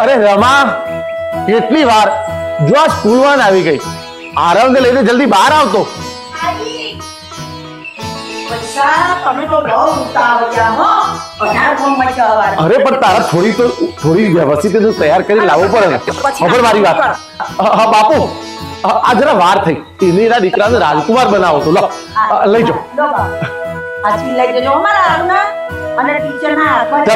અરે રમા, કેટલી વાર જો આ સ્કૂલ વાન આવી ગઈ. આરવને લઈને જલ્દી બહાર આવતો. અરે પણ તારા થોડી વ્યવસ્થિત તૈયાર કરી લાવવો પડે ને. ખબર મારી વાત. હા બાપુ, આ જરા વાર થઈ. એના દીકરાને રાજકુમાર બનાવો તો લો લઈ જાઓ. જા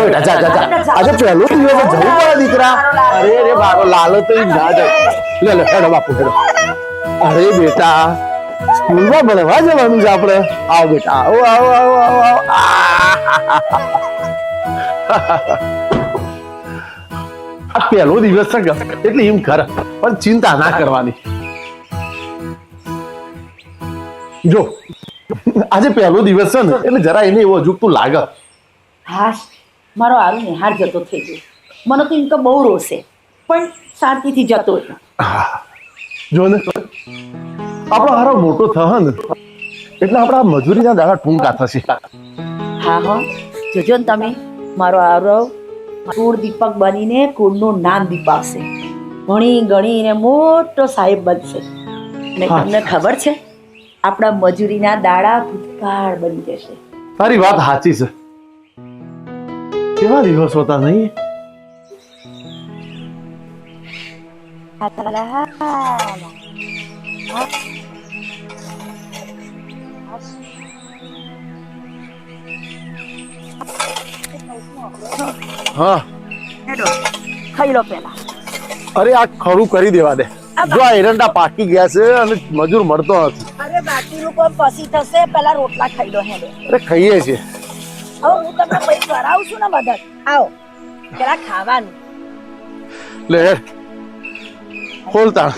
બેટા જા જા જા. આજે પહેલો દિવસ જવું પડે દીકરા. અરે રે મારો લાલો તો ના જાય. લે લે હેડો બાપુ હેડો. અરે બેટા, સ્કૂલમાં ભણવા જવાનું છે આપણે. આવો બેટા, આવો આવો આવો આવો. આ પહેલો દિવસ છે એટલે એમ ખરા, પણ ચિંતા ના કરવાની. જો આજે પહેલો દિવસ છે ને એટલે જરા એને એવો અજુકતું લાગે. હાશ, મારો આરું નિહાર જતો થઈ ગયો. મને તો એમ તો બહુ રોશે, પણ શાંતિથી જતો રહ્યો. જો ને આપણો હારો મોટો થશે ને એટલે આપણા મજૂરીના દાડા ટૂંકા થશે. હા હા, જોજો ને તમે, મારો આરવ કુળ દીપક બનીને કુળનું નામ દીપાવશે. ભણી ગણીને મોટો સાહેબ બનશે. અને તમને ખબર છે, આપણા મજૂરીના દાડા ભૂતકાળ બની જશે. તારી વાત સાચી છે. કેવા દિવસ હોતા નહીં? હા, ખાઈ લો પેલા. અરે આ ખરું કરી દેવા દે. જો આ એરંડા પાકી ગયા છે અને મજૂર મળતો નથી. અરે બાકીનું પણ પછી થશે, પેલા રોટલા ખાઈ લો. હેડો. અરે ખાઈએ છીએ. હવે હું તમને પછી કરાવું છું ને મદદ. આવો પેલા ખાવાનું. લે ખોલતા.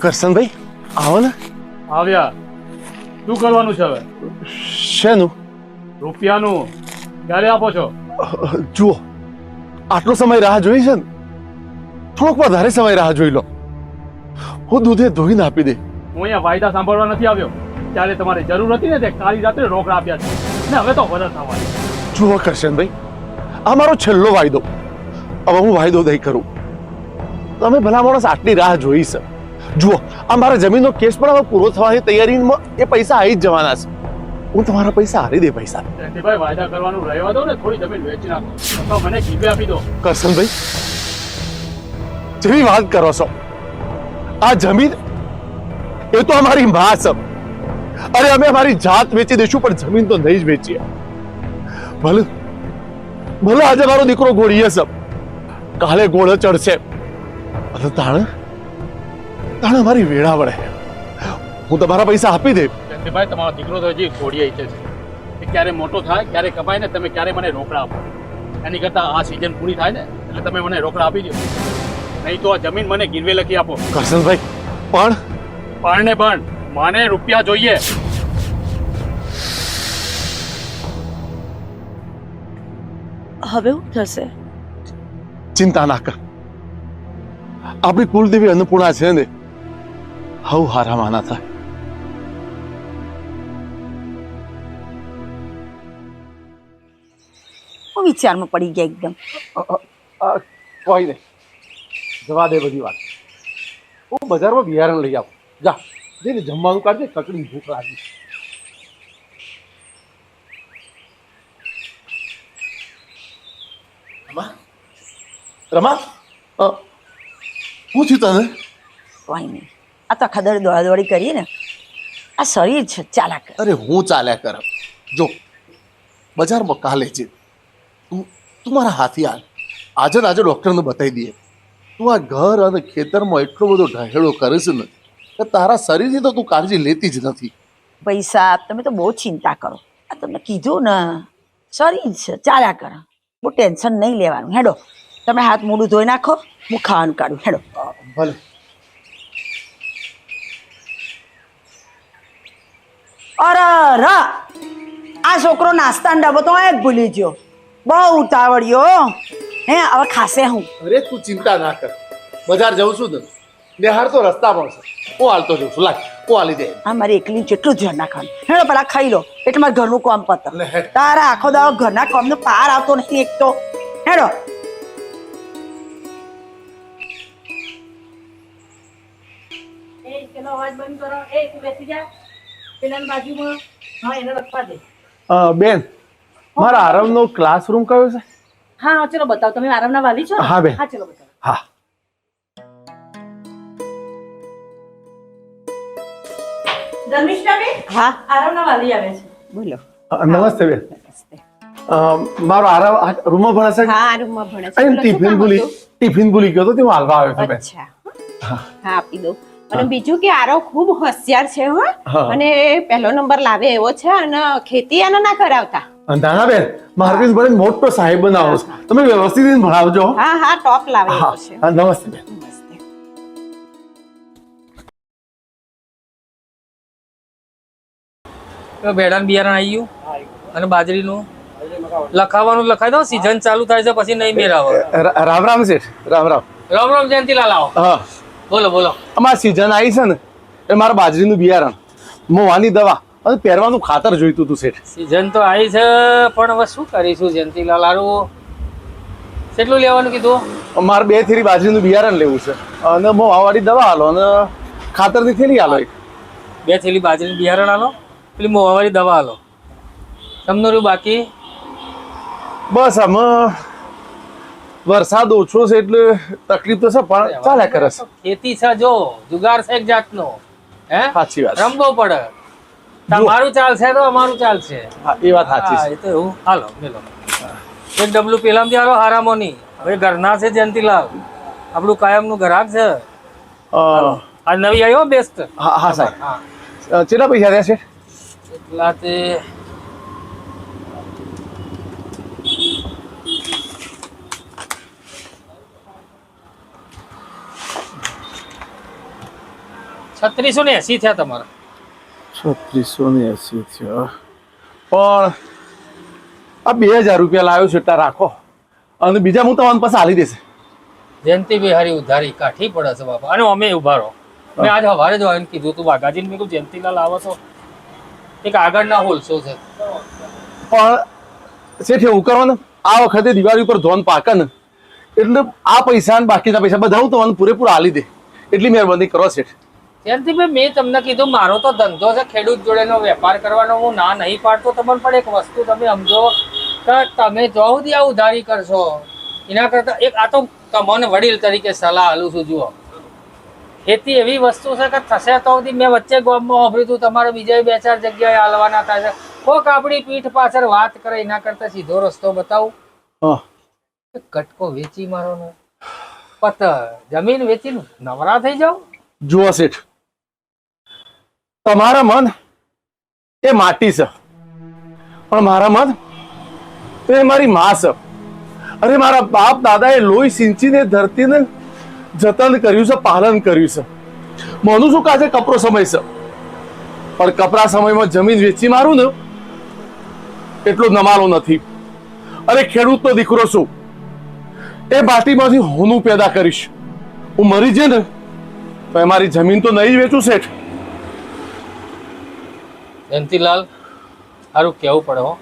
કરશનભાઈ આવો ને. આવ્યા. શું કરવાનું છે હવે? શેનું? રૂપિયાનું. ક્યારે આપો છો? જુઓ, આટલો સમય રાહ જોઈ છે ને, થોડોક વધારે સમય રાહ જોઈ લો. હું દૂધે ધોઈને આપી દે. હું અહીંયા વાયદા સાંભળવા નથી આવ્યો. ત્યારે તમારે જરૂર હતી ને તે કાલી રાત્રે રોકડા આપ્યા છે ને હવે તો વરસ આવવાની. જુઓ કરશનભાઈ, આ મારો છેલ્લો વાયદો. હવે હું વાયદો નહીં કરું. તમે ભલા માણસ આટલી રાહ જોઈ છે. જુઓ, આ મારા જમીનનો કેસ પણ હવે પૂરો થવાની તૈયારીમાં એ પૈસા આવી જ જવાના છે. હું તમારા પૈસા હારી દે. પૈસા જયંતિભાઈ, વાયદા કરવાનું રહેવા દો ને, થોડી જમીન વેચી નાખો અથવા મને કીપે આપી દો. કરશનભાઈ, જેવી વાત કરો છો, આ જમીન એ તો અમારી માં છે. અરે અમે અમારી જાત વેચી દઈશું, પણ જમીન તો નહીં જ વેચીએ. ભલે ભલે આજે મારો દીકરો ગોળીએ છે, કાલે ગોળો ચડશે. અને તાણે અમારી વેળા વળે. હું તમારા પૈસા આપી દે. જયંતિભાઈ, તમારો દીકરો તો હજી ઘોડીએ ઈચ્છે છે કે ક્યારે મોટો થાય, ક્યારે કપાય ને તમે ક્યારે મને રોકડા આપો. એની કરતા આ સિઝન પૂરી થાય ને એટલે તમે મને રોકડા આપી દો. નહીં તો આ જમીન મને ગીરવે લખી આપો. કરશનભાઈ, પણ ને પણ મને રૂપિયા જોઈએ. હવે શું થશે? ચિંતા ના કર. આપણી કુલદેવી અન્નપૂર્ણા છે ને, હવ હારા માના થાય. હું વિચારમાં પડી ગયા એકદમ. કોઈ નહીં, જવા દે બધી વાત. હું બજારમાં બિયારણ લઈ આવું. જા જઈને જમવાનું કાઢજે, કકડી ભૂખ લાગી. રમા, શું થયું તને? કોઈ નહીં, આ તો ખદર દોડાદોડી કરીએ ને, આ શરીર છે ચાલ્યા કરે. અરે હું ચાલ્યા કર. જો બજારમાં કાલે છે, તું મારા હાથી હાલ. આજે ને આજે ડૉક્ટરને બતાવી દઈએ. તું આ ઘર અને ખેતરમાં એટલો બધો ઢહેડો કરે છે ને કે તારા શરીરની તો તું કાળજી લેતી જ નથી. પૈસા તમે તો બહુ ચિંતા કરો. આ તમને કીધું ને, શરીર છે ચાલ્યા કરે. બહુ ટેન્શન નહીં લેવાનું. હેડો, તમે હાથ મોઢું ધોઈ નાખો, હું ખાવાનું કાઢું. હેડો. ભલે. અરે રા, આ છોકરો નાસ્તાનો ડબ્બો તો જ ભૂલી ગયો. બહુ ઉતાવળ્યો. હે હવે ખાશે હું? અરે તું ચિંતા ના કર, બજાર જઉં છું ને નિહાર તો રસ્તામાં છે. હું હાલતો જઉં છું. લાગ હું હાલી દે. હા મારી એકલી જેટલું ધ્યાન રાખવાનું. હેડો પેલા ખાઈ લો એટલે મારે ઘરનું કામ પતે. લે હેડ. તારા આખો દાડો ઘરના કામનો પાર આવતો નથી એક તો. હેડો. પેલો અવાજ બંધ કરો. તું બેસી જા. પેલાની બાજુમાં હા એને લખવા દે. બેન મારા આરામનો ક્લાસરૂમ કયો છે? હા ચલો બતાવો. તમે આરામના વાલી છો ને? હા બેન. હા ચલો બતાવો. હા ધર્મિષ્ઠાબેન હા આરામના વાલી આવે છે. બોલો. નમસ્તે બેન. મારો આરામ રૂમમાં ભણે છે? હા આ રૂમમાં ભણે છે. અહીં બોલો, શું કામ હતું? ટિફિન ભૂલી ગયો તો તે હું હાલવા આવ્યો છું બેન. અચ્છા હા આપી દઉં. અને બીજું કે આરો ખૂબ હોશિયાર છે હો હા. અને પહેલો નંબર લાવે એવો છે અને ખેતી એને ના કરાવતા. નાના બેન મારે ભણે મોટો સાહેબ બનાવો છે. તમે વ્યવસ્થિત રીતે ભણાવજો. હા હા ટોપ લાવે હા એવો છે. હા, નમસ્તે બેન. નમસ્તે. તો ભેડાનું બિયારણ આવી ગયું અને બાજરીનું લખાવાનું લખાઈ દો. સીઝન ચાલુ થાય છે પછી નહીં મેળ આવે. રામ રામ શેઠ. રામ રામ. રામ રામ જયંતીલાલ આવો. હા બોલો બોલો. અમારી સિઝન આવી છે ને એ મારા બાજરીનું બિયારણ મોવાની દવા અને પહેરવાનું ખાતર જોઈતું હતું શેઠ. સીઝન તો આવી છે પણ હવે શું કરીશું જયંતીલાલ? હારું કેટલું લેવાનું કીધું? મારે 2 થેલી બાજરીનું બિયારણ લેવું છે અને મોવાવાળી દવા આલો અને ખાતરની થેલી આલો એક. 2 થેલી બાજરીનું બિયારણ આલો, પેલી મોવાવાળી દવા આલો. તમને રહ્યું બાકી? બસ આમાં વરસાદ ઓછો છે એટલે તકલીફ તો છે પણ ચાલ્યા કરે છે. ખેતી છે જો જુગાર છે એક જાતનો. હે સાચી વાત. રમવો પડે. તમારું ચાલશે તો અમારું ચાલશે. હા એ વાત સાચી હા, છે. એ તો એવું. હાલો મેલો એક ડબલું પેલામાંથી હાલો હારામોની. હવે ઘરના છે જયંતીલાલ, આપણું કાયમનું ગ્રાહક છે. આ નવી આવ્યો બેસ્ટ. હા હા સાહેબ. હા કેટલા પૈસા થયા છે? એટલા તે $3680 થયા તમારા. 3680 થયા પણ આ 2000 રૂપિયા લાવ્યો છે એટલા રાખો અને બીજા હું તમને પાસે હાલી દેશે. જયંતિભાઈ હારી ઉધારી કાઠી પડે છે બાપા. અને અમે ઉભા રહો. મેં આજ સવારે જ આવીને કીધું તું વાઘાજીને. મેં કીધું જયંતીલાલ આવો તો એક આગળના હોલસો છે. પણ શેઠ એવું કરો ને આ વખતે દિવાળી ઉપર ધોન પાકે ને એટલે આ પૈસા ને બાકીના પૈસા બધા હું તમને પૂરેપૂરા હાલી દે એટલી મહેરબાની કરો શેઠ. જયંતિભાઈ મેં તમને કીધું મારો તો ધંધો છે ખેડૂત જોડેનો વેપાર કરવાનો. હું ના નહીં પાડતો તમને, પણ એક વસ્તુ તમે સમજો કે તમે જો સુધી આ ઉધારી કરશો એના કરતા એક આ તો તમને વડીલ તરીકે સલાહ આલું છું. જુઓ ખેતી એવી વસ્તુ છે કે થશે તો સુધી મેં વચ્ચે ગામમાં સાંભળ્યું હતું તમારે બીજા 2-4 જગ્યાએ હાલવાના થાય છે. કોક આપણી પીઠ પાછળ વાત કરે એના કરતા સીધો રસ્તો બતાવું. હા કટકો વેચી મારો ને પત જમીન વેચીને નવરા થઈ જાવ. જુઓ શેઠ તમારા મન એ માટી છે પણ મારા મન એ મારી માં છે. અરે મારા બાપ દાદાએ લોહી સિંચીને ધરતીને જતન કર્યું છે, પાલન કર્યું છે. માનું છું કે આજે કપરો સમય છે પણ કપરા સમયમાં જમીન વેચી મારું ને એટલો નમાલો નથી. અરે ખેડૂતનો દીકરો છું. એ માટીમાંથી હોનું પેદા કરીશ. હું મરી જાય ને તો મારી જમીન તો નહીં વેચું શેઠ. જયંતીલાલ સારું કહેવું પડે હો.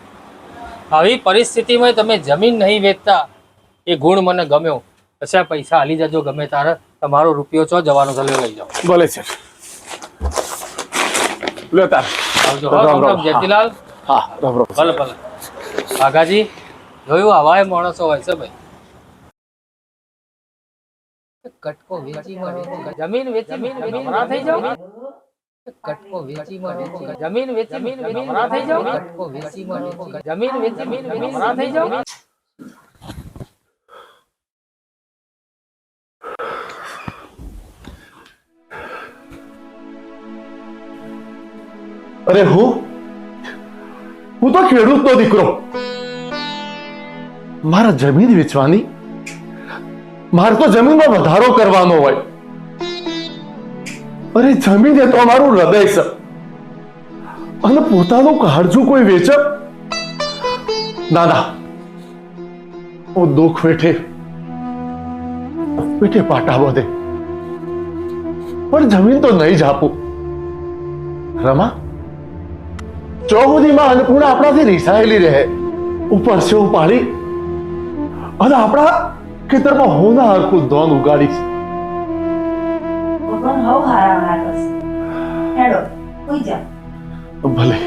આવી પરિસ્થિતિમાં તમે જમીન નહીં વેચતા એ ગુણ મને ગમ્યો. પછી આ પૈસા હાલી જજો ગમે તારે. તમારો રૂપિયો ચો જવાનો છે લઈ જાઓ. ભલે શેઠ. લે તાર આવજો હો. રામ રામ જયંતીલાલ. હા રામ રામ. ભલે ભલે. કાકાજી જોયું આવા માણસો હોય છે ભાઈ. કટકો વેચી મારો જમીન વેચી નવરા થઈ જાવ. કટકો વેચી મારો જમીન વેચી નવરા થઈ જાવ. કટકો વેચી મારો જમીન વેચી નવરા થઈ જાવ. અરે હું તો ખેડૂતનો દીકરો. મારા જમીન વેચવાની, મારે તો જમીનમાં વધારો કરવાનો હોય. અરે જમીન એ તો અમારું હૃદય છે અને પોતાનું કાળજું કોઈ વેચે ના ના હું દુઃખ વેઠે પીઠે પાટા બધે, પણ જમીન તો નહીં જ આપું. રમા, ચોહુદીમાં અન્નપૂર્ણા આપણાથી રીસાયેલી રહે, ઉપર સેવ પાડી અને આપણા ખેતરમાં હોના હરખું ધોન ઉગાડીશ. ભગવાન હવ હારા ના કરશે. હેડો કોઈ જા. ભલે.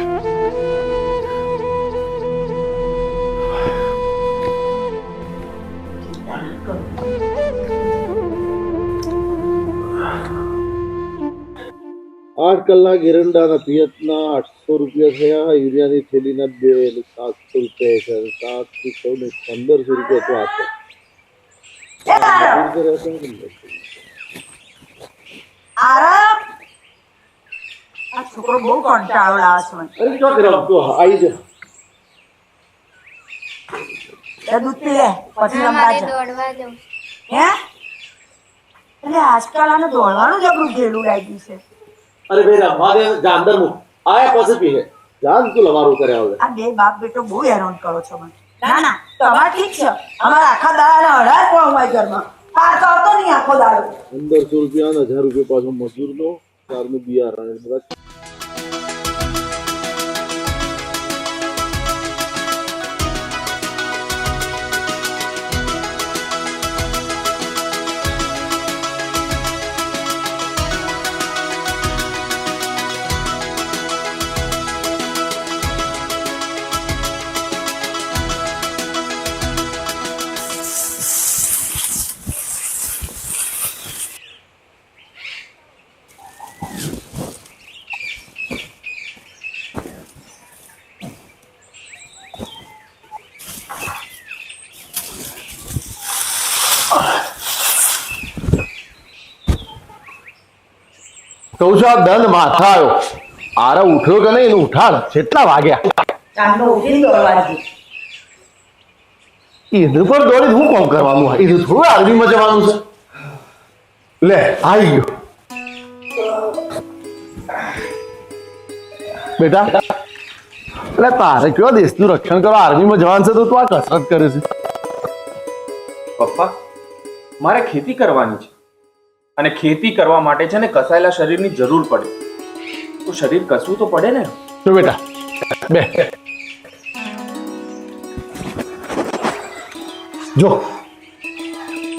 આઠ કલાક એરંડાના પિયતના 800 રૂપિયા થયા. યુરિયાની થેલીના 700 રૂપિયા છે. 7 થી 14 રૂપિયા તો આરામ. આ છોકરો બહુ કંટાળો લાવે છે મને. અરે શું કરાવ તો આવી જા. એ દૂધ પી લે પછી રમવા જા. હે એટલે આજકાલ આને દોડવાનું જબરું ઘેલું લાગ્યું છે. અરે ભાઈ રમવા દે, જા અંદર મૂક. આયા પછી પીએ. જાન તું લવારું કરે હવે. આ બે બાપ બેટો બહુ હેરાન કરો છો મને. ના ના તમારે ઠીક છે, અમારા આખા દાડાના 18 કોણ હોય ઘરમાં. પાર તો આવતો નહીં આખો દાડો. 1500 રૂપિયા અને 1000 રૂપિયા પાછો મજૂરનો, ચારનું બિયારણ બધા. કહું છું, આ દંડ માથા આવ્યો. આરે ઉઠ્યો કે નહીં, એને ઉઠાડ. કેટલા વાગ્યા? ચાંદલો ઉઠીને દોડવા જઈએ. એનું પર દોડી હું કોમ કરવાનું? એનું થોડું આર્મીમાં જવાનું છે. લે આવી ગયો બેટા. એટલે તારે કયો દેશનું રક્ષણ કરવા આર્મીમાં જવાનું છે તો તું આ કસરત કરે છે? પપ્પા, મારે ખેતી કરવાની છે અને ખેતી કરવા માટે છે ને કસાયેલા શરીરની જરૂર પડે. તો શરીર કસવું તો પડે ને. જો બેટા બે જો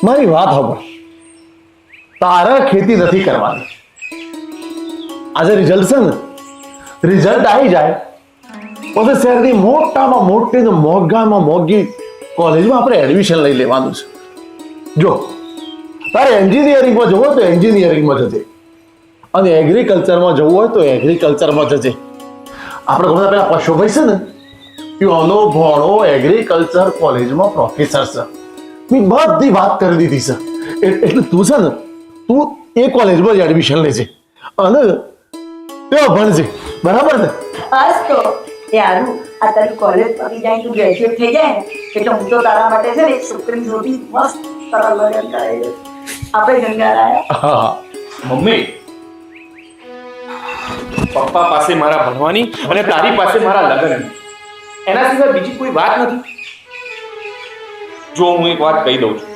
મારી વાત સાંભળ. તારે ખેતી નથી કરવાની. આજે રિઝલ્ટ છે ને, રિઝલ્ટ આવી જાય પછી શહેરની મોટામાં મોટી ને મોંઘામાં મોંઘી કોલેજમાં આપણે એડમિશન લઈ લેવાનું છે. જો તારે એન્જિનિયરિંગમાં જવું હોય તો એન્જિનિયરિંગમાં જજે, અને એગ્રીકલ્ચરમાં જવું હોય તો એગ્રીકલ્ચરમાં જજે. આપણે ઘણા પેલા પશુભાઈ છે ને, એનો ભણો એગ્રીકલ્ચર કોલેજમાં પ્રોફેસર છે. મેં બધી વાત કરી દીધી છે. એટલે તું છે ને, તું એ કોલેજમાં જ એડમિશન લેજે અને તેઓ ભણજે. બરાબર ને? આજ તો યારું આ તારી કોલેજ પતી જાય, તું ગ્રેજ્યુએટ થઈ જાય ને એટલે હું તો તારા માટે છે ને એક છોકરી જોડી મસ્ત તારા લગ્ન કરાવી દઉં. આપણે ગંગારાયા. હા. મમ્મી, પપ્પા પાસે મારા ભણવાની અને તારી પાસે મારા લગ્ન, એના સિવાય બીજી કોઈ વાત નથી. જો હું એક વાત કહી દઉં છું,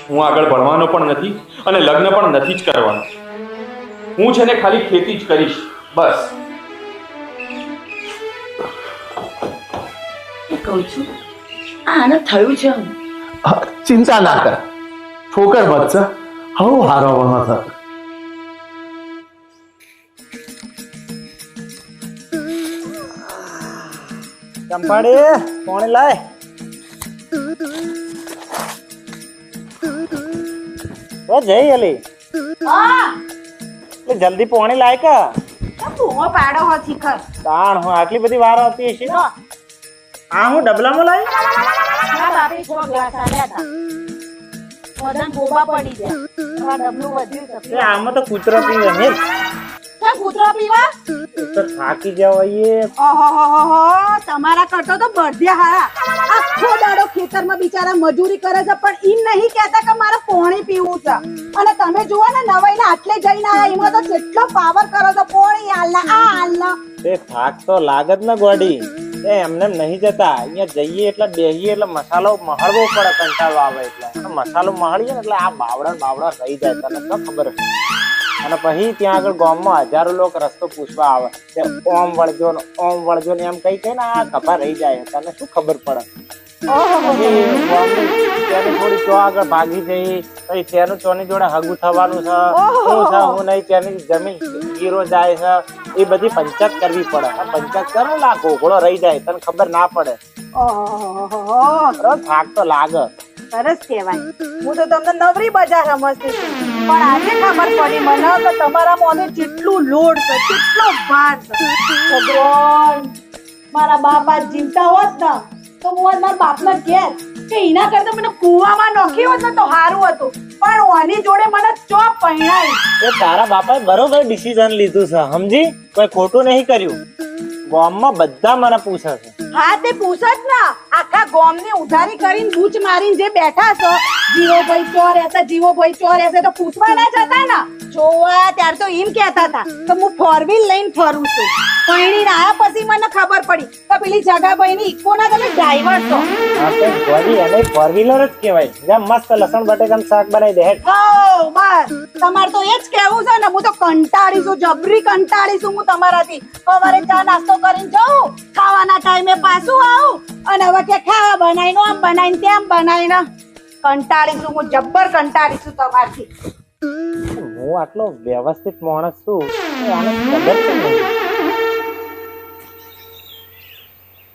હું આગળ ભણવાનો પણ નથી અને લગ્ન પણ નથી જ કરવાનો. હું છે ને ખાલી ખેતી જ કરીશ, બસ. કહું છું આને થયું છે હું. ચિંતા ના કર, ઠોકર બચશે. હવે હારો વણો થશે. ચંપાડી કોણે લાય? ઓ જઈ અલી, એટલે જલ્દી પોણી લાય કા. તું પાડો હો શિખર. તાણ હું આટલી બધી વાર આવતી હશે. હા હું ડબલામાં લાવી. ના બાપે છો ગ્લાસ આલ્યા હતા. વજન ગોબા પડી ગયા. આ ડબલું વધ્યું છે. આમાં તો કૂતરો પીવે ને. ક્યાં કૂતરો પીવા? તો થાકી જવાય. ઓહો તમારા કરતો તો બળદિયા હારા. આખો દાડો ખેતરમાં બિચારા મજૂરી કરે છે પણ ઈમ નહીં કહેતા કે મારે પોણી પીવું છે. અને તમે જુઓ ને નવાઈને આટલે જઈને આયા, એમાં તો કેટલો પાવર કરો છો. પોણી હાલના આ હાલના. તે થાક તો લાગત ને ગોડી. એ એમને એમ નહીં જતા, અહીંયા જઈએ એટલે બેહીએ એટલે મસાલો મહળવો પડે, કંટાળો આવે એટલે. અને મસાલો મહળીએ ને એટલે આ બાવડા રહી જાય, તને તો ખબર હશે. અને પછી ત્યાં આગળ ગામમાં હજારો લોકો રસ્તો પૂછવા આવે કે ઓમ વળજો ને એમ કઈ ને આ કપા રહી જાય, તને શું ખબર પડે. ત્યાંની થોડી ચો આગળ ભાગી જઈ, પછી ત્યાંનું ચોની જોડે હગું થવાનું છે, શું છે હું નહીં, ત્યાંની જમીન ગીરો જાય છે, એ બધી પંચાયત કરવી પડે. પંચાયત કરો ને આ ઘોઘળો રહી જાય, તને ખબર ના પડે. થાક તો લાગે. સરસ કહેવાય. હું તો તમને નવરી બજાર સમજતી હતી, પણ આજે ખબર પડી મને કે તમારા મોને કેટલું લોડ છે, કેટલો ભાર છે. ભગવાન, મારા બાપા જીવતા હોત ને તો હું આજ મારા બાપના ઘેર કે એના કરતા મને કુવામાં નાખી હોત ને તો સારું હતું, પણ ઓની જોડે મને ચો પૈણાઈ. એ તારા બાપાએ બરોબર ડિસિઝન લીધું છે, સમજી? કોઈ ખોટું નહીં કર્યું. ગામમાં બધા મને પૂછે છે. હા તે પૂછ જ ના, આખા ગામની ઉધારી કરીને બૂચ મારીને જે બેઠા છો, જીવોભાઈ ચોર હશે, જીવોભાઈ ચોર હશે, તો પૂછવા ના જતા ને. જોવા ત્યારે તો એમ કહેતા હતા કે હું ફોર વ્હીલ લઈને ફરું છું. પૈણીને આયા પછી મને ખબર પડી કે પેલી જગાભાઈની ઇકોના તમે ડ્રાઈવર છો. હા તે ગોરી એને ફોર વ્હીલર જ કહેવાય. જેમ મસ્ત લસણ બટેકાનું શાક બનાવી દે. હો બસ તમારે તો એ જ કહેવું છે ને. હું તો કંટાળી છું, જબરી કંટાળી છું હું તમારાથી. સવારે ચા નાસ્તો કરીને જાઉં, ખાવાના ટાઈમે પાછું આવું, અને હવે કે ખાવા બનાવીને આમ બનાવીને તેમ બનાવીને કંટાળી છું હું, જબ્બર કંટાળી છું તમારથી. હું આટલો વ્યવસ્થિત માણસ છું, આને ખબર છે નહીં.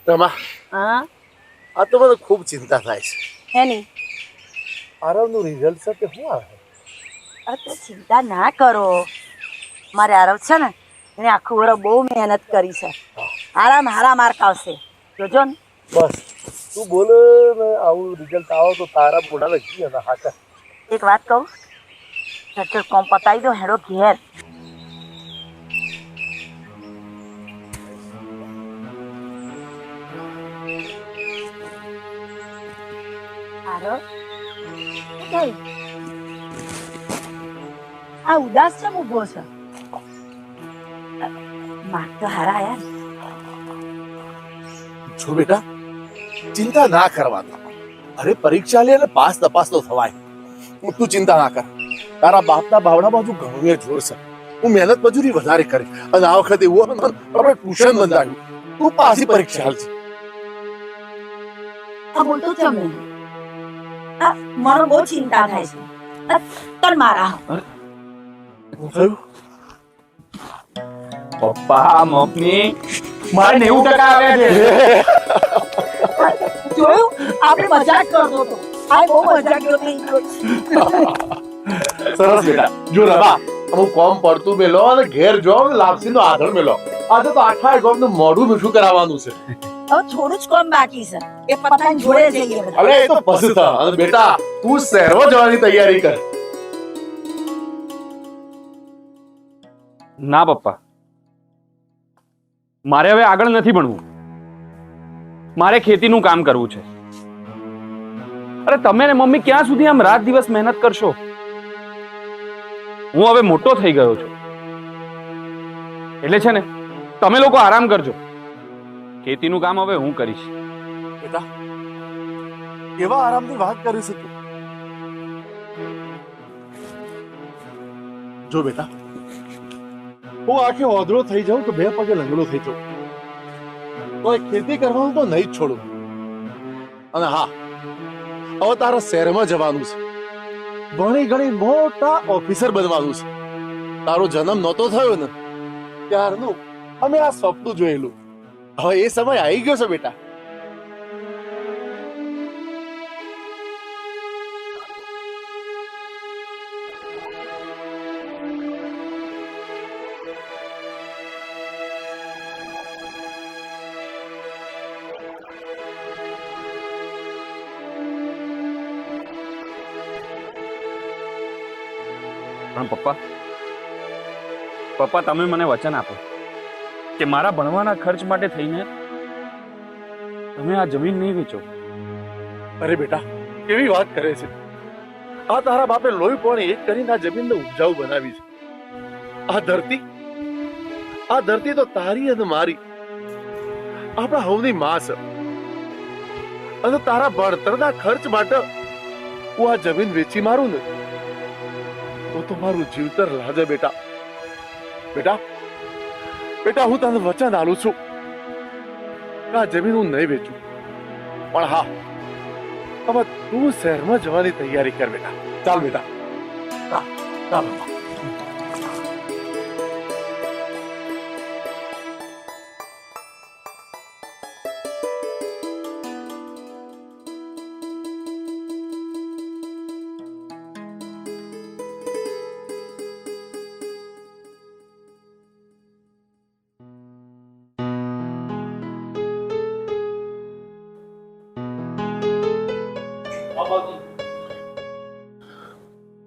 રમા, હા આ તો મને ખૂબ ચિંતા થાય છે. એની આરવનું રિઝલ્ટ છે કે શું આવે? અરે તો ચિંતા ના કરો. મારે આરવ છે ને, એને આખું વર્ષ બહુ મહેનત કરી છે. હારા માર્ક આવશે, જોજો ને. બસ તું બોલે ને આવું રિઝલ્ટ આવો તો તારા મોઢા લખી અને હાકા. એક વાત કહું, ચલ કોમ પતાવી દો, હેડો ઘેર. આ ઉદાસ છે ઉભો છે. માર્ક તો હારા આયા. જો બેટા, ચિંતા ના કરવાની. અરે પરીક્ષા લે અને પાસ તપાસ તો થવાય. તું ચિંતા ના કર. તારા બાપના બાવડા બાજુ ઘણું જોર છે. હું મહેનત મજૂરી વધારે કરી અને આ વખતે એવું આપણે ટ્યુશન બંધાયું. તું પાછી પરીક્ષા હાલશે. આ બોલતો કેમ નહીં? મને બહુ ચિંતા થાય છે. તન મારા શું થયું? પપ્પા મમ્મી મારે 90% આવ્યા છે. જોયું? આપણે મજાક કરતો હતો. આ બહુ મજાક થઈ ગયો. સરસ બેટા. જો રમા, અમુક કોમ પડતું મેલો અને ઘેર જો લાપસી નો આધળ મેલો. આજે તો આઠા ગામ નું મોઢું મીઠું કરાવવાનું છે. હવે થોડું જ કામ બાકી છે. એ પતાઈને જોડે જઈએ બધા. અરે એ તો પછી થા. અને બેટા તું શહેરમાં જવાની તૈયારી કર. ના પપ્પા, મારે હવે આગળ નથી ભણવું. મારે ખેતીનું કામ કરવું છે. અરે તમે ને મમ્મી ક્યાં સુધી આમ રાત દિવસ મહેનત કરશો? હું હવે મોટો થઈ ગયો છું, એટલે છે ને તમે લોકો આરામ કરજો. ખેતીનું કામ હવે હું કરીશ. બેટા કેવા આરામની વાત કરી છે તું? જો બેટા, હું આખે ઓધળો થઈ જાઉં તો બે પગે લંગડો થઈ જાઉં, તો ખેતી કરવાનું તો નહીં જ છોડું. અને હા, હવે તારા શહેરમાં જવાનું છે. ભણી ગણી મોટા ઓફિસર બનવાનું છે. તારો જન્મ નહોતો થયો ને ત્યારનું અમે આ સપનું જોયેલું. હવે એ સમય આવી ગયો છે બેટા. પણ પપ્પા તમે મને વચન આપો કે મારા ભણવાના ખર્ચ માટે થઈને તમે આ જમીન નહીં વેચો. અરે બેટા, કેવી વાત કરે છે. આ તારા બાપે લોહી પાણી એક કરીને આ જમીનને ઉપજાઉ બનાવી છે. આ ધરતી તો તારી અને મારી. આપણા હવની માં છે અને તારા ભણતરના ખર્ચ માટે હું આ જમીન વેચી મારું ને તો મારું જીવતર લાગે બેટા. બેટા બેટા હું તને વચન આલું છું કે આ જમીન હું નહીં વેચું, પણ હા હવે તું શહેરમાં જવાની તૈયારી કર બેટા. ચાલ બેટા, ચાલ ચાલ બાપા.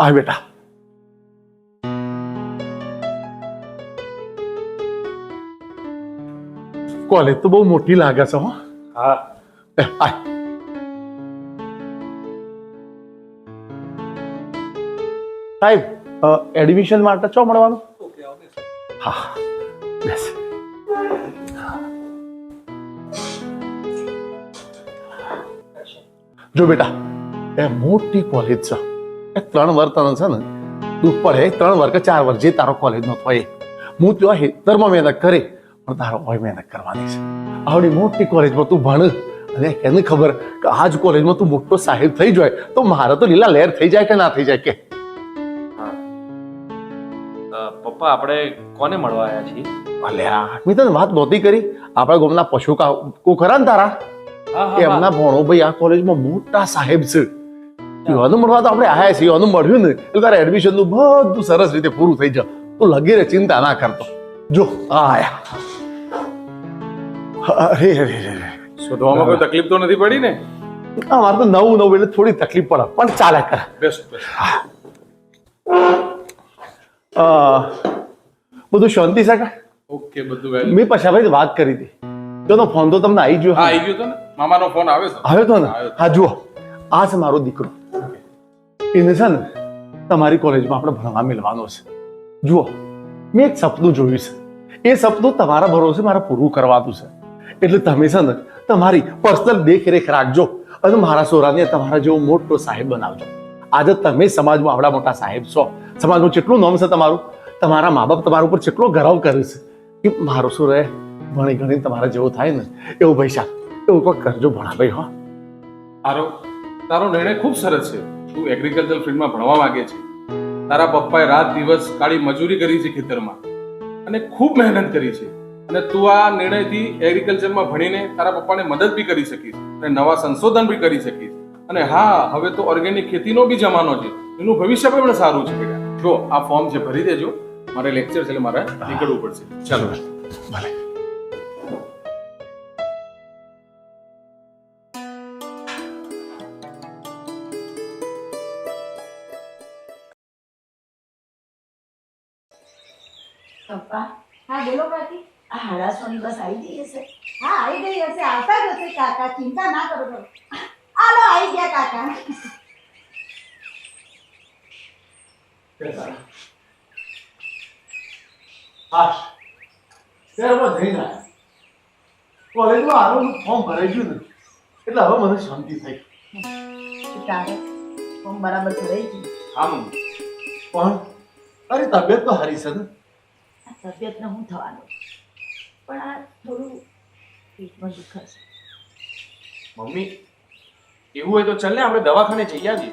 આય બેટા. કોલેજ તો બહુ મોટી લાગે છે. હો હા આય. સાહેબ એડમિશન માટે ચો મળવાનું? હા બેસ. જો બેટા એ મોટી કોલેજ છે. એ 3 વર્ષ તને છે ને દુઃખ પડે, 3 વર્ષ કે 4 વર્ષ જે તારો કોલેજ નો થાય હું ત્યાં હેતરમાં મહેનત કરે પણ તારો હોય મહેનત કરવાની છે. આવડી મોટી કોલેજમાં તું ભણ અને એને ખબર કે આજ કોલેજમાં તું મોટો સાહેબ થઈ જાય તો મારે તો લીલા લહેર થઈ જાય કે ના થઈ જાય કે. પપ્પા આપણે કોને મળવા આવ્યા છીએ? અલ્યા મેં તને વાત નહોતી કરી. આપણા ગામના પશુ કો ખરા ને તારા એમના ભણો ભાઈ આ કોલેજમાં મોટા સાહેબ છે. એવાનું મળવા તો આપણે આયા છીએ. એવાનું મળ્યું ને એટલે તારા એડમિશન નું બધું સરસ રીતે પૂરું થઈ જાય. તું લગીરે ચિંતા ના કરતો. જો આયા. અરે અરે અરે શોધવામાં કોઈ તકલીફ તો નથી પડી ને? મારે તો નવું એટલે થોડી તકલીફ પડે પણ ચાલે કરે. બેસો બધું શાંતિ છે? ઓકે બધું મેં પછાભાઈ વાત કરી હતી તો ફોન તો તમને આવી ગયો. હા આવી ગયો તો ને, મામાનો ફોન આવ્યો તો. આવ્યો તો ને? હા જુઓ આ છે મારો દીકરો. એને છે ને તમારી કોલેજમાં આપણે ભણવા મિલવાનો છે. જુઓ મેં એક સપનું જોયું છે. એ સપનું તમારા ભરોસે મારે પૂરું કરવાનું છે. એટલે તમે છે ને તમારી પર્સનલ દેખરેખ રાખજો અને મારા છોરાને તમારા જેવો મોટો સાહેબ બનાવજો. આજે તમે સમાજમાં આવડા મોટા સાહેબ છો. સમાજનું કેટલું નામ છે તમારું. તમારા મા બાપ તમારા ઉપર કેટલો ગૌરવ કરે છે કે મારો છોરો ભણી ગણી તમારા જેવો થાય ને એવું પૈસા એવું કોઈ કરજો ભણા ભાઈ. હો તારો નિર્ણય ખૂબ સરસ છે. તું એગ્રીકલ્ચર ફિલ્ડમાં ભણવા માંગે છે. તારા પપ્પાએ રાત દિવસ કાળી મજૂરી કરી છે ખેતરમાં અને ખૂબ મહેનત કરી છે અને તું આ નિર્ણયથી એગ્રીકલ્ચરમાં ભણીને તારા પપ્પાને મદદ બી કરી શકીશ અને નવા સંશોધન બી કરી શકીશ. અને હા હવે તો ઓર્ગેનિક ખેતીનો બી જમાનો છે. એનું ભવિષ્ય પણ સારું છે. જો આ ફોર્મ છે ભરી દેજો. મારે લેક્ચર છે એટલે મારે નીકળવું પડશે. ચાલો ભલે. પપ્પા હા બોલો કાકી. આ હાડાસોની બસ આવી ગઈ હશે? હા આવી ગઈ હશે, આવતા જ હશે કાકા, ચિંતા ના કરો તમે. હાલો આવી ગયા કાકા. કોલેજમાં આનું ફોર્મ ભરાઈ ગયું ને એટલે હવે મને શાંતિ થઈ. તારે ફોર્મ બરાબર ભરાઈ ગયું? આમ પણ તારી તબિયત તો હારી છે ને? આ તબિયતને શું થવાનું, પણ આ થોડું પેટમાં દુખાશે. મમ્મી એવું હોય તો ચાલ ને આપણે દવાખાને જઈ આવીએ.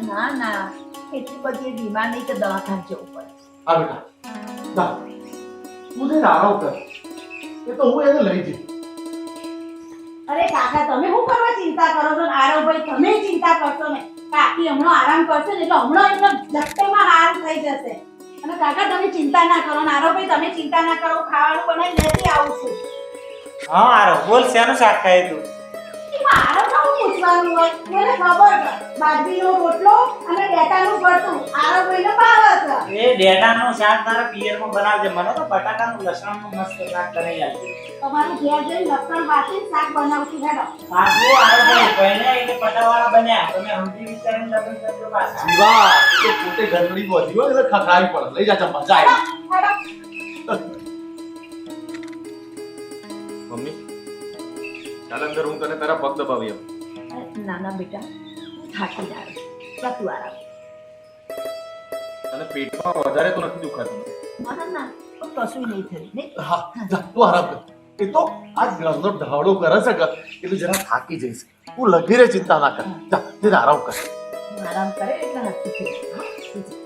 ના ના એટલી બધી બીમાર નહીં કે દવાખાને જવું પડે. હા બેટા જા તું જઈને આરામ કર. એ તો હું એને લઈ જઈશ. અરે કાકા તમે શું કરવા ચિંતા કરો છો? આરવભાઈ તમે ચિંતા કરશો ને. કાકી હમણાં આરામ કરશે ને એટલે હમણાં એકદમ ઝટકેમાં હાર થઈ જશે. અને કાકા તમે ચિંતા ના કરો ને આરવભાઈ તમે ચિંતા ના કરો. ખાવાનું બનાવી લેતી આવું છું. હા આરો બોલ શેનું શાક ખાય તું? એમાં આરવના શું પૂછવાનું હોય? મને ખબર છે બાજરીનો રોટલો અને ડેટાનું ભરતું આરવભાઈને ભાવે છે. એ ડેટાનું શાક તારા પિયરમાં બનાવજે. મને તો બટાકાનું લસણનું મસ્ત શાક કરી આપજે. તમારું ઘેર જઈને લસણ વાટી શાક બનાવશું હેડો. સાસુ આરો ભાઈ કહીને એટલે પટાવાળા બન્યા. તમે હમજી વિચારીને લગ્ન કરજો પાછા. જીવા તો પોતે ગરબડી બોધી હોય એટલે ખખડાવી પડે. લઈ જા મજા આવે. મમ્મી ચાલ અંદર, હું તને તારા પગ દબાવી આવું. નાના બેટા થાકી જાય જા તું આરામ અને પેટમાં વધારે તો નથી દુખાતું? ના ના ના પણ કશું નહીં થયું નહીં હા જા, તું આરામ કર. એ તો આજ ઘરનો ઢાવડો કરે છે કે એટલે જરા થાકી જઈશ. તું લગી રે, ચિંતા ના કર. જા જઈને આરામ કર. તું આરામ કરે એટલે હરખું થઈ જાય. હા, તું જા.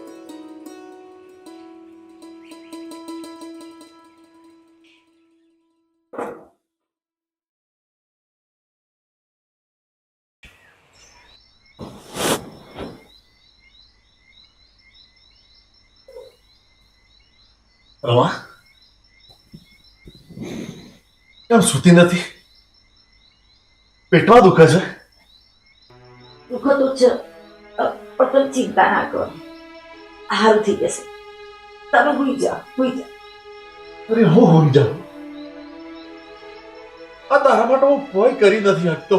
રમા કેમ સૂતી નથી? પેટમાં દુખે છે? દુઃખ તો છે પણ તમે ચિંતા ના કરો, સારું થઈ જશે. તમે ભૂઈ જાઓ, ભૂઈ જાઓ. અરે હું હોઈ જાઉં? આ તારા માટે હું કોઈ કરી નથી શકતો.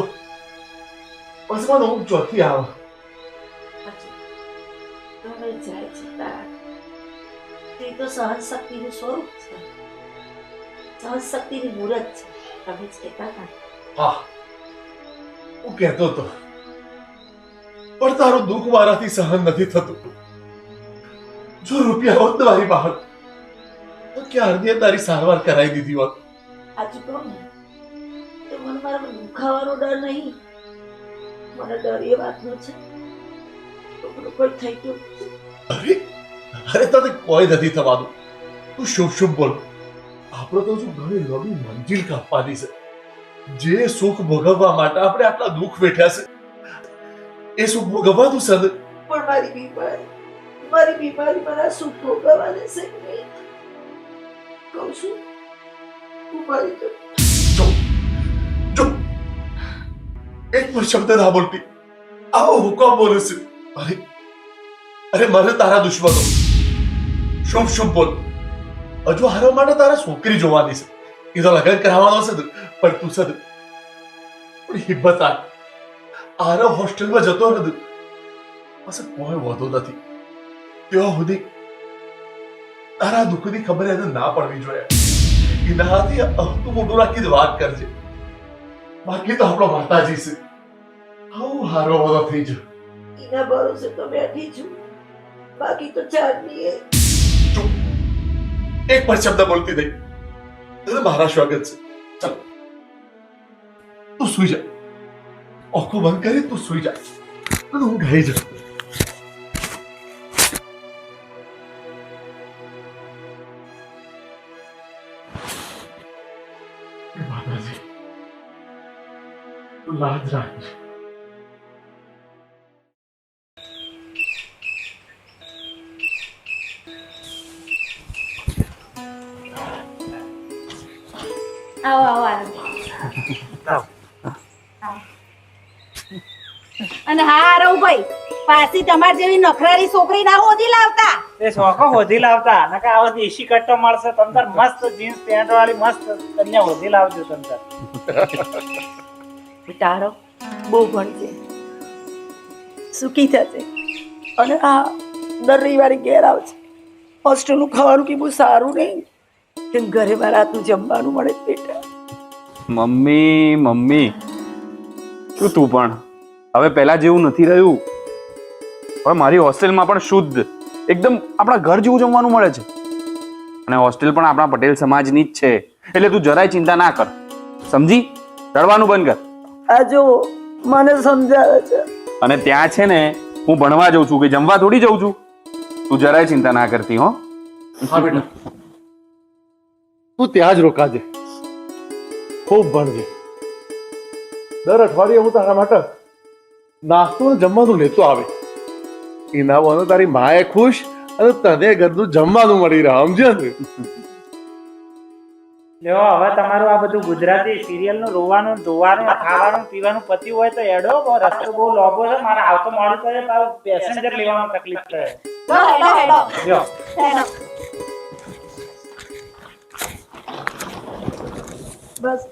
બસ મને ઊંઘ ચોથી આવે. તમે જાય ચિંતા રાખો. તે તો સહન શક્તિનું સ્વરૂપ છે, સહન શક્તિની મૂર્ત છે. તમે જ કહેતા હતા. હા હું કહેતો હતો, પણ તારું દુઃખ મારાથી સહન નથી થતું. જો રૂપિયા હોત ને મારી બહાર તો ક્યારની તારી સારવાર કરાવી દીધી હોત. આજુ કહો ને તો મને મારા દુખાવાનો ડર નહીં, મને ડર એ વાતનો છે તો મને કોઈ થઈ ગયું. અરે અરે તને કોઈ નથી થવાનું. તું શુભ શુભ બોલ. આપણે તો શું ઘણી લાંબી મંજિલ કાપવાની છે. જે સુખ ભોગવવા માટે આપણે આટલા દુઃખ વેઠ્યા છે એ સુખ ભોગવવાનું છે ને. પણ મારી બીમારી મારા સુખ ભોગવવા દેશે કે નહીં? કહું છું હું મરી જાઉં. જો એક પણ શબ્દ ના બોલતી. આવો હુકમ બોલે છે. અરે અરે મને તારા દુશ્મનો શુભ શુભ બોલ. હજુ હારવા માટે તારા છોકરી જોવાની છે. એ તો લગ્ન કરાવવાનો છે ને, પણ તું છે ને પણ હિંમત આ આરવ હોસ્ટેલમાં જતો ને પાસે કોઈ વાંધો નથી. ત્યાં સુધી તારા દુઃખની ખબર એને ના પડવી જોઈએ. એના હાથી તું મોટું રાખીને વાત કરજે. બાકી તો આપણો માતાજી છે. આવું હારો વાળો થઈ જાય. એના ભરોસે તો બેઠી છું, બાકી તો ચાંદની એ. એક પણ શબ્દ બોલતી નહીં. તને મારા સ્વાગત છે. ચાલ તું સુઈ જા. આંખો બંધ કરી તું સુઈ જા. તને ઊંઘ આવી જા. માતાજી તું લાજ રાખજે. આવો આવો આરામ. અને હા રવભાઈ, પાછી તમાર જેવી નખરારી છોકરી ના હોધી લાવતા. એ શોખો હોધી લાવતા નકા આવો દેશી કટ્ટો મળશે તમતાર મસ્ત જીન્સ પેન્ટ વાળી મસ્ત કન્યા હોધી લાવજો તમતાર. બેટા આરવ બહુ ભણજે, સુખી થશે. અને આ દર રવિવારે ઘેર આવશે. હોસ્ટેલનું ખાવાનું કે બહુ સારું નહીં, કેમ ઘરે મારા હાથનું જમવાનું મળે જ બેટા. મમ્મી મમ્મી તું પણ હવે પહેલા જેવું નથી રહ્યું. હવે મારી હોસ્ટેલમાં પણ શુદ્ધ એકદમ આપણા ઘર જેવું જમવાનું મળે છે. અને હોસ્ટેલ પણ આપણા પટેલ સમાજની જ છે, એટલે તું જરાય ચિંતા ના કર. સમજી? રડવાનું બંધ કર. આ જો મને સમજાવે છે. અને ત્યાં છે ને હું ભણવા જઉં છું કે જમવા થોડી જઉં છું. તું જરાય ચિંતા ના કરતી હો. હા બેટા તું ત્યાં જ રોકાજે. ખૂબ ભણજે. દર અઠવાડિયે હું તારા માટે નાસ્તો અને જમવાનું લેતો આવે. એના વનો તારી માએ ખુશ અને તને ઘરનું જમવાનું મળી રહે. સમજ્યો ને? લ્યો હવે તમારું આ બધું ગુજરાતી સિરિયલ નું રોવાનું ધોવાનું ખાવાનું પીવાનું પત્યું હોય તો એડો. રસ્તો બહુ લોબો છે, મારે આવતો મોડું કરે તો પેસેન્જર લેવામાં તકલીફ થાય. લ્યો બસ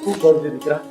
શું કરજે દીકરા.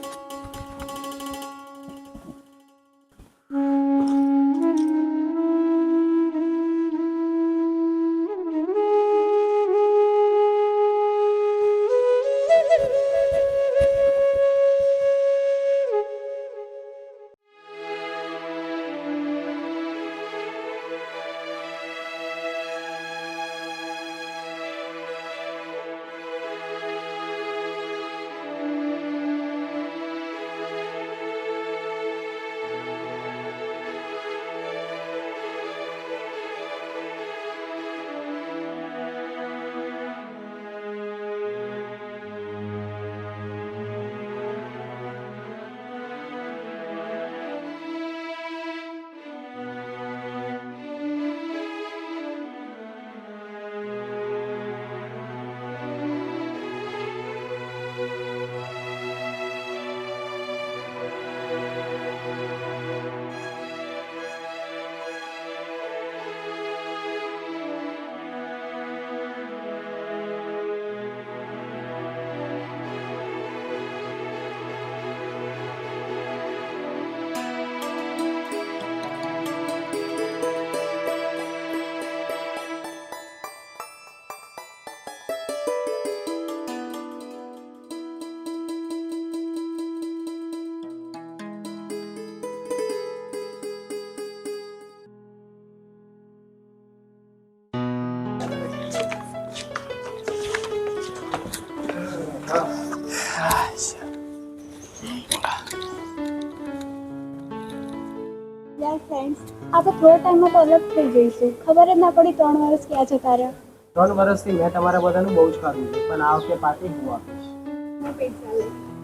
યાર ફ્રેન્ડ્સ આપણે થોડા ટાઈમમાં તો અલગ થઈ જઈશું. ખબર જ ના પડી 3 વર્ષ ક્યાં જતા રહ્યા. 3 વર્ષથી મેં તમારા બધાનું બહુ જ ખાધું છે, પણ આ વખતે પાર્ટી હું આપીશ.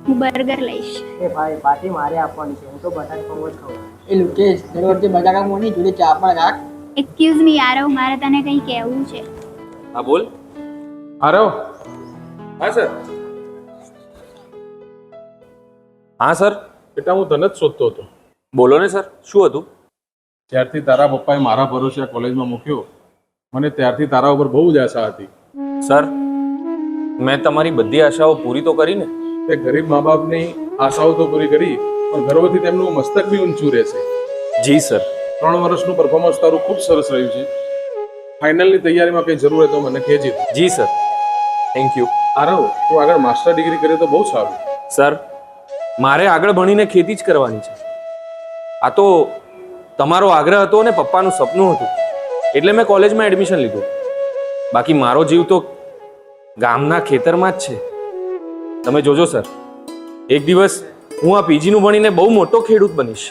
હું બર્ગર લઈશ. એ ભાઈ પાર્ટી મારે આપવાની છે, હું તો બટાકા પૌવા જ ખાઉં. એ લુકેશ દર વખતે બટાકા મોની જોડે ચા પણ રાખ. એક્સક્યુઝ મી યાર, મારે તને કંઈ કહેવું છે. હા બોલ. આરવ, હા સર. હા સર. બેટા હું તને જ શોધતો હતો. બોલો ને સર, શું હતું? જ્યારથી તારા પપ્પાએ મારા ભરોસે આ કોલેજમાં મૂક્યો, મને ત્યારથી તારા ઉપર બહુ જ આશા હતી. સર, મેં તમારી બધી આશાઓ પૂરી તો કરી ને. તે ગરીબ મા બાપની આશાઓ તો પૂરી કરી, પણ ગર્વથી તેમનું મસ્તક બી ઊંચું રહેશે. જી સર. 3 વર્ષનું પરફોર્મન્સ તારું ખૂબ સરસ રહ્યું છે. ફાઇનલની તૈયારીમાં કંઈ જરૂર હોય તો મને કહેજે. જી સર, થેન્ક યુ. આરવ, તું આગળ માસ્ટર ડિગ્રી કરે તો બહુ સારું. સર, મારે આગળ ભણીને ખેતી જ કરવાની છે. આ તો તમારો આગ્રહ હતો અને પપ્પાનું સપનું હતું, એટલે મેં કોલેજમાં એડમિશન લીધું. બાકી મારો જીવ તો ગામના ખેતરમાં જ છે. તમે જોજો સર, એક દિવસ હું આ પીજીનું ભણીને બહુ મોટો ખેડૂત બનીશ.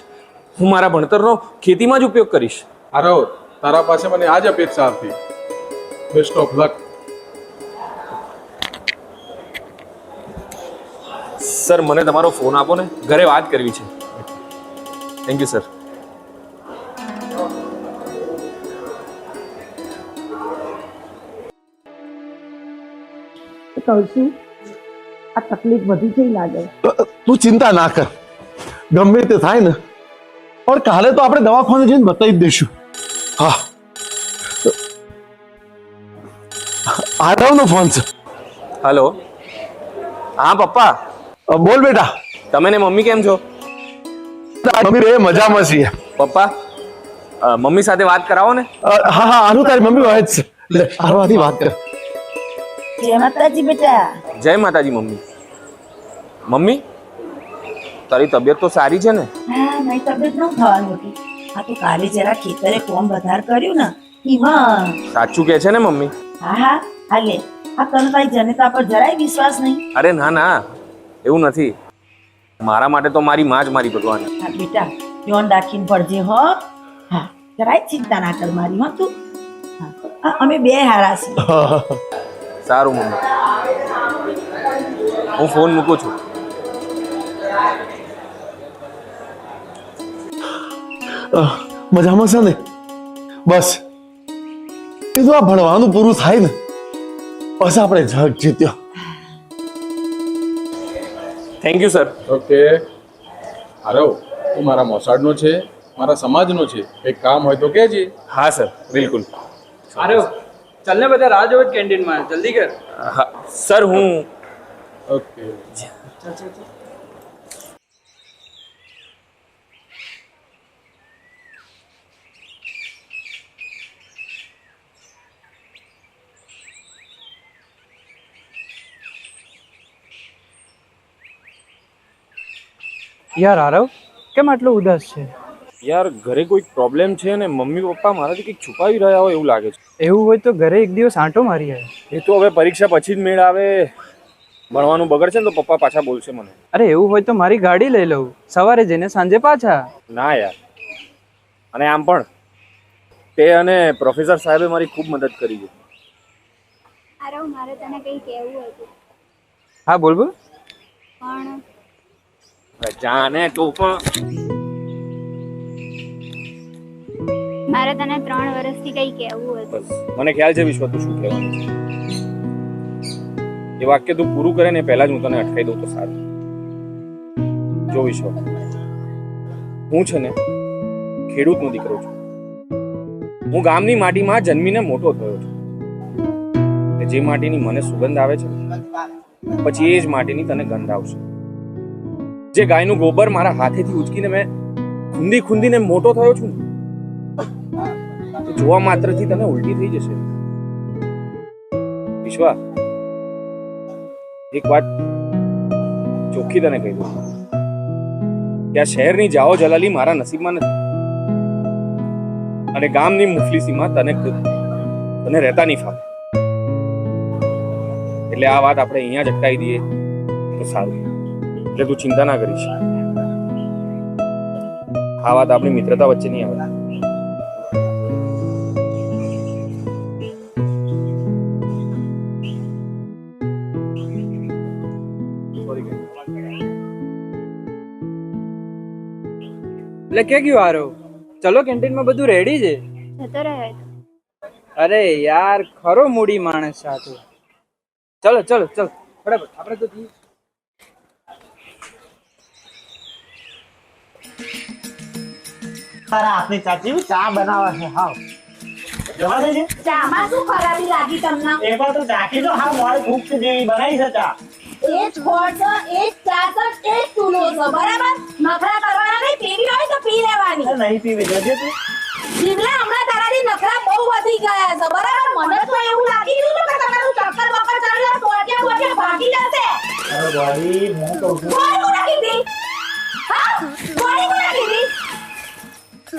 હું મારા ભણતરનો ખેતીમાં જ ઉપયોગ કરીશ. આરવ, તારા પાસે મને આ જ અપેક્ષા હતી. Best of luck. સર, મને તમારો ફોન આપો ને, ઘરે વાત કરવી છે. Thank you sir. કૌશિક, આ તકલીફ વધી જઈ લાગે. તું ચિંતા ના કર, ગમે તે થાય ને, પણ કાલે તો આપણે દવાખાને જઈને બતાવી જ દઈશું. હા, આરવનો ફોન છે. હલો. હા પપ્પા. બોલ બેટા. તમે ને મમ્મી કેમ છો? મમ્મી બે મજામાં છીએ. પપ્પા, મમ્મી સાથે વાત કરાવો ને. હા હા, આનું તારી મમ્મી હોય જ છે. લે, આરવાથી વાત કર. જય માતાજી બેટા. જય માતાજી મમ્મી. મમ્મી, તારી તબિયત તો સારી છે ને? હા, મારી તબિયત ન થવાની હતી. આ તો કાલે જરા ખેતરે કોમ વધાર કર્યું ને એમાં. સાચું કે છે ને મમ્મી? હા હા, હાલે. આ તને તારી જનતા પર જરાય વિશ્વાસ નહીં? અરે ના ના, એવું નથી. મારા માટે તો મારી માં જ મારી ભગવાન. હા બેટા, ધ્યાન રાખીને પડજે હો. હા, જરાય ચિંતા ના કર મારી હો તું. હા, અમે બે હારા છીએ. સારું મમ્મી, હું ફોન મૂકું છું. મજામાં છે ને? બસ એ તો આ ભણવાનું પૂરું થાય ને, બસ આપણે જગ જીત્યો. Thank you sir. Okay Aarav, તું મારા મોસાડનો છે, મારા સમાજનો છે. કંઈક કામ હોય તો કહેજે. હા સર, બિલકુલ. અરે ચાલ ને, બધા રાહ જોવે કેન્ટીનમાં, જલ્દી કર. હા સર, હું ઓકે. યાર આરવ, કેમ આટલો ઉદાસ છે? યાર ઘરે કોઈ પ્રોબ્લેમ છે અને મમ્મી પપ્પા મારાથી કંઈક છુપાવી રહ્યા હોય એવું લાગે છે. એવું હોય તો ઘરે એક દિવસ આંટો મારી આવે. એ તો હવે પરીક્ષા પછી જ મેળ આવે. ભણવાનું બગડશે ને તો પપ્પા પાછા બોલશે મને. અરે એવું હોય તો મારી ગાડી લઈ લઉં, સવારે જઈને સાંજે પાછા. ના યાર, અને આમ પણ તે અને પ્રોફેસર સાહેબે મારી ખૂબ મદદ કરી છે. આરવ, મારે તને કંઈ કહેવું હતું, હા બોલ બોલ. પણ જાને તો પણ મારે તને 3 વર્ષથી કંઈ કહેવું હતું. બસ મને ખ્યાલ છે વિશ્વ તું શું કહેવાનું છે. એ વાક્ય તું પૂરું કરે ને પહેલા જ હું તને અટકાઈ દઉં તો સારું. જો વિશ્વ, હું છે ને ખેડૂતનો દીકરો છું. હું ગામની માટીમાં જન્મીને મોટો થયો છું. જે માટીની મને સુગંધ આવે છે પછી એ જ માટીની તને ગંધ આવશે. જે ગાયનું ગોબર મારા હાથેથી ઉચકીને મેં ખૂંદી ખૂંદીને મોટો થયો છું ને, જોવા માત્રથી તને ઉલટી થઈ જશે. વિશ્વા, એક વાત ચોખ્ખી તને કહી દઉં કે આ શહેરની જાઓ જલાલી મારા નસીબમાં નથી, અને ગામની મુફલીસીમાં તને રહેતા નહીં ફાવે. એટલે આ વાત આપણે અહીંયા જ અટકાવી દઈએ તો સારું. એટલે તું ચિંતા ના કરીશ. આ વાત આપણી મિત્રતા વચ્ચે નહીં આવે. એટલે કે ગયું આરો? ચલો કેન્ટીનમાં બધું રેડી છે. જતો રહ્યો એ તો. અરે યાર ખરો મૂડી માણસ સાથે. ચલો ચલો ચલો ફટાફટ આપણે તો જઈએ. તારા હાથની ચાચી ચા બનાવે છે. હાવ જવા દેજે. ચામાં શું ખરાબી લાગી તમને? એકવાર તો ચાખી જો. હા મોડે ભૂખ જેવી બનાવી છે ચા. એ જ ગોળ છે, એ જ ચા છે, એ જ ચૂલો છે, બરાબર? નખરા કરવાના નહીં, પીવી હોય તો પી લેવાની. નહીં પીવી જજે તું. જીવલા હમણાં તારાથી નખરા બહુ વધી ગયા છે, બરાબર? મને તો એવું લાગી રહ્યું છે કે તમારું ચક્કર બક્કર ચાલે, ટોટિયા ભાગી જશે. અરે ગોળી હું કહું છું. ગોળી કોને કીધી? હા? ગોળી કોને કીધી?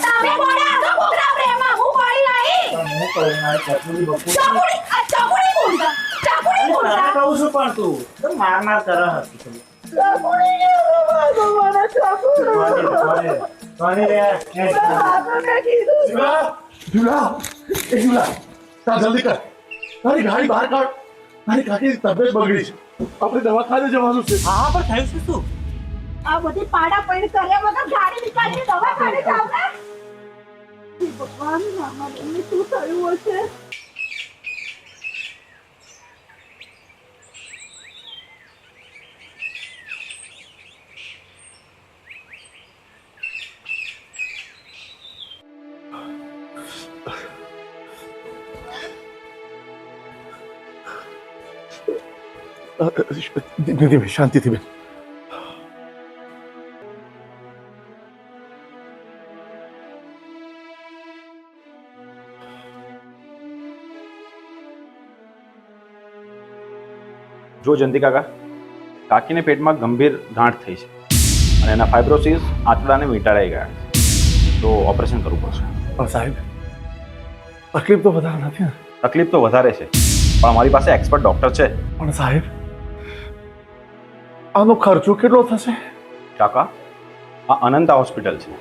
તમે ગોળા આધો કોકરા પ્રેમમાં, હું ગોળી નહીં. પણ હું કહું મારે ચકુડી બકુડી. ચકુડી, આ ચકુડી કોણ છે? ચકુડી કોણ તને છે? કહું છું પણ તું તો માર માર કરે હતી. ચકુડી મને ચકુડી. કોની રે? તમે કીધું છે. જીવલા, એ જીવલા, તા જલ્દી કર. તારી ગાડી બહાર કાઢ. મારી કાકીની તબિયત બગડી છે. આપણે દવાખાને જવાનું છે. હા પણ થયું છે શું? આ બધી પાડા પૈણ કર્યા વગર ગાડી નીકાળીને દવાખાને જાવ ને? ભગવાન રામાને શું થયું હશે? ધીમે ધીમે, શાંતિથી બેન. જો જયંતિ કાકા, કાકીને પેટમાં ગંભીર ગાંઠ થઈ છે અને એના ફાઇબ્રોસિસ આંતરડાને વીંટાળાઈ ગયા છે, તો ઓપરેશન કરવું પડશે. પણ સાહેબ, તકલીફ તો વધારે નથી ને? તકલીફ તો વધારે છે, પણ અમારી પાસે એક્સપર્ટ ડોક્ટર છે. પણ સાહેબ, આનો ખર્ચો કેટલો થશે? કાકા, આ અનંતા હોસ્પિટલ છે.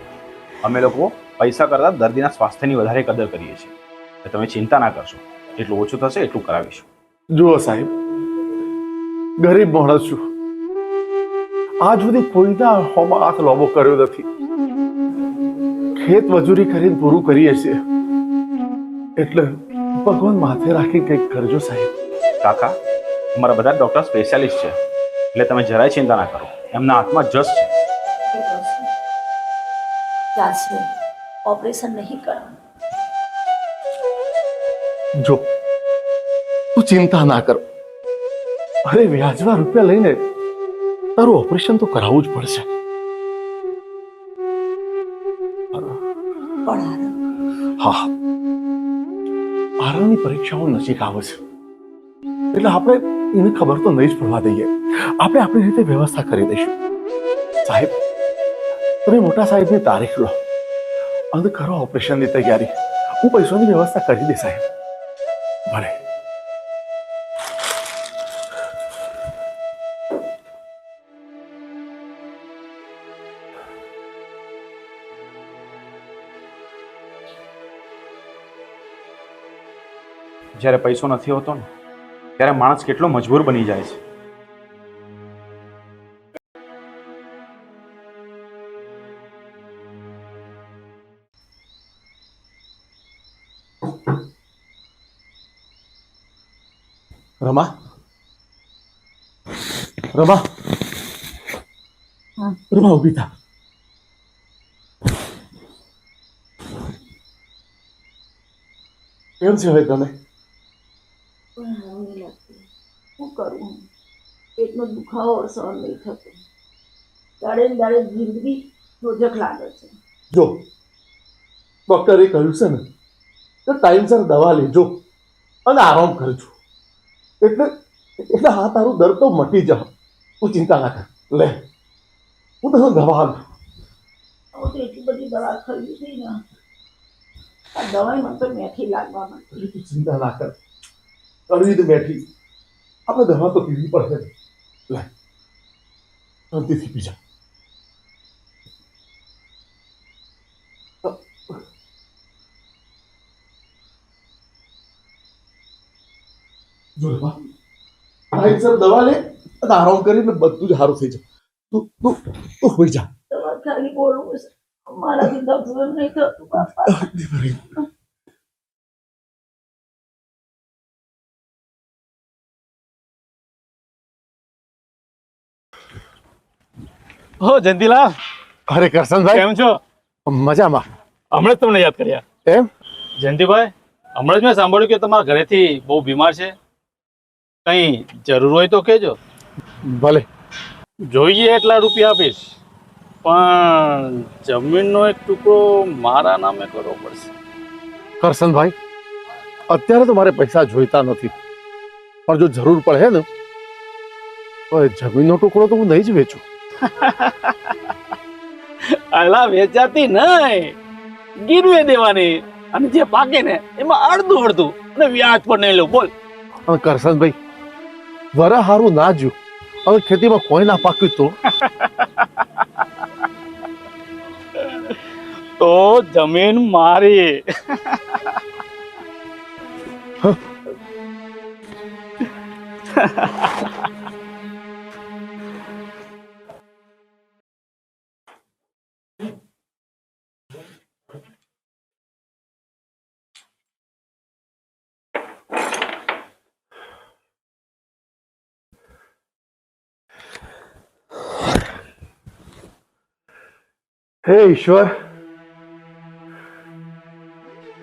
અમે લોકો પૈસા કરતાં દર્દીના સ્વાસ્થ્યની વધારે કદર કરીએ છીએ. એટલે તમે ચિંતા ના કરશો, જેટલું ઓછું થશે એટલું કરાવીશું. જુઓ સાહેબ, ગરીબ માણસ છું. આજ સુધી કોઈના હોમાં હાથ લોબો કર્યો નથી. ખેત મજૂરી કરીને પૂરું કરીએ છીએ. એટલે ભગવાન માથે રાખી કંઈક કરજો સાહેબ. કાકા, અમારા બધા ડોક્ટર સ્પેશિયાલિસ્ટ છે, એટલે તમે જરાય ચિંતા ના કરો. એમના હાથમાં જસ છે. ચાલશે, ઓપરેશન નહીં કરવાનું. જો તું ચિંતા ના કર. અરે વ્યાજવા રૂપિયા લઈને તારું ઓપરેશન તો કરાવવું જ પડશે. પણ હા, આરણની પરીક્ષાઓ નજીક આવે છે, એટલે આપણે એને ખબર તો નહીં જ પડવા દઈએ. આપણે આપણી રીતે વ્યવસ્થા કરી દઈશું. સાહેબ, તમે મોટા સાહેબની તારીખ લો અને કરો ઓપરેશનની તૈયારી. હું પૈસાની વ્યવસ્થા કરી દે સાહેબ. ભલે. જ્યારે પૈસો નથી હોતો ને, ત્યારે માણસ કેટલો મજબૂર બની જાય છે. રમા, રમા, રમા ઉભી થા. કેમ છે હવે તમે? શું કરું? પેટનો દુખાવો સહન નહીં થતો. દાડે ને દાડે જિંદગી રોજક લાગે છે. જો ડોક્ટરે કહ્યું છે ને કે ટાઈમસર દવા લેજો અને આરામ કરજો, એટલે હા તારું દર્દ તો મટી જા. તું ચિંતા ના કર. લે, હું તને દવા આપું. હવે તો એટલી બધી દવા ખાઈ લીધી ને, આ દવાઈ મને તો મેથી લાગવા માંડી. તું ચિંતા ના કર. કરવી તો બેઠી, આપણે દવા તો પીવી પડશે. લે, શાંતિથી પીજા. ભાઈ સર દવા લે અને આરામ કરીને બધું જ સારું થઈ જાય. તું તું તું હોઈ જા. તમારે ખાલી બોલવું છે. મારાથી દફન નહીં થતું બાપા. હો જયંતિલાલ, અરે કરશનભાઈ, કેમ છો? મજામાં. હમણાં જ તમને યાદ કર્યા. એમ? જયંતિભાઈ, હમણાં જ મેં સાંભળ્યું કે તમારા ઘરેથી બહુ બીમાર છે. કઈ જરૂર હોય તો કહેજો. ભલે. જોઈએ એટલા રૂપિયા આપીશ, પણ જમીનનો એક ટુકડો મારા નામે કરવો પડશે. કરશનભાઈ, અત્યારે તો મારે પૈસા જોઈતા નથી, પણ જો જરૂર પડે ને તો એ જમીનનો ટુકડો તો હું નહીં જ વેચું. અલા વેચાતી નહીં, ગીરવે દેવાની, અને જે પાકે ને એમાં અડધું અડધું અને વ્યાજ પર નહીં લો. બોલ. અને કરશનભાઈ, વરા હારું ના જ્યું હવે ખેતીમાં કોઈ ના પાક્યું તો જમીન મારી. હે ઈશ્વર,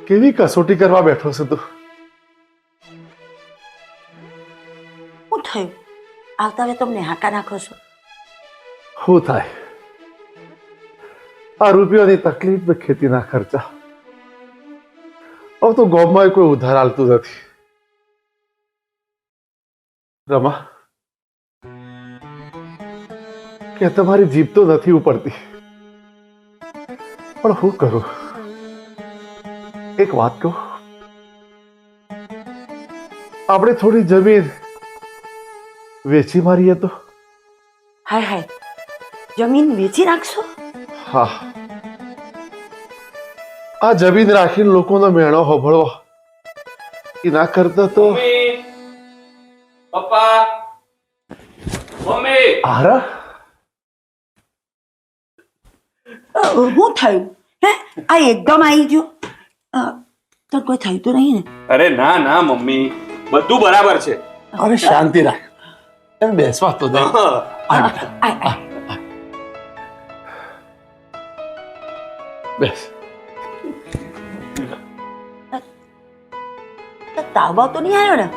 કેવી કસોટી કરવા બેઠો છે તું? શું થયું? આવતા હવે તમને હાકા નાખો છો? શું થાય? આ રૂપિયાની તકલીફ ને ખેતીના ખર્ચા. હવે તો ગોમમાં કોઈ ઉધાર હાલતું નથી. રમા, કે તમારી જીભ તો નથી ઉપડતી, પણ હું કરું? એક વાત કહું, આપણે થોડી જમીન વેચી મારીએ તો? હાય હાય, જમીન વેચી નાખશો? હા, આ જમીન રાખીને લોકોનો મેણો હોભળવો એના કરતા તો પપ્પા, મમ્મી. આરા શું થયું? હે, આ એકદમ આવી ગયો. તો કોઈ થયું તો નહીં ને? અરે ના ના મમ્મી, બધું બરાબર છે. હવે શાંતિ રાખ, એમ બેસવા તો દે. આય, આય. બેસ. તાવ તો નહીં આવ્યો ને?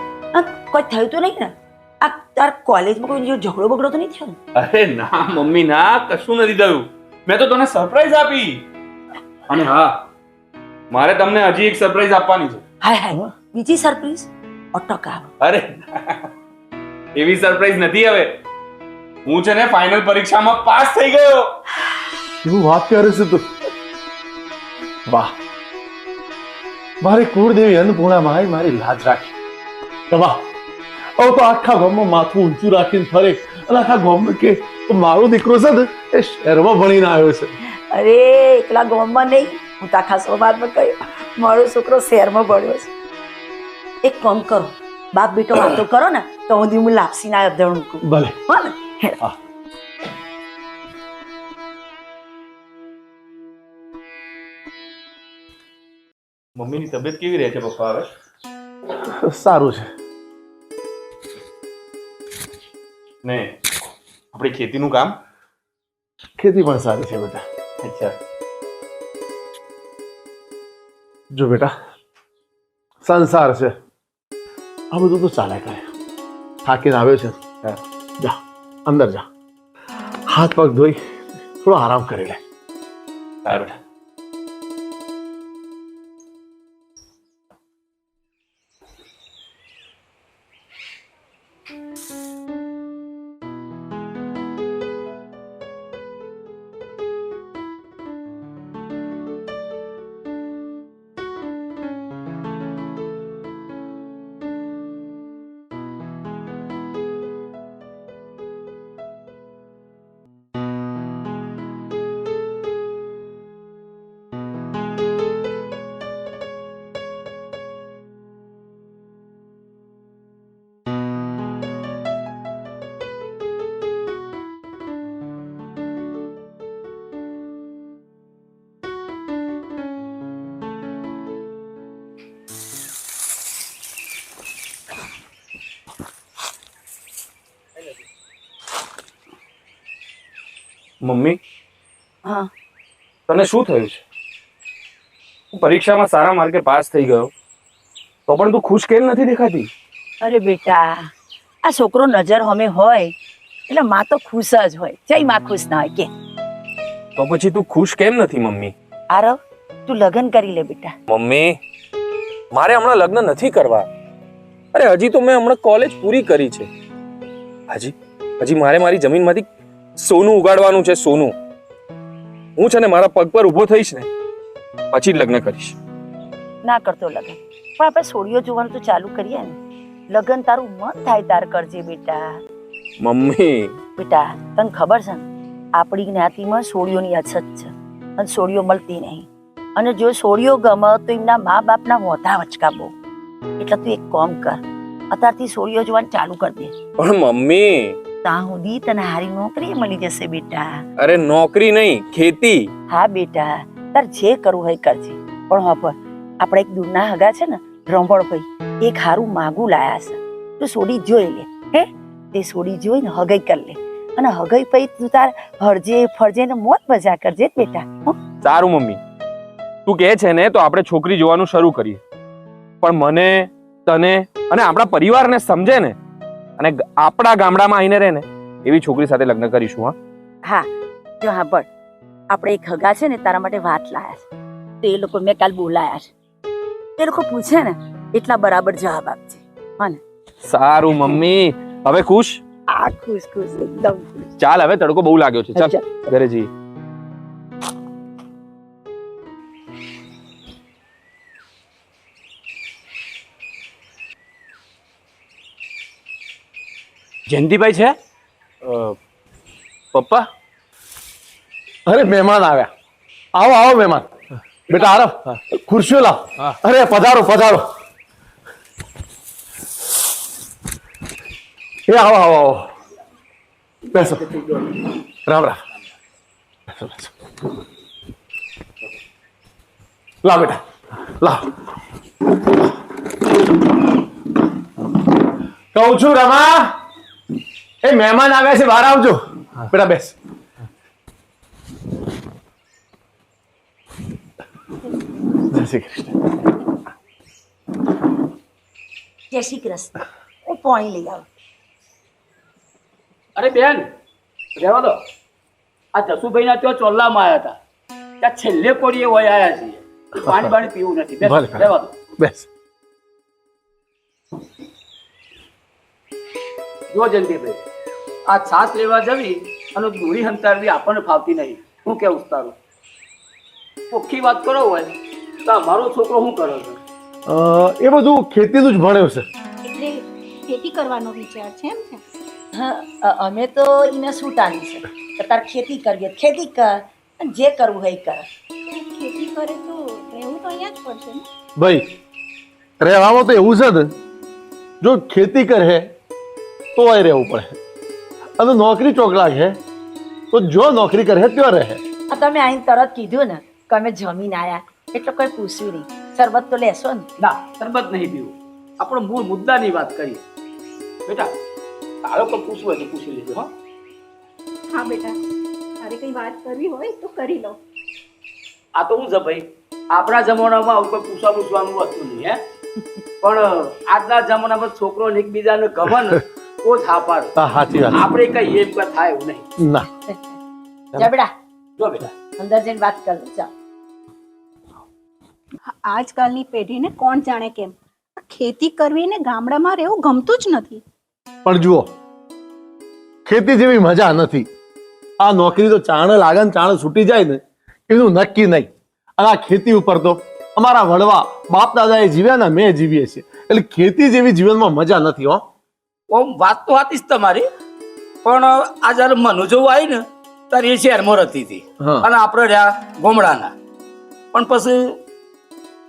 કોઈ થયું તો નહીં ને? આ તાર કોલેજમાં કોઈ ઝઘડો બગડો તો નહીં થયો ને? અરે ના મમ્મી ના, કશું નથી થયું. મેં તો તને સરપ્રાઈઝ આપી. અને હા, મારે તમને હજી એક સરપ્રાઈઝ આપવાની છે. હાય હાય, બીજી સરપ્રાઈઝ? ઓટોકાવ. અરે એવી સરપ્રાઈઝ નથી. હવે હું છે ને ફાઇનલ પરીક્ષામાં પાસ થઈ ગયો. શું વાત કરે છે તું? વાહ, મારી કુળદેવી અન્નપૂર્ણા મારી લાજ રાખી. વાહ, હવે તો આખા ગામમાં માથું ઊંચું રાખીને ફરે અને આખા ગામમાં કે મારો દીકરો છે ને એ શહેરમાં ભણીને આવ્યો છે. અરે એકલા ગામમાં નહીં, હું તો આખા સમાજમાં કહ્યું મારો છોકરો શહેરમાં ભણ્યો છે. એક કામ કરો, બાપ બેટો વાતો કરો ને તો હું લાપસી ના અધણ મૂકું. ભલે. હો ને? હા. મમ્મીની તબિયત કેવી રહે છે પપ્પા હવે? સારું છે. ને આપણી ખેતીનું કામ? ખેતી પણ સારી છે બેટા. અચ્છા. જો બેટા, સંસાર છે, આ બધું તો ચાલે કરે. થાકીને આવ્યો છે, જા અંદર જા, હાથ પગ ધોઈ થોડો આરામ કરી લે. સારું. મમ્મી હા તને શું થયું છે? હું પરીક્ષામાં સારા માર્કે પાસ થઈ ગયો તો પણ તું ખુશ કેમ નથી દેખાતી? અરે બેટા, આ છોકરો નજર હમે હોય એટલે માં તો ખુશ જ હોય. જઈ માં ખુશ ના હોય કે? તો પછી તું ખુશ કેમ નથી મમ્મી? આરવ, તું લગ્ન કરી લે બેટા. મમ્મી મારે હમણાં લગ્ન નથી કરવા. અરે હજી તો મેં હમણાં કોલેજ પૂરી કરી છે. હજી મારે મારી જમીનમાંથી સોનું ઉગાડવાનું છે. સોનું હું છે ને મારા પગ પર ઊભો થઈશ ને પછી જ લગ્ન કરીશ. ના કરતો લગ્ન, પણ આપણે સોડિયો જોવાનું તો ચાલુ કરીએ ને. લગ્ન તારું મન થાય તાર કરજે બેટા. મમ્મી બેટા તને ખબર છે ને, આપણી જ્ઞાતિમાં સોડિયોની અછત છે અને સોડિયો મળતી નહીં. અને જો સોડિયો ગમે તો એમના મા બાપના મોઢા વચકા બહુ. એટલે તું એક કામ કર, અત્યારથી સોડિયો જોવાનું ચાલુ કરી દે. પણ મમ્મી ત્યાં સુધી તને હારી નોકરી મળી જશે બેટા. અરે નોકરી નહીં, ખેતી. હા બેટા, તાર જે કરવું હોય કરજે. પણ હા પર આપણે એક દૂરના હગા છે ને રંભણભાઈ, એક હારું માગું લાયા છે. તું સોડી જોઈ લે. હે તે સોડી જોઈને હગાઈ કરી લે. અને હગાઈ પછી તું તાર હરજે ફરજે ને મોત મજા કરજે બેટા. સારું મમ્મી, તું કહે છે ને તો આપણે છોકરી જોવાનું શરૂ કરીએ. પણ મને, તને અને આપણા પરિવારને સમજે ને અને આપણા ગામડામાં આવીને રહે ને એવી છોકરી સાથે લગ્ન કરીશું. હા જો હા પણ આપણે એક હગા છે ને તારા માટે વાત લાયા છે. તો એ લોકો મેં કાલ બોલાયા છે. એ લોકો પૂછે ને એટલા બરાબર જવાબ આપજે. હા ને? સારું મમ્મી, હવે ખુશ? આ ખુશ ખુશ એકદમ ખુશ. ચાલ હવે તડકો બહુ લાગ્યો છે, ચાલ ઘરે જઈએ. જયંતિભાઈ છે? પપ્પા અરે મહેમાન આવ્યા. આવો આવો મહેમાન. બેટા આરવ, ખુરશીઓ લાવ. અરે પધારો પધારો. એ આવો આવો આવો, બેસો. રામ રામ. બેસો બેસો. લાવ બેટા લાવ. કહું છું રમા, એ મહેમાન આવ્યા છે, બહાર આવજો. બેટા બેસ. જય શ્રી કૃષ્ણ. જય શ્રી કૃષ્ણ. હું પાણી લઈ આવું. અરે બેન, રહેવા દો. આ જસુભાઈના ત્યાં ચોલ્લામાં આવ્યા હતા. ત્યાં છેલ્લે કોરીએ વહી આવ્યા છીએ. પાણી બાણી પીવું નથી. બેસ, ભલે, ભલે. રહેવા દો. બેસ. જો જયંતિભાઈ, આ છાસ લેવા જવી અને દોરી હંતારવી આપણને ફાવતી નહીં. હું કેવું તારું? ચોખ્ખી વાત કરો હોય તો મારો છોકરો શું કરે છે? એ બધું ખેતીનું જ ભણ્યો છે. એટલે ખેતી કરવાનો વિચાર છે એમ છે? હા અમે તો એને શું ટાણી છે કે તાર ખેતી કરીએ, ખેતી કર અને જે કરવું હોય એ કર. ખેતી કરે તો રહેવું તો અહીંયા જ પડશે ને? ભાઈ રહેવામાં તો એવું છે ને, જો ખેતી કરે તો અહીં રહેવું પડે અને નોકરી ચોકલા છે તો જો નોકરી કરે ત્યાં રહે. તમે આઈને તરત કીધું ને કે અમે જમીન આયા એટલે કોઈ પૂછ્યું નહીં. શરબત તો લેશો ને? ના, શરબત નહીં પીવું. આપણે મૂળ મુદ્દાની વાત કરીએ. બેટા, તારો કોઈ પૂછવું હોય તો પૂછી લેજો. હા હા બેટા, તારે કઈ વાત કરવી હોય તો કરી લો. આ તો હું છે ભાઈ, આપણા જમાનામાં આવું કોઈ પૂછવાનું હતું નહીં. હે પણ આજના જમાનામાં છોકરો એકબીજાને ગમે ને તો જ હા પાડે. સાચી વાત. આપણે કઈ એમ કઈ થાય એવું નહીં. ના જા બેટા, જો બેટા, અંદર જઈને વાત કર લે. જા. આજકાલની પેઢીને કોણ જાણે કેમ ખેતી કરવી ને ગામડામાં રહેવું ગમતું જ નથી. પણ જુઓ, ખેતી જેવી મજા નથી. આ નોકરી તો ચાણે લાગે ને ચાણે છૂટી જાય ને એનું નક્કી નહીં. અને આ ખેતી ઉપર તો અમારા વડવા બાપ દાદાએ જીવ્યા ને મેં જીવીએ છીએ, એટલે ખેતી જેવી જીવનમાં મજા નથી. હો ઓમ વાત તો હતી જ તમારી, પણ આ જયારે મનુ જોવું આવી ને ત્યારે એ શહેરમાં રહેતી હતી અને આપણે રહ્યા ગોમડાના. પણ પછી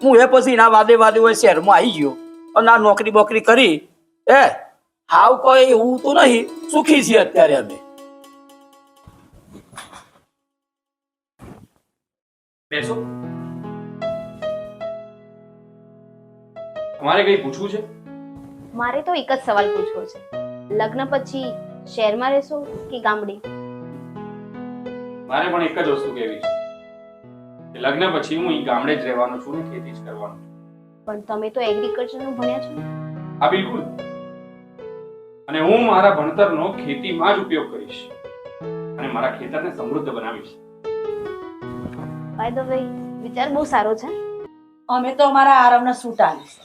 હું પછી ના વાદે વાદે હોય શહેરમાં આવી ગયો અને આ નોકરી બોકરી કરી. હાવ કોઈ એવું તો નહીં, સુખી છીએ અત્યારે અમે. બેસો. તમારે કઈ પૂછવું છે? મારે તો એક જ સવાલ પૂછવો છે. લગ્ન પછી શહેરમાં રહેશો કે ગામડે? મારે પણ એક જ વસ્તુ કહેવી છે કે લગ્ન પછી હું અહીં ગામડે જ રહેવાનો છું ને ખેતી જ કરવાનો છું. પણ તમે તો એગ્રીકલ્ચરનું ભણ્યા છો ને? હા બિલકુલ. અને હું મારા ભણતરનો ખેતીમાં જ ઉપયોગ કરીશ અને મારા ખેતરને સમૃદ્ધ બનાવીશ. બાય ધ વે, વિચાર બહુ સારો છે. અમે તો અમારા આરામના સૂટ આવીશ,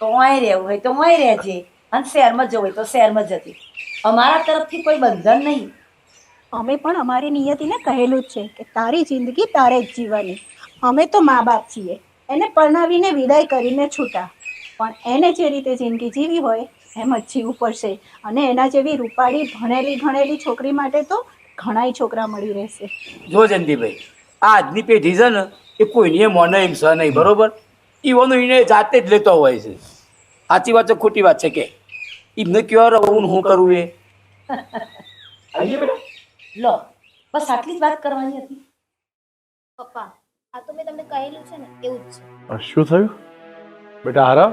તો અહીં રહેવું હોય તો અહીં રહેજે, અને શહેરમાં જવું હોય તો શહેરમાં જતી. અમારા તરફથી કોઈ બંધન નહીં. અમે પણ અમારી નિયતિને કહેલું જ છે કે તારી જિંદગી તારે જ જીવવાની. અમે તો મા બાપ છીએ, એને પરણાવીને વિદાય કરીને છૂટા, પણ એને જે રીતે જિંદગી જીવી હોય એમ જ જીવવું પડશે. અને એના જેવી રૂપાળી ભણેલી ગણેલી છોકરી માટે તો ઘણાય છોકરા મળી રહેશે. જો જયંતિભાઈ, આ આજની પેઢી છે ને એ કોઈની મોને એમ સહ નહીં, બરોબર? ઈવોનું એને જાતે જ લેતો હોય છે. સાચી વાત છે ખોટી વાત છે કે એમને કયો રહું હું કરું એ લો, બસ આટલી જ વાત કરવાની હતી. પપ્પા, આ તો મેં તમને કહેલું છે ને એવું જ છે. શું થયું બેટા આરવ?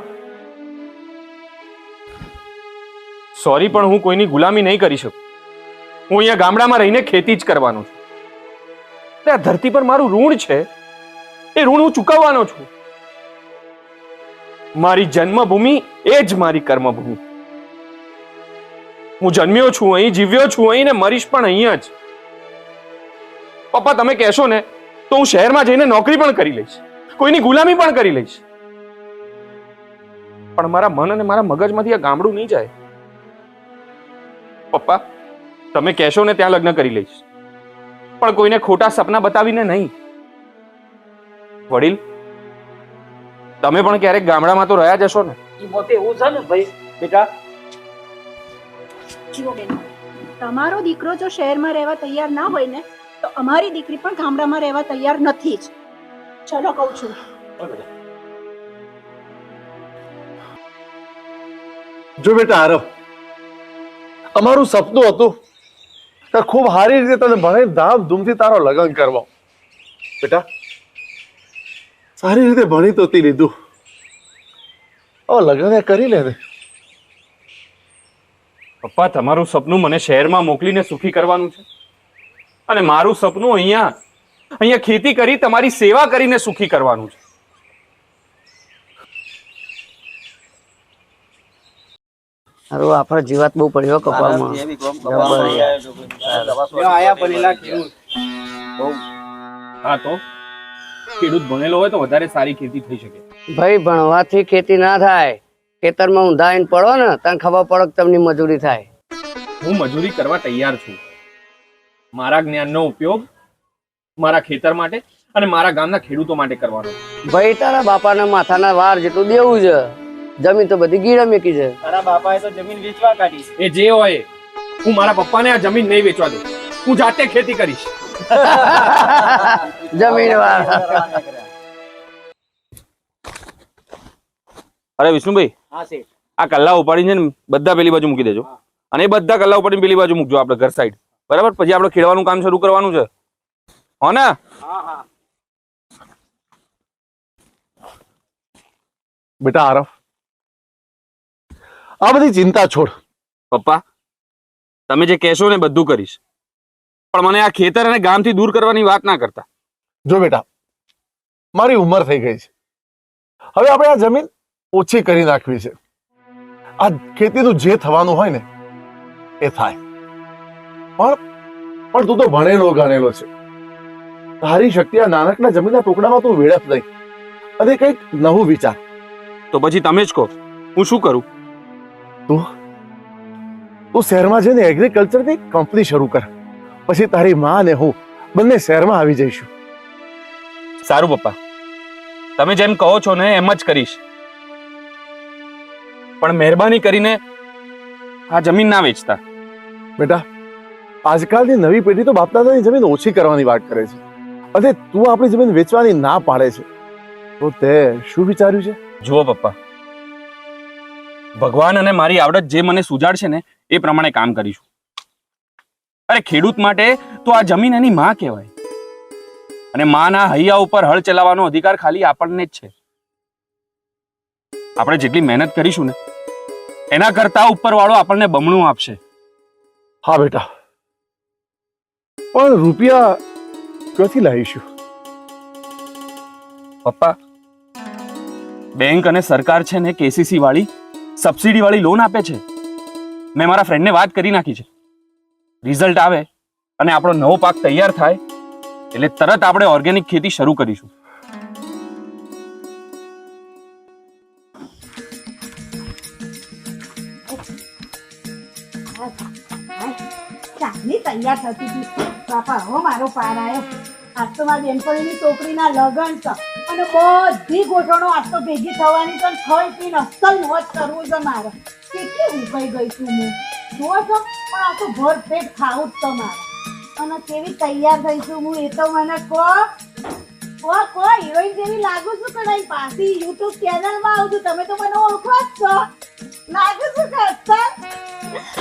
સોરી, પણ હું કોઈની ગુલામી નહીં કરી શકું. હું અહીંયા ગામડામાં રહીને ખેતી જ કરવાનો છું. આ ધરતી પર મારું ઋણ છે, એ ઋણ હું ચૂકવવાનો છું. મારી જન્મભૂમિ એ જ મારી કર્મભૂમિ. હું જન્મ્યો છું અહીં, જીવ્યો છું અહીં ને મરીશ પણ અહીંયા જ. પપ્પા, તમે કહેશો ને તો હું શહેરમાં જઈને નોકરી પણ કરી લઈશ, કોઈની ગુલામી પણ કરી લઈશ, પણ મારા મન અને મારા મગજમાંથી આ ગામડું નહીં જાય. પપ્પા, તમે કહેશો ને ત્યાં લગ્ન કરી લઈશ, પણ કોઈને ખોટા સપના બતાવીને નહીં. વડીલ, તમે પણ ક્યારેક ગામડામાં તો રહ્યા જશો ને? એ પોતે એવું છે ને ભાઈ બેટા. જીવો બેન, તમારો દીકરો જો શહેરમાં રહેવા તૈયાર ના હોય ને તો અમારી દીકરી પણ ગામડામાં રહેવા તૈયાર નથી જ. ચલો કહું છું. જો બેટા આરવ, અમારું સપનું હતું કે ખૂબ સારી રીતે તને ભણે ધામધૂમથી તારો લગ્ન કરવા. બેટા સારી રીતે ભણી તો તી લીધું, હવે લગ્ન એ કરી લે ને. પપ્પા, તમારું સપનું મને શહેરમાં મોકલીને સુખી કરવાનું છે અને મારું સપનું અહીંયા ખેતી કરી તમારી સેવા કરીને સુખી કરવાનું છે. અરે આપણે જીવાત બહુ પડ્યો કપાળમાં. હા, તો ખેડૂત ભણેલો હોય તો વધારે સારી ખેતી થઈ શકે. ભાઈ, ભણવાથી ખેતી ના થાય. ખેતરમાં ઊંધાઈને પડો ને તને ખબર પડે કે તમને મજૂરી થાય. હું મજૂરી કરવા તૈયાર છું. મારા જ્ઞાનનો ઉપયોગ મારા ખેતર માટે અને મારા ગામના ખેડૂતો માટે કરવાનો. ભાઈ, તારા બાપાના માથાના વાર જેટલું દેવું છે. જમીન તો બધી ગીડા મેકી છે. તારા બાપાએ તો જમીન વેચવા કાઢી. એ જે હોય, હું મારા પપ્પાને આ જમીન નહીં વેચવા દઉં. હું જાતે ખેતી કરીશ. જમીન વાર. અરે વિષ્ણુભાઈ, હા શેઠ, આ કલ્લા ઉપાડીને છે ને બધા પેલી બાજુ મૂકી દેજો, અને એ બધા કલ્લા ઉપાડીને પેલી બાજુ મૂકજો, આપણે ઘર સાઈડ. બરાબર? પછી આપણે ખેડવાનું કામ શરૂ કરવાનું છે. હો ને? હા હા. બેટા આરવ, આ બધી ચિંતા છોડ. પપ્પા, તમે જે કહેશો ને બધું કરીશ, પણ મને આ ખેતર અને ગામથી દૂર કરવાની વાત ના કરતા. જો બેટા, મારી ઉંમર થઈ ગઈ છે, હવે આપણે આ જમીન ઓછી કરી નાખવી છે. આ ખેતીનું જે થવાનું હોય ને એ થાય. પણ તું તો ભણેલો ગણેલો છે, તારી શક્તિ આ નાનકડા જમીનના ટુકડામાં તું વેડફ નહીં અને કંઈક નવું વિચાર. તો પછી તમે જ કહો, હું શું કરું? તું શહેરમાં જઈને એગ્રીકલ્ચરની કંપની શરૂ કર, પછી તારી માં અને હું બંને શહેરમાં આવી જઈશું. સારું પપ્પા, તમે જેમ કહો છો ને એમ જ કરીશ, પણ મહેરબાની કરીને આ જમીન ના વેચતા. બેટા, આજકાલની નવી પેઢી તો બાપ દાદાની જમીન ઓછી કરવાની વાત કરે છે, અને તું આપણી જમીન વેચવાની ના પાડે છે, તો તે શું વિચાર્યું છે? જુઓ પપ્પા, ભગવાન અને મારી આવડત જે મને સુજાડશે ને એ પ્રમાણે કામ કરીશું. અરે ખેડૂત માટે તો આ જમીન એની માં કહેવાય, અને માના હૈયા ઉપર હળ ચલાવવાનો અધિકાર ખાલી આપણને જ છે. આપણે જેટલી મહેનત કરીશું ને એના કરતા ઉપરવાળો આપણને બમણું આપશે. હા બેટા, પણ રૂપિયા ક્યાંથી લાવીશું? પપ્પા, બેંક અને સરકાર છે ને કેસીસી વાળી સબસિડી વાળી લોન આપે છે. મેં મારા ફ્રેન્ડને વાત કરી નાખી છે. રિઝલ્ટ આવે અને આપણો નવો પાક તૈયાર થાય એટલે તરત આપણે ઓર્ગેનિક ખેતી શરૂ કરીશું. ચાની તૈયાર થતી હતી બાપા. હો મારો પાર આવ્યો. આજ તો મારી બેનપણીની છોકરીના લગ્ન છે અને બધી ગોઠવણો આજ તો ભેગી થવાની છે. ખાઈ પીને અસલ મોજ કરવું છે મારે. કેટલી ઉભાઈ ગઈ છું હું જુઓ છો, પણ આ તો ભર પેટ ખાવું જ તો મારે. અને કેવી તૈયાર થઈ છું હું એ તો મને કહો હિરોઈન જેવી લાગુ છું કે નહીં? પાછી યુટ્યુબ ચેનલમાં આવું છું. તમે તો મને ઓળખો જ છો. લાગુ છું કે અત્યાર?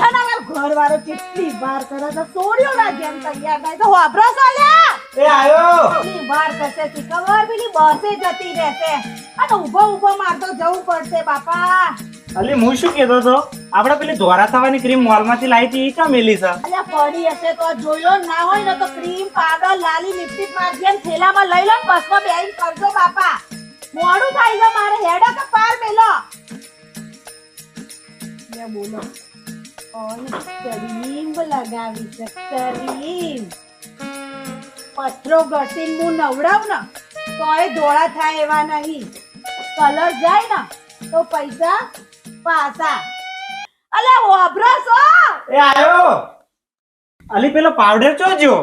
અને અમારો ઘરવાળો કેટલી વાર કરે છે સોડિયોના જેમ તૈયાર થાય તો વાપરો છો લ્યા. એ આયો કેટલી વાર કરશે તી ખબર? પેલી બસે જતી રહેશે અને ઊભો મારતો જવું પડશે બાપા. અલી હું શું કહેતો હતો, આપણે પેલી ધોરા થવાની ક્રીમ મોલમાંથી લાવી હતી એ ક્યાં મેલી છે? અલ્યા પડી હશે તો જોયો ના હોય ને તો ક્રીમ પાવડર લાલી લિપસ્ટિક મારજે ને થેલામાં લઈ લો ને બસમાં બેહીને કરજો બાપા. મોડું થાય છે મારે. હેડો કે પાર મેલો. લે બોલો. ક્રીમ લગાવી છે ક્રીમ. પથરો ઘસીને હું નવડાવ ને તો એ ધોળા થાય એવા નહીં. કલર જાય ને તો પૈસા પાસા. અલે વાપરો છો? એ આયો અલી પેલો પાવડર ચોજો.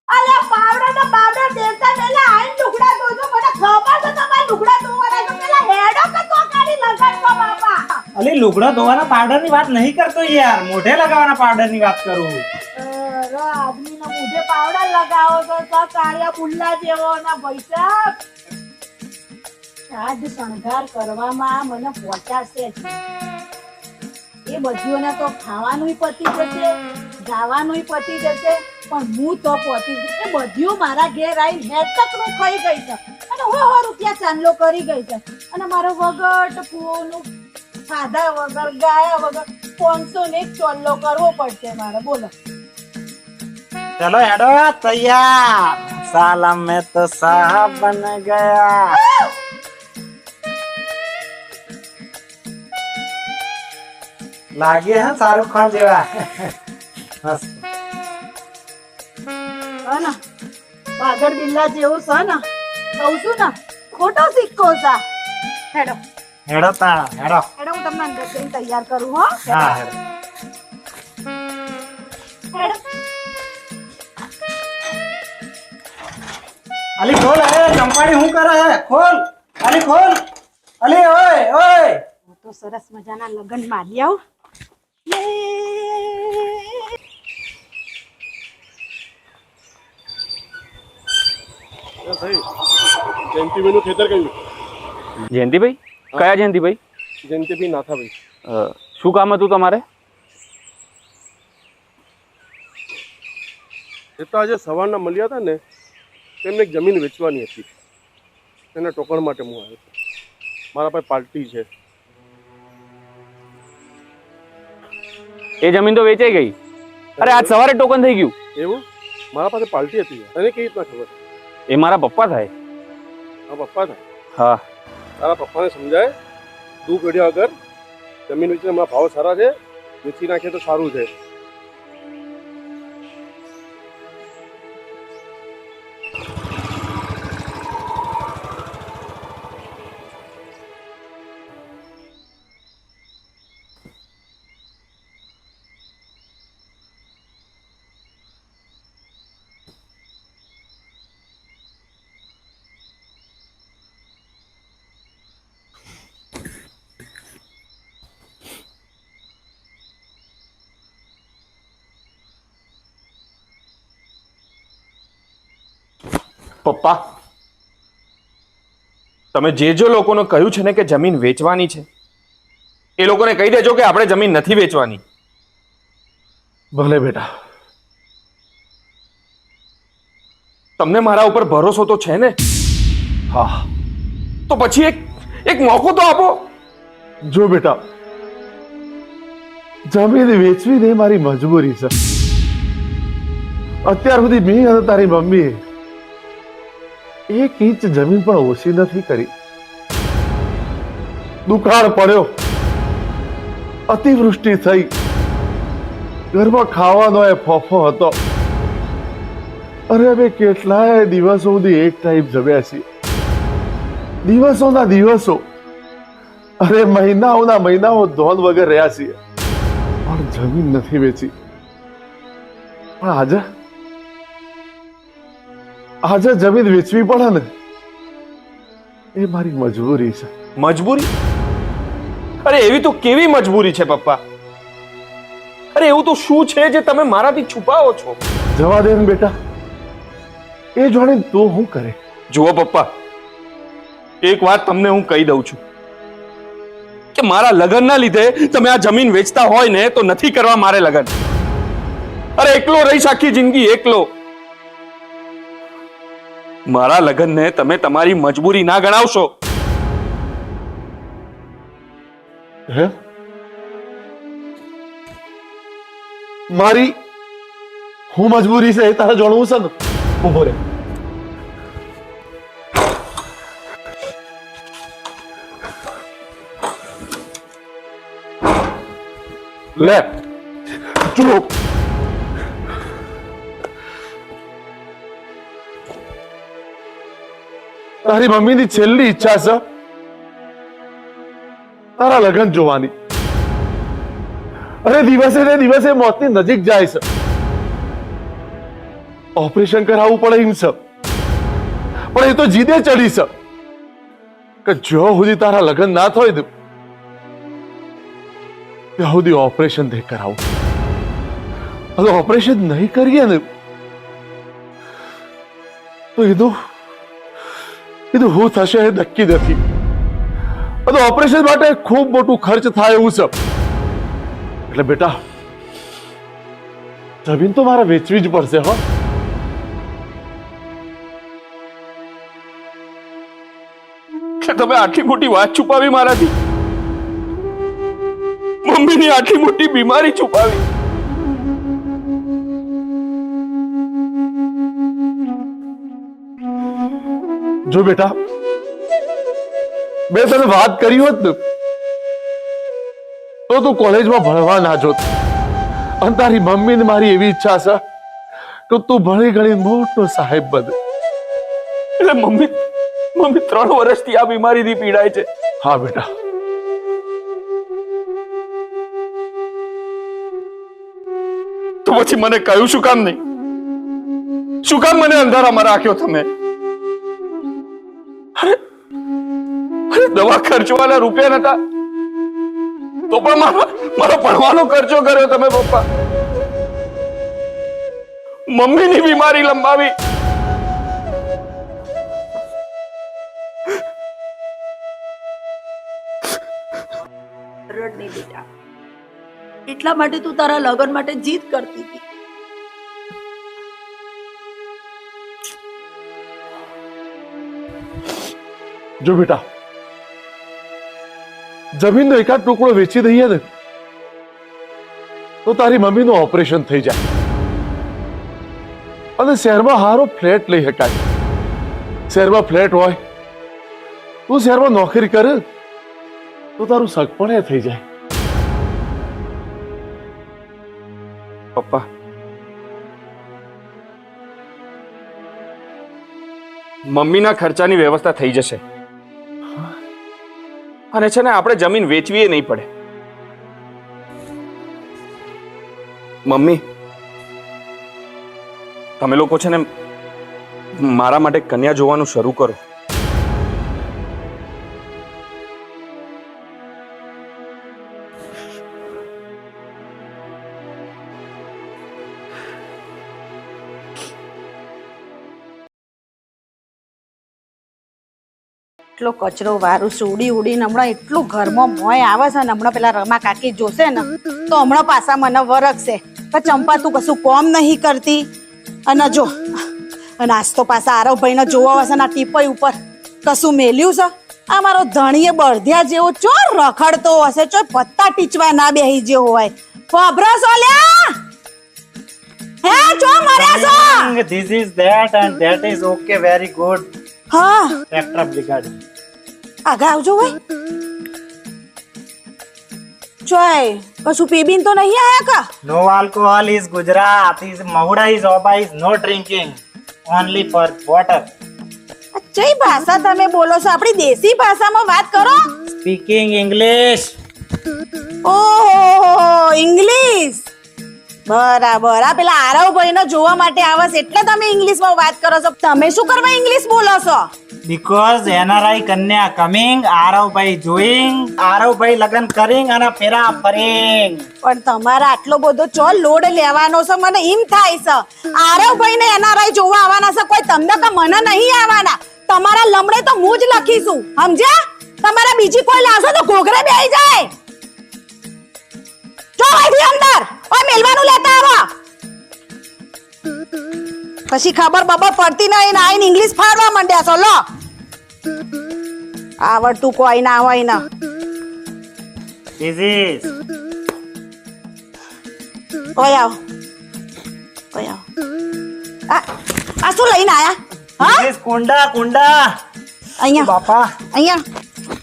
અલે પાવડર ને પાવડર દેવતા પેલા આઈ લુગડા ધોજો. મને ખબર છે તમારે લુગડા ધોવાના તો પેલા હેડો કે તો કાઢી લગાડજો બાપા. અલી લુગડા ધોવાના પાવડર ની વાત નહીં કરતો યાર, મોઢે લગાવવાના પાવડર ની વાત કરું. આદમી ના મોઢે પાવડર લગાવો તો કાળિયા પુલ્લા જેવો ના પૈસા. આજ શણગાર કરવામાં મને પહોંચાડશે જ. એ બધીઓને તો ખાવાનું પતી જશે, ગાવાનું પતી જશે, પણ હું તો પહોંચી જશે. એ બધીઓ મારા ઘેર આવીને હેતકનું ખાઈ ગઈ છે અને ₹100 ચાંદલો કરી ગઈ છે. અને મારો વગર ફૂનું ખાધા વગર ગાયા વગર 501 ચોલ્લો કરવો પડશે મારે. બોલો. ચલો હેડો તૈયાર. સાલા મેં તો સાહબ બન ગયા. લાગે હે શાહરુખ ખાન જેવા. ના બાગર બિલ્લા જેવું છે ને કહું છું ને. ખોટો સિક્કો છે. હેડો હેડો તા હેડો. હેડો હું તમને અંદર જઈને તૈયાર કરું. હો હા હેડો. હેડો. અલી ખોલ. એ ચંપાડી શું કરે હે? ખોલ અલી ખોલ. અલી ઓય ઓય. હું તો સરસ મજાના લગન મારી આવું. જયંતિભાઈનું ખેતર કયું? જયંતિભાઈ? કયા જયંતિભાઈ? જયંતિભાઈ નાથાભાઈ. શું કામ હતું તમારે? એ તો આજે સવારના મળ્યા હતા ને, તેમને એક જમીન વેચવાની હતી. એના ટોકણ માટે હું આવ્યો છું. મારા પાસે પાર્ટી છે. એ જમીન તો વેચાઈ ગઈ. અરે આજ સવારે ટોકન થઈ ગયું. એવું? મારા પાસે પાર્ટી હતી. તને કેવી રીતના ખબર? એ મારા પપ્પા થાય. હા પપ્પા થાય? હા. તારા પપ્પાને સમજાય તું ગઢ્યા વગર જમીન વેચીને હમણાં ભાવ સારા છે, વેચી નાખીએ તો સારું છે. પપ્પા, તમે જે લોકોને કહ્યું છે ને કે જમીન વેચવાની છે, એ લોકોને કહી દેજો કે આપણે જમીન નથી વેચવાની. ભલે બેટા. તમને મારા ઉપર ભરોસો તો છે ને? હા. તો પછી એક મોકો તો આપો. જો બેટા, જમીન વેચવી નહીં મારી મજબૂરી છે. અત્યાર સુધી મેં અને તારી મમ્મી એક ઇંચ જમીન પણ ઓછી નથી કરી. દુકાળ પડ્યો, અતિવૃષ્ટિ થઈ, ઘરમાં ખાવાનો એ ફોફો હતો. અરે અમે કેટલાય દિવસો સુધી એક ટાઈમ જમ્યા છીએ. દિવસોના દિવસો, અરે મહિનાઓના મહિનાઓ ધોન વગર રહ્યા છીએ, પણ જમીન નથી વેચી. પણ આજે જમીન વેચવી પડે ને, એ મારી મજબૂરી છે. મજબૂરી? અરે એવી તો કેવી મજબૂરી છે પપ્પા? અરે એવું તો શું છે જે તમે મારાથી છુપાવો છો? જવા દે ને બેટા, એ જાણે તો હું કરે. જુઓ પપ્પા, એક વાત તમને હું કહી દઉં છું કે મારા લગ્નના લીધે તમે આ જમીન વેચતા હોય ને તો નથી કરવા મારે લગ્ન. અરે એકલો રહીશ આખી જિંદગી, એકલો. મારા લગ્નને તમે તમારી મજબૂરી ના ગણાવશો. હે? મારી હું મજબૂરી છે એ તારે જાણવું છે ને? ઉભો રે. લે જો, તારી મમ્મીની છેલ્લી ઈચ્છા છે તારા લગ્ન જોવાની. અરે દિવસે ને દિવસે મોતની નજીક જાય છે. ઓપરેશન કરાવવું પડે એમ છે, પણ એ તો જીદે ચડી છે કે જો સુધી તારા લગ્ન ના થાય ને ત્યાં સુધી ઓપરેશન નહીં કરાવું. હવે ઓપરેશન નહીં કરીએ ને તો એનું હું થશે એ નક્કી નથી. અને ઓપરેશન માટે ખૂબ મોટું ખર્ચ થાય એવું છે. એટલે બેટા, જમીન તો મારે વેચવી જ પડશે. હો, તમે આટલી મોટી વાત છુપાવી મારાથી, મમ્મીની આટલી મોટી બીમારી છુપાવી. જો બેટા, મેં તને વાત કરી હોત ને તો તું કોલેજમાં ભણવા ના જોત. અને તારી મમ્મીને મારી એવી ઈચ્છા છે કે તું ભણી ગણી મોટો સાહેબ બને. એટલે મમ્મી 3 વર્ષથી આ બીમારીથી પીડાય છે. હા બેટા, તો પછી મને કહ્યું શું કામ નહીં? શું કામ મને અંધારામાં રાખ્યો તમે? અરે દવા ખર્ચવાના રૂપિયા નતા તો પણ મારો ભણવાનો ખર્ચો કર્યો તમે પપ્પા. મમ્મીની બીમારી લંબાવી. રડ નહીં બેટા, એટલા માટે તું તારા લગ્ન માટે જીદ કરતી હતી. જો બેટા, જમીનનો એકાદ ટુકડો વેચી દઈએ ને તો તારી મમ્મીનું ઓપરેશન થઈ જાય અને શહેરમાં હારો ફ્લેટ લઈ શકાય. શહેરમાં ફ્લેટ હોય, તું શહેરમાં નોકરી કરે તો તારું સગપણ થઈ જાય. પપ્પા, મમ્મીના ખર્ચાની વ્યવસ્થા થઈ જશે અને છે ને આપણે જમીન વેચવી નહીં પડે. મમ્મી, તમે લોકો છે ને મારા માટે કન્યા જોવાનું શરૂ કરો. એટલો કચરો વારું છે ઉડી ઉડીને હમણાં એટલું ઘરમાં મોય આવે છે ને હમણાં પેલા રમા કાકી જોશે ને તો હમણાં પાછા મને વરખશે કે ચંપા તું કશું કોમ નહીં કરતી. અને જો અને આજ તો પાછા આરવભાઈને જોવા હશે ને આ ટીપઈ ઉપર કશું મેલ્યું છે. આ મારો ધણીએ બળધ્યા જેવો ચો રખડતો હશે, ચો પત્તા ટીચવા ના બેહી જેવો હોય. ખબરો સોલ્યા હે ચો મર્યા છો? This is that and that is okay, very good. હા ટ્રેક્ટર બ્રિગાડી. આગળ આવજો ભાઈ. ચોય કશું પીબીન તો નહીં આયા કા? No alcohol is Gujarat is મહુડા ઇઝ ઓબા is no drinking only for water. કઈ ભાષા તમે બોલો છો? આપણી દેશી ભાષામાં વાત કરો. Speaking English. ઓહો ઇંગ્લિશ બરાબર. આ પેલા આરવભાઈ ને જોવા માટે આવે છે એટલે તમે ઇંગ્લિશમાં વાત કરો છો. તમે શું કરવા ઇંગ્લિશ બોલો છો? બીકોઝ એનઆરઆઈ કન્યા કમિંગ, આરવભાઈ જોઈંગ, આરવભાઈ લગન કરીંગ અને ફેરા ફરિંગ. પણ તમારે આટલો બધો ચો લોડ લેવાનો છે મને એમ થાય છે. આરવભાઈ ને એનઆરઆઈ જોવા આવવાના છે, કોઈ તમને કે મને નહીં આવવાના. તમારા લમડે તો હું જ લખીશું, સમજ્યા? તમારા બીજી કોઈ લાવશો તો ઘોઘરે બેહી જાય. જો અહીંથી અંદર ઓય મેલવાનું લેતા આવો. પછી ખબર બબર પડતી નહીં ને આઈને ઇંગ્લિશ ફાડવા માંડ્યા છો. લો આવડતું કોઈ ના હોય ને. Disease. ઓય આવો, ઓય આવો. આ શું લઈને આયા? હા Disease કુંડા કુંડા. અહીંયા બાપા અહીંયા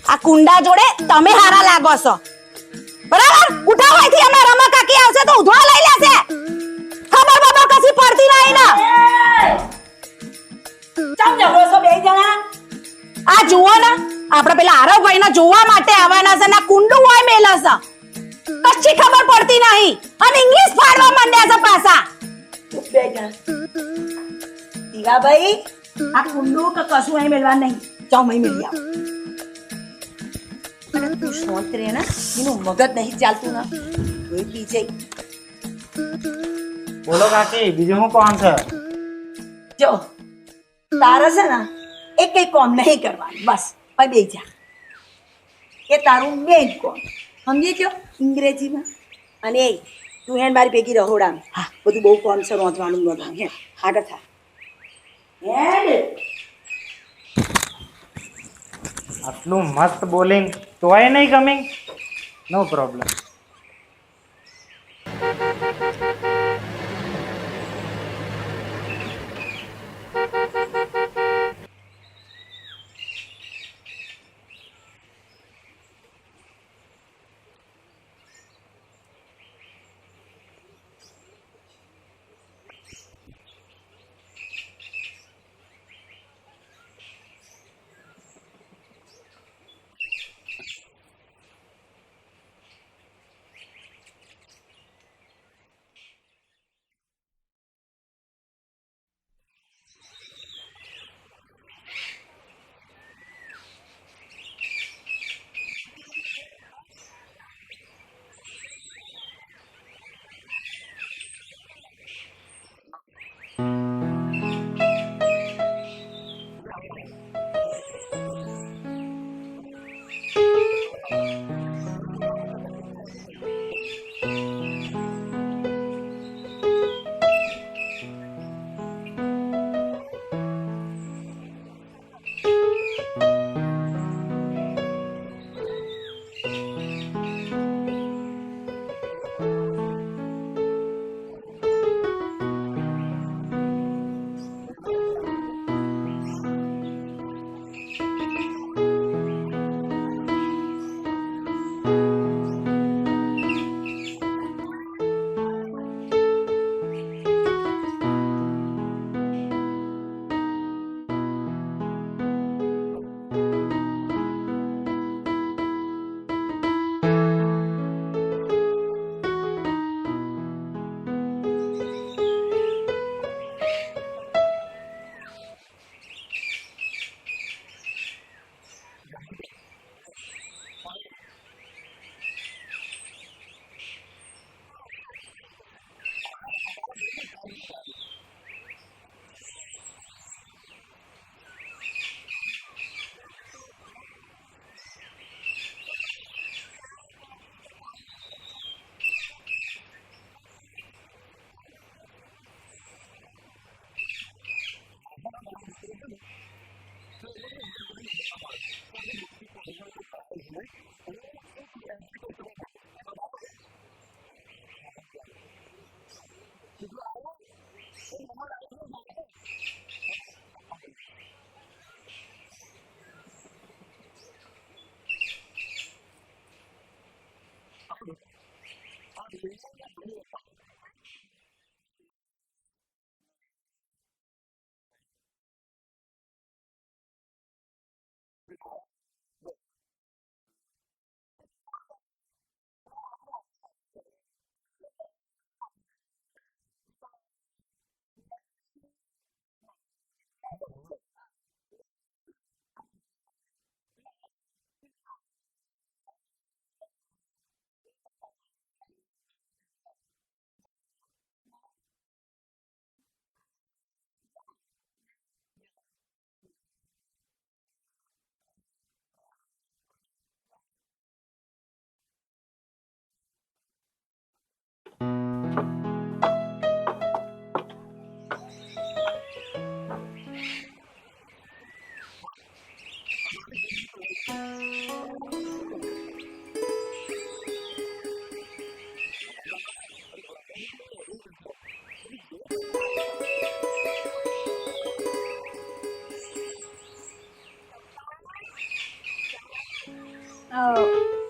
આ કુંડા જોડે તમે હારા લાગો છો. બરાબર? ઉઠાવો અહીંથી, અમે રમા કાકી આવશે તો ઉધવા લઈ લેશે. ખબર બબર કશી પડતી નહીં ને. ચમ જબરો છો બે જણા? આ જુઓ ને, આપણે પેલા આરવભાઈ ને જોવા માટે આવવાના છે ને કુંડું હોય મેલા છે. કશી ખબર પડતી નહીં અને ઇંગ્લિશ ફાડવા માંડ્યા છે પાછા. બે જણા દીવાભાઈ આ કુંડું કે કશું અહીં મેળવા નહીં. ચાલ અહીં મેળવી આવો. તું શાંત રહે ને, એનું મગજ નહીં ચાલતું ને કોઈ પી જાય. બોલો કાકી, બીજું શું કોણ છે? જો તારે છે ને એ કઈ કોમ નહીં કરવાનું, બસ હવે બે જા. એ તારું મેન કોમ સમજી ગયો અંગ્રેજીમાં. અને એ તું હેન મારી ભેગી રહોડામાં. હા બધું બહુ કોમ છે, રોંધવાનું રોંધવાનું. હે આગળ થા. આટલું મસ્ત બોલિંગ તોય નહીં કમિંગ. નો પ્રોબ્લેમ.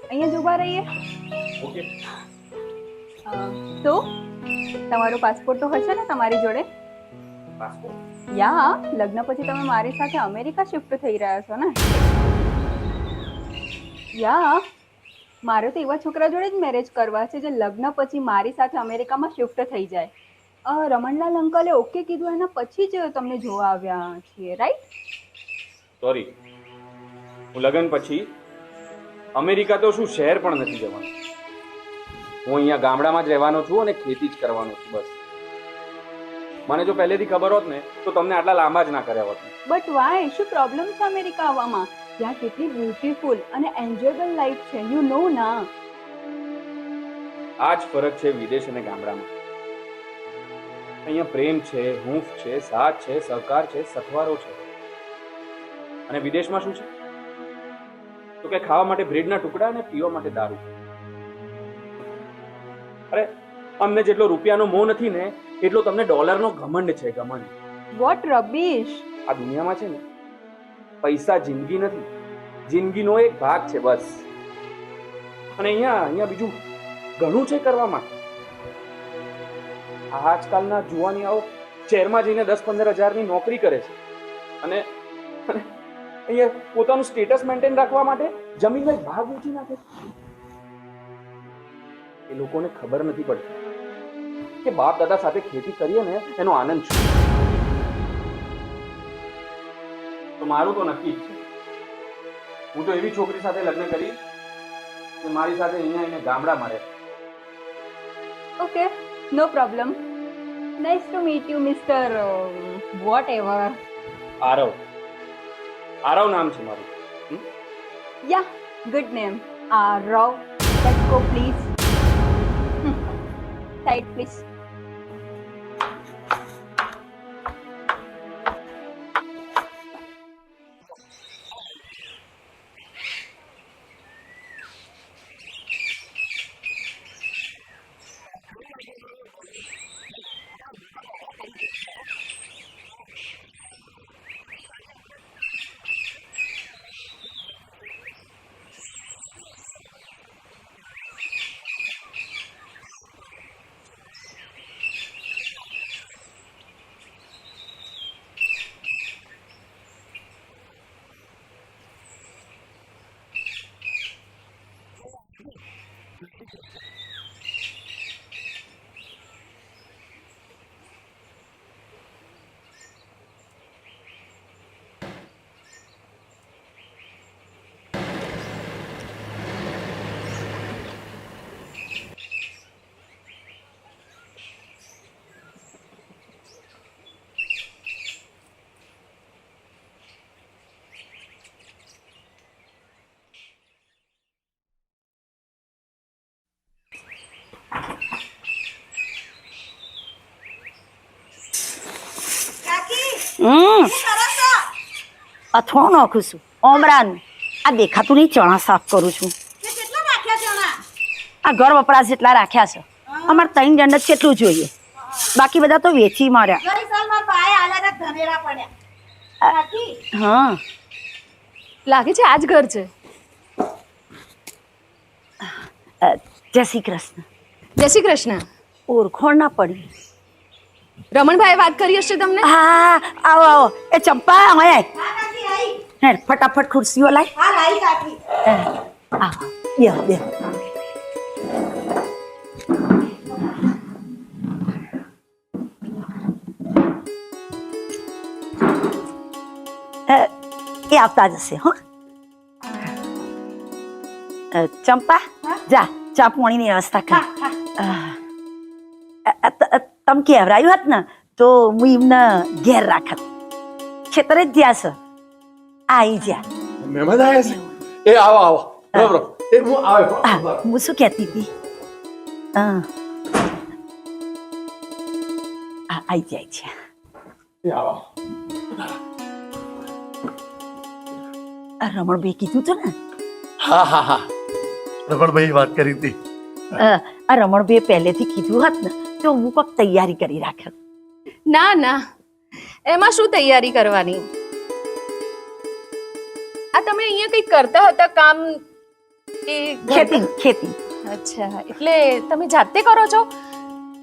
અહીંયા જ ઊભા રહીએ. ઓકે. તો તમારો પાસપોર્ટ તો હશે ને તમારી જોડે? પાસપોર્ટ? યા, લગ્ન પછી તમે મારી સાથે અમેરિકા શિફ્ટ થઈ રહ્યા છો ને? યા, મારે તો એવા છોકરા જોડે જ મેરેજ કરવા છે જે લગ્ન પછી મારી સાથે અમેરિકામાં શિફ્ટ થઈ જાય. રમણલાલ અંકલે ઓકે કીધું એના પછી જ તમને જોવા આવ્યા છીએ, રાઈટ? સોરી, હું લગ્ન પછી અમેરિકા તો શું શહેર પણ નથી જવાનું. હું અહીંયા ગામડામાં જ રહેવાનો છું અને ખેતી જ કરવાનો છું બસ. મને જો પહેલેથી ખબર હોત ને તો તમને આટલા લાંબા જ ના કર્યા હોત. But Y? શું પ્રોબ્લેમ છે અમેરિકા આવવામાં? ત્યાં કેટલી બ્યુટીફુલ અને એન્જોયબલ લાઈફ છે, યુ નો ના. આ જ ફરક છે વિદેશ અને ગામડામાં. અહીંયા પ્રેમ છે, હૂંફ છે, સાથ છે, સહકાર છે, સથવારો છે. અને વિદેશમાં શું છે? તો કે ખાવા માટે બ્રેડના ટુકડા અને પીવા માટે દારૂ. અરે અમને જેટલો રૂપિયાનો મોહ નથી ને એટલો તમને ડોલરનો ઘમંડ છે, ઘમંડ. What rubbish! આ દુનિયામાં છે ને પૈસા જિંદગી નથી, જિંદગીનો એક ભાગ છે બસ. અને અહીંયા બીજું ઘણું છે કરવા માટે. આજકાલના જુવાનીઓ શહેરમાં જઈને 10-15 હજારની નોકરી કરે છે અને અહીંયા પોતાનું સ્ટેટસ મેન્ટેન રાખવા માટે જમીનનો એક ભાગ વેચી નાખે છે. એ લોકોને ખબર નથી પડતી કે બાપ દાદા સાથે ખેતી કરીએ ને એનો આનંદ શું. તો મારું તો નક્કી જ છે, હું તો એવી છોકરી સાથે લગ્ન કરીશ કે મારી સાથે અહીંયા ગામડામાં રહે. Okay, no problem. Nice to meet you mister whatever. Aarav. Aarav નામ છે મારું. Ya, good name. Aarav. Let's go please. Side please. અથવાણું નાખું છું ઓમરાનું. આ દેખાતું નહીં, ચણા સાફ કરું છું. આ ઘર વપરાશ જેટલા રાખ્યા છે. અમારે 3 જણ કેટલું જોઈએ, બાકી બધા તો વેચી માર્યા. હા, લાગે છે આ જ ઘર છે. જય શ્રી કૃષ્ણ. જય શ્રી કૃષ્ણ. ઓળખોણ ના પડી. રમણભાઈ વાત કરી હશે તમને? હા આવો આવો. એ ચંપા અહીંયા હે ફટાફટ ખુરશીઓ લાય. હા લાઈ કાકી. આવો બે બે. એ આવતા જશે હો. ચંપા જા ચા પાણીની વ્યવસ્થા કર. તમે કહેવરાયું હોત ને તો હું એમને ઘેર રાખત. ખેતરે જ જ્યાં છે આવી જ્યાં. મહેમાન આવ્યા છે. એ આવો આવો. બરાબર. એ હું આવ્યો. હું શું કહેતી હતી? આવી જાય છે. એ આવો. રમણભાઈ કીધું હતું ને? હા હા હા રમણભાઈ વાત કરી હતી. આ રમણભાઈ પહેલેથી કીધું હોત ને તો હું કોક તૈયારી કરી રાખત. ના ના, એમાં શું તૈયારી કરવાની? આ તમે અહીંયા કંઈક કરતા હતા કામ કે ખેતી ખેતી. અચ્છા, એટલે તમે જાતે કરો છો?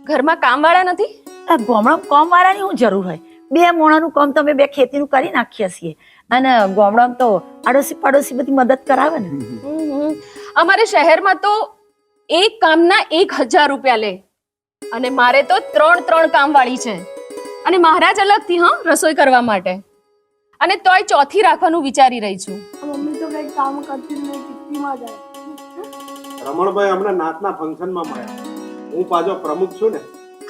ઘરમાં કામવાળા નથી? ગામડામાં કામવાળાની શું જરૂર હોય? બે મોણાનું કામ તમે બે ખેતીનું કરી નાખીએ છીએ અને ગામડામાં તો આડોશી પાડોશી બધી મદદ કરાવે ને. અમારે શહેરમાં તો એક કામના 1000 રૂપિયા લે અને મારે તો 3 કામવાળી છે અને મહારાજ અલગથી રસોઈ કરવા માટે, અને તોય ચોથી રાખવાનું વિચારી રહી છું. મમ્મી તો કઈ કામ કરતી નહીં, કિટ્ટીમાં જાય. રમણભાઈ હમણાં નાતના ફંક્શનમાં મળ્યા. હું પાછો પ્રમુખ છું ને.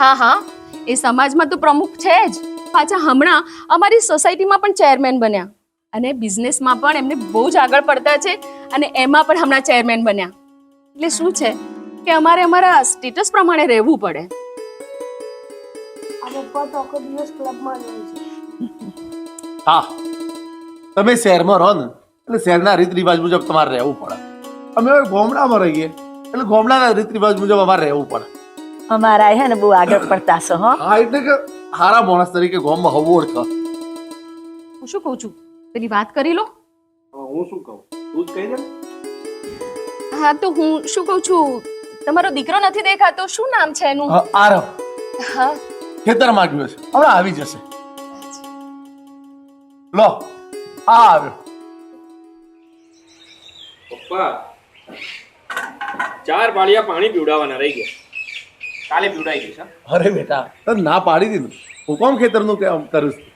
હા હા, એ સમાજમાં તો પ્રમુખ છે જ, પાછા હમણાં અમારી સોસાયટીમાં પણ ચેરમેન બન્યા અને બિઝનેસમાં પણ એમને બહુ જ આગળ પડતા છે અને એમાં પણ હમણાં ચેરમેન બન્યા. એટલે શું છે કે અમારે અમારા સ્ટેટસ પ્રમાણે રહેવું પડે. આ પપ્પા તો આખો દિવસ ક્લબમાં જાય છે. હા, તમે શહેરમાં રહો ને એટલે શહેરના રીત રિવાજ મુજબ તમારે રહેવું પડે. અમે હવે ગામડામાં રહીએ એટલે ગામડાના રીત રિવાજ મુજબ અમારે રહેવું પડે. અમારા હે ને બહુ આગળ પડતા છો. હા, એટલે કે સારા માણસ તરીકે ગામમાં હોવું ઓળખ. હું શું કહું છું, પેલી વાત કરી લો. હું શું કહું, તું જ કહી દે. હા, તો હું શું કહું છું, તમારો દીકરો નથી દેખાતો, શું નામ છે એનું? આરવ. હા, ખેતરમાં ગયો છે, હમણાં આવી જશે. લો આ આવ્યો. પપ્પા 4 પાળિયા પાણી પીવડાવવાના રહી ગયા. કાલે પીવડાવી દઈશ. અરે બેટા, તને ના પાડી દીધું. હું કોમ ખેતરનું કે કરું છું.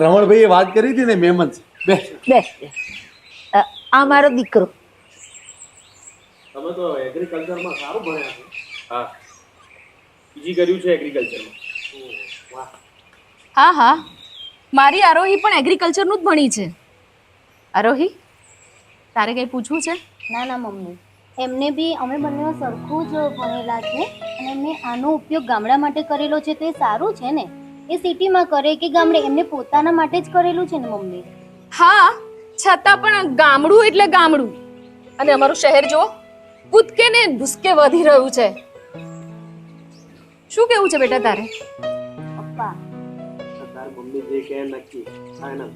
રમણભાઈએ વાત કરી હતી ને, મહેમાન છે. બે બે. આ મારો દીકરો. તમે તો એગ્રીકલ્ચરમાં સારું ભણ્યા છો. હા, પીજી કર્યું છે એગ્રીકલ્ચરમાં. વાહ. હા હા, મારી આરોહી પણ એગ્રીકલ્ચરનું જ ભણી છે. આરોહી, તારે કંઈ પૂછવું છે? ના ના મમ્મી, એમને બી અમે બંને સરખું જ ભણેલા છે અને એમને આનો ઉપયોગ ગામડા માટે કરેલો છે તો એ સારું છે ને. એ સિટીમાં કરે કે ગામડે, એમને પોતાના માટે જ કરેલું છે ને મમ્મી. હા, છતાં પણ ગામડું એટલે ગામડું અને અમારું શહેર જો કૂદકે ને ભૂસકે વધી રહ્યું છે. શું કેવું છે બેટા તારે? પપ્પા તાર મમ્મી જે કહે નક્કી ફાઇનલ.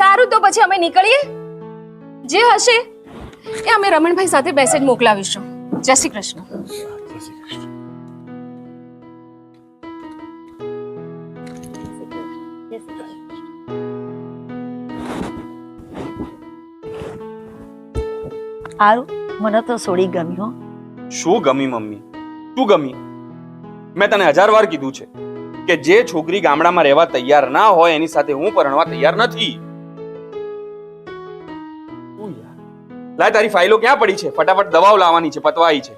સારું, તો પછી અમે નીકળીએ. જે હશે એ અમે રમણભાઈ સાથે મેસેજ મોકલાવીશું. જય શ્રી કૃષ્ણ. હારું, મને તો સોડી ગમી હો. શું ગમી મમ્મી? શું ગમી? મેં તને 1000 વાર કીધું છે કે જે છોકરી ગામડામાં રહેવા તૈયાર ના હોય એની સાથે હું પરણવા તૈયાર નથી. લાય, તારી ફાઇલો ક્યાં પડી છે? ફટાફટ દવાઓ લાવવાની છે, પતવાઈ છે.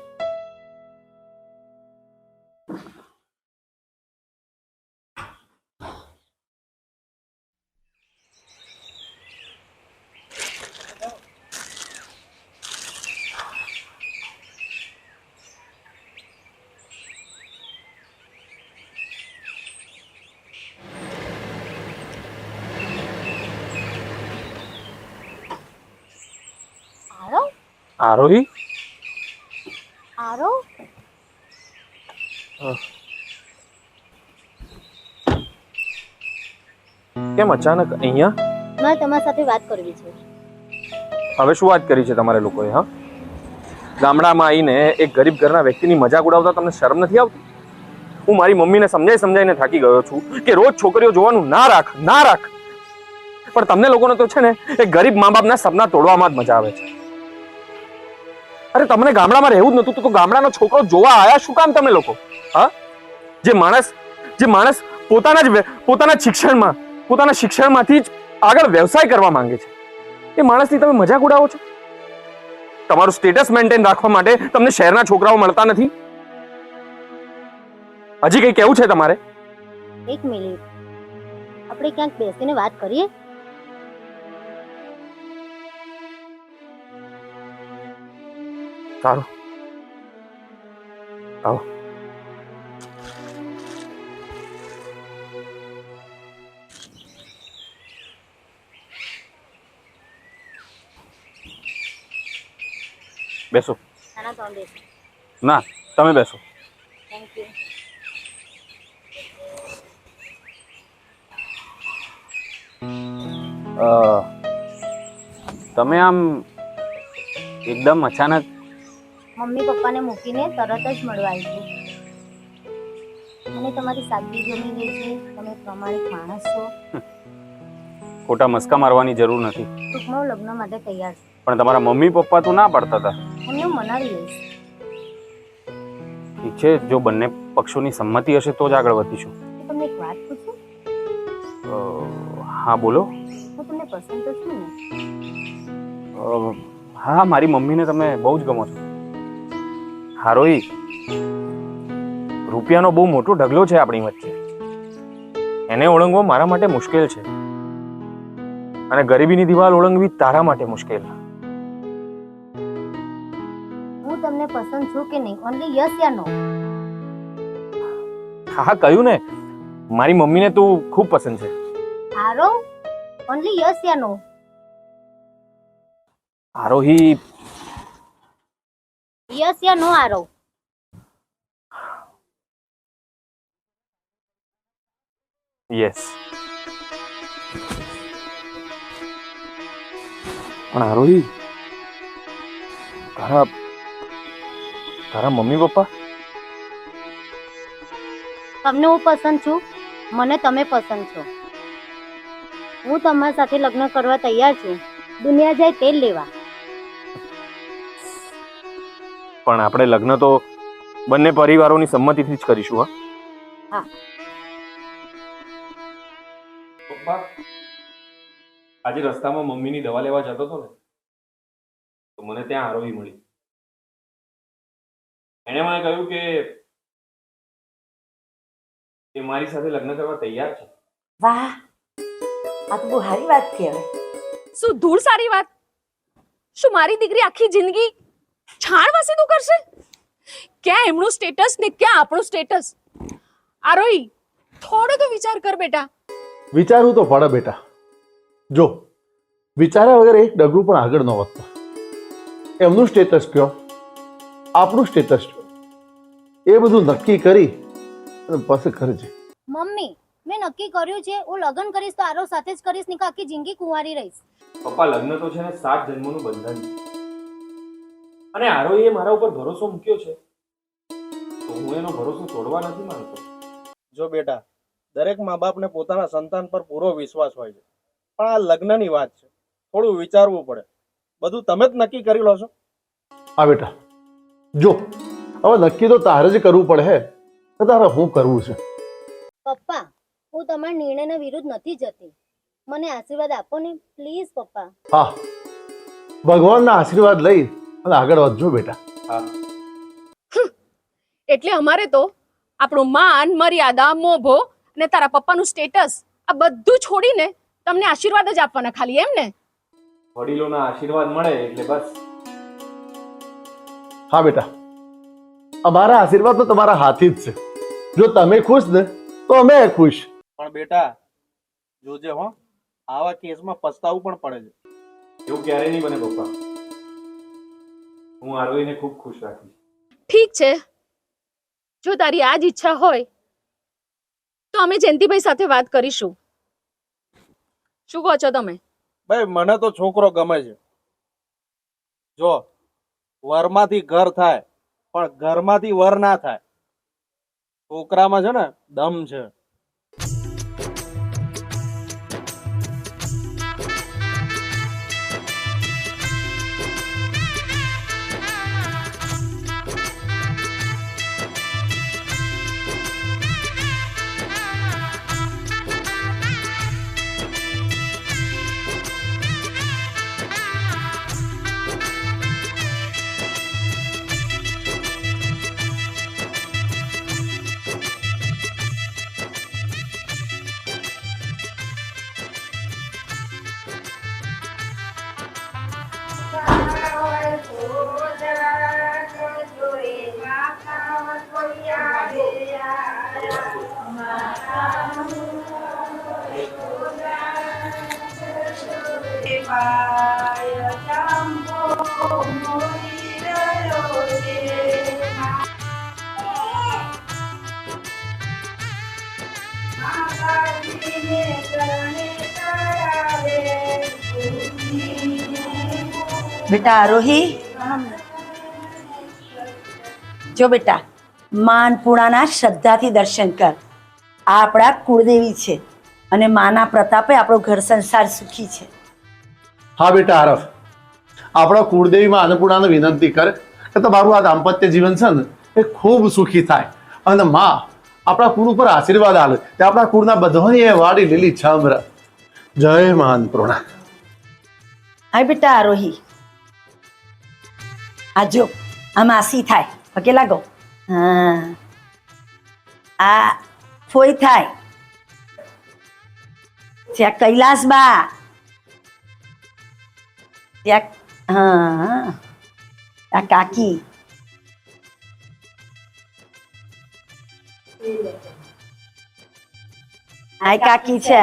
આરોહી, આરો કેમ અચાનક અહીંયા? મારે તમારી સાથે વાત કરવી છે. હવે શું વાત કરી છે તમારે લોકોએ? હા, ગામડામાં આવીને એક ગરીબ ઘરના વ્યક્તિની મજાક ઉડાવતા તમને શરમ નથી આવતી? હું મારી મમ્મીને સમજાઈને થાકી ગયો છું કે રોજ છોકરીઓ જોવાનું ના રાખ. પણ તમને લોકોને તો છે ને એ ગરીબ મા બાપના સપના તોડવામાં જ મજા આવે છે. અરે તમને ગામડામાં રહેવું જ નતું તો ગામડાનો છોકરો જોવા આયા શું કામ તમે લોકો? હા, જે માણસ પોતાના શિક્ષણમાંથી જ આગળ વ્યવસાય કરવા માંગે છે, એ માણસની તમે મજાક ઉડાવો છો. તમારું સ્ટેટસ મેન્ટેન રાખવા માટે તમને શહેરના છોકરાઓ મળતા નથી? હજી કઈ કેવું છે તમારે? એક મિનિટ, આપણે ક્યાંક બેસીને વાત કરીએ. સારું, આવો. બેસો. ના, તમે બેસો. Thank you. તમે આમ એકદમ અચાનક મમ્મી પપ્પાને મૂકીને તરત જ મળવા આવી છું. મને તમારી સાદગી ગમી ગઈ છે. તમે પ્રમાણિક માણસ છો. ખોટા મસ્કા મારવાની જરૂર નથી. ટૂંકમાં હું લગ્ન માટે તૈયાર છું. પણ તમારા મમ્મી પપ્પા તો ના પાડતા હતા. એમને હું મનાવી લઈશ. ઠીક છે, જો બંને પક્ષોની સંમતિ હશે તો જ આગળ વધીશું. હું તમને એક વાત પૂછું? હા બોલો. હું તમને પસંદ તો છું ને? હા, મારી મમ્મીને તમે બહુ જ ગમો છો. હારોઈ, રૂપિયાનો બહુ મોટો ઢગલો છે આપણી વચ્ચે. એને ઓળંગવો મારા માટે મુશ્કેલ છે, અને ગરીબીની દિવાલ ઓળંગવી તારા માટે મુશ્કેલ. હું તમને પસંદ છું કે નહીં? ઓનલી યસ યા નો? હા, કહ્યું ને, મારી મમ્મીને તું ખૂબ પસંદ છે. આરો, ઓનલી યસ યા નો? આરોહી, યસ યા નો આરો? યસ. પણ આરોહી, તારા મમ્મી પપ્પા? તમને હું પસંદ છું, મને તમે પસંદ છો. હું તમારા સાથે લગ્ન કરવા તૈયાર છું. દુનિયા જાય તેલ લેવા. પણ આપણે લગ્ન તો બંને પરિવારોની સંમતિથી જ કરીશું. હા. પપ્પા, આજે રસ્તામાં મમ્મીની દવા લેવા જતો હતો ને, તો મને ત્યાં આરોહી મળી. એણે મને કહ્યું કે એ મારી સાથે લગ્ન કરવા તૈયાર છે. વાહ, આ તો બહુ સારી વાત કહેવાય. શું ધૂળ સારી વાત? શું મારી દીકરી આખી જિંદગી છાણ વાસીદું કરશે? ક્યાં એમનું સ્ટેટસ ને ક્યાં આપણું સ્ટેટસ? આરોહી, થોડો તો વિચાર કર બેટા. વિચારવું તો પડે બેટા. જો વિચાર્યા વગર એક ડગલું પણ આગળ ન વધતો. એમનું સ્ટેટસ કયો, આપણું સ્ટેટસ કયો, એ બધું નક્કી કરી અને પછી કરજે. મમ્મી, મેં નક્કી કર્યું છે, હું લગ્ન કરીશ તો આરો સાથે જ કરીશ, નહીં આખી જિંદગી કુંવારી રહીશ. પપ્પા, લગ્ન તો છે ને 7 જન્મોનું બંધન છે, અને આરોહીએ મારા ઉપર ભરોસો મૂક્યો છે, તો હું એનો ભરોસો તોડવા નથી માંગતો. જો બેટા, દરેક મા બાપને પોતાના સંતાન પર પૂરો વિશ્વાસ હોય છે, પણ આ લગ્નની વાત છે, થોડું વિચારવું પડે. બધું તમે જ નક્કી કરી લો છો. હા બેટા, જો હવે નક્કી તો તારે જ કરવું પડે હે. તારે શું કરવું છે? પપ્પા, હું તમારા નિર્ણયના વિરુદ્ધ નથી જતી. મને આશીર્વાદ આપો ને પ્લીઝ પપ્પા. હા, ભગવાનના આશીર્વાદ લઈ અને આગળ વધજો બેટા. હા. એટલે અમારે તો આપણું માન, મર્યાદા, મોભો અને તારા પપ્પાનું સ્ટેટસ આ બધું છોડીને તમને આશીર્વાદ જ આપવાના ખાલી, એમ ને? વડીલોના આશીર્વાદ મળે એટલે બસ. હા બેટા, અમારા આશીર્વાદ તો તમારા હાથી જ છે. જો તમે ખુશ ને તો અમે ખુશ. પણ બેટા જોજે હો, આવા કેસમાં પસ્તાવું પણ પડે છે. એવું ક્યારેય નહીં બને પપ્પા. હું આરોહીને ખૂબ ખુશ રાખીશ. ઠીક છે, જો તારી આ જ ઈચ્છા હોય તો અમે જયંતિભાઈ સાથે વાત કરીશું. શું કહો છો તમે? ભાઈ, મને તો છોકરો ગમે છે. જો વરમાંથી ઘર થાય પણ ઘરમાંથી વર ના થાય. છોકરામાં છે ને દમ છે. બેટા આરોહી, જો બેટા માનપુણાના શ્રદ્ધાથી દર્શન કર. આ આપણા કુળદેવી છે અને માના પ્રતાપે આપણો ઘર સંસાર સુખી છે. હા બેટા આરફ, આપણા કુળદેવીમાં અન્નપૂર્ણાને વિનંતી કર કે તમારું આ દાંપત્ય જીવન છે ને એ ખૂબ સુખી થાય અને માં આપણા કુળ ઉપર આશીર્વાદ આલે તે આપણા કુળના બધાની એ વાડી લીલી છમ રહે. જય મા અન્નપૂર્ણા. હા બેટા આરોહી, આ જો આ માસી થાય, પગે લાગો. હા, આ ફોઈ થાય, ત્યાં કૈલાસ બા, ત્યાં હા આ કાકી, આ કાકી છે.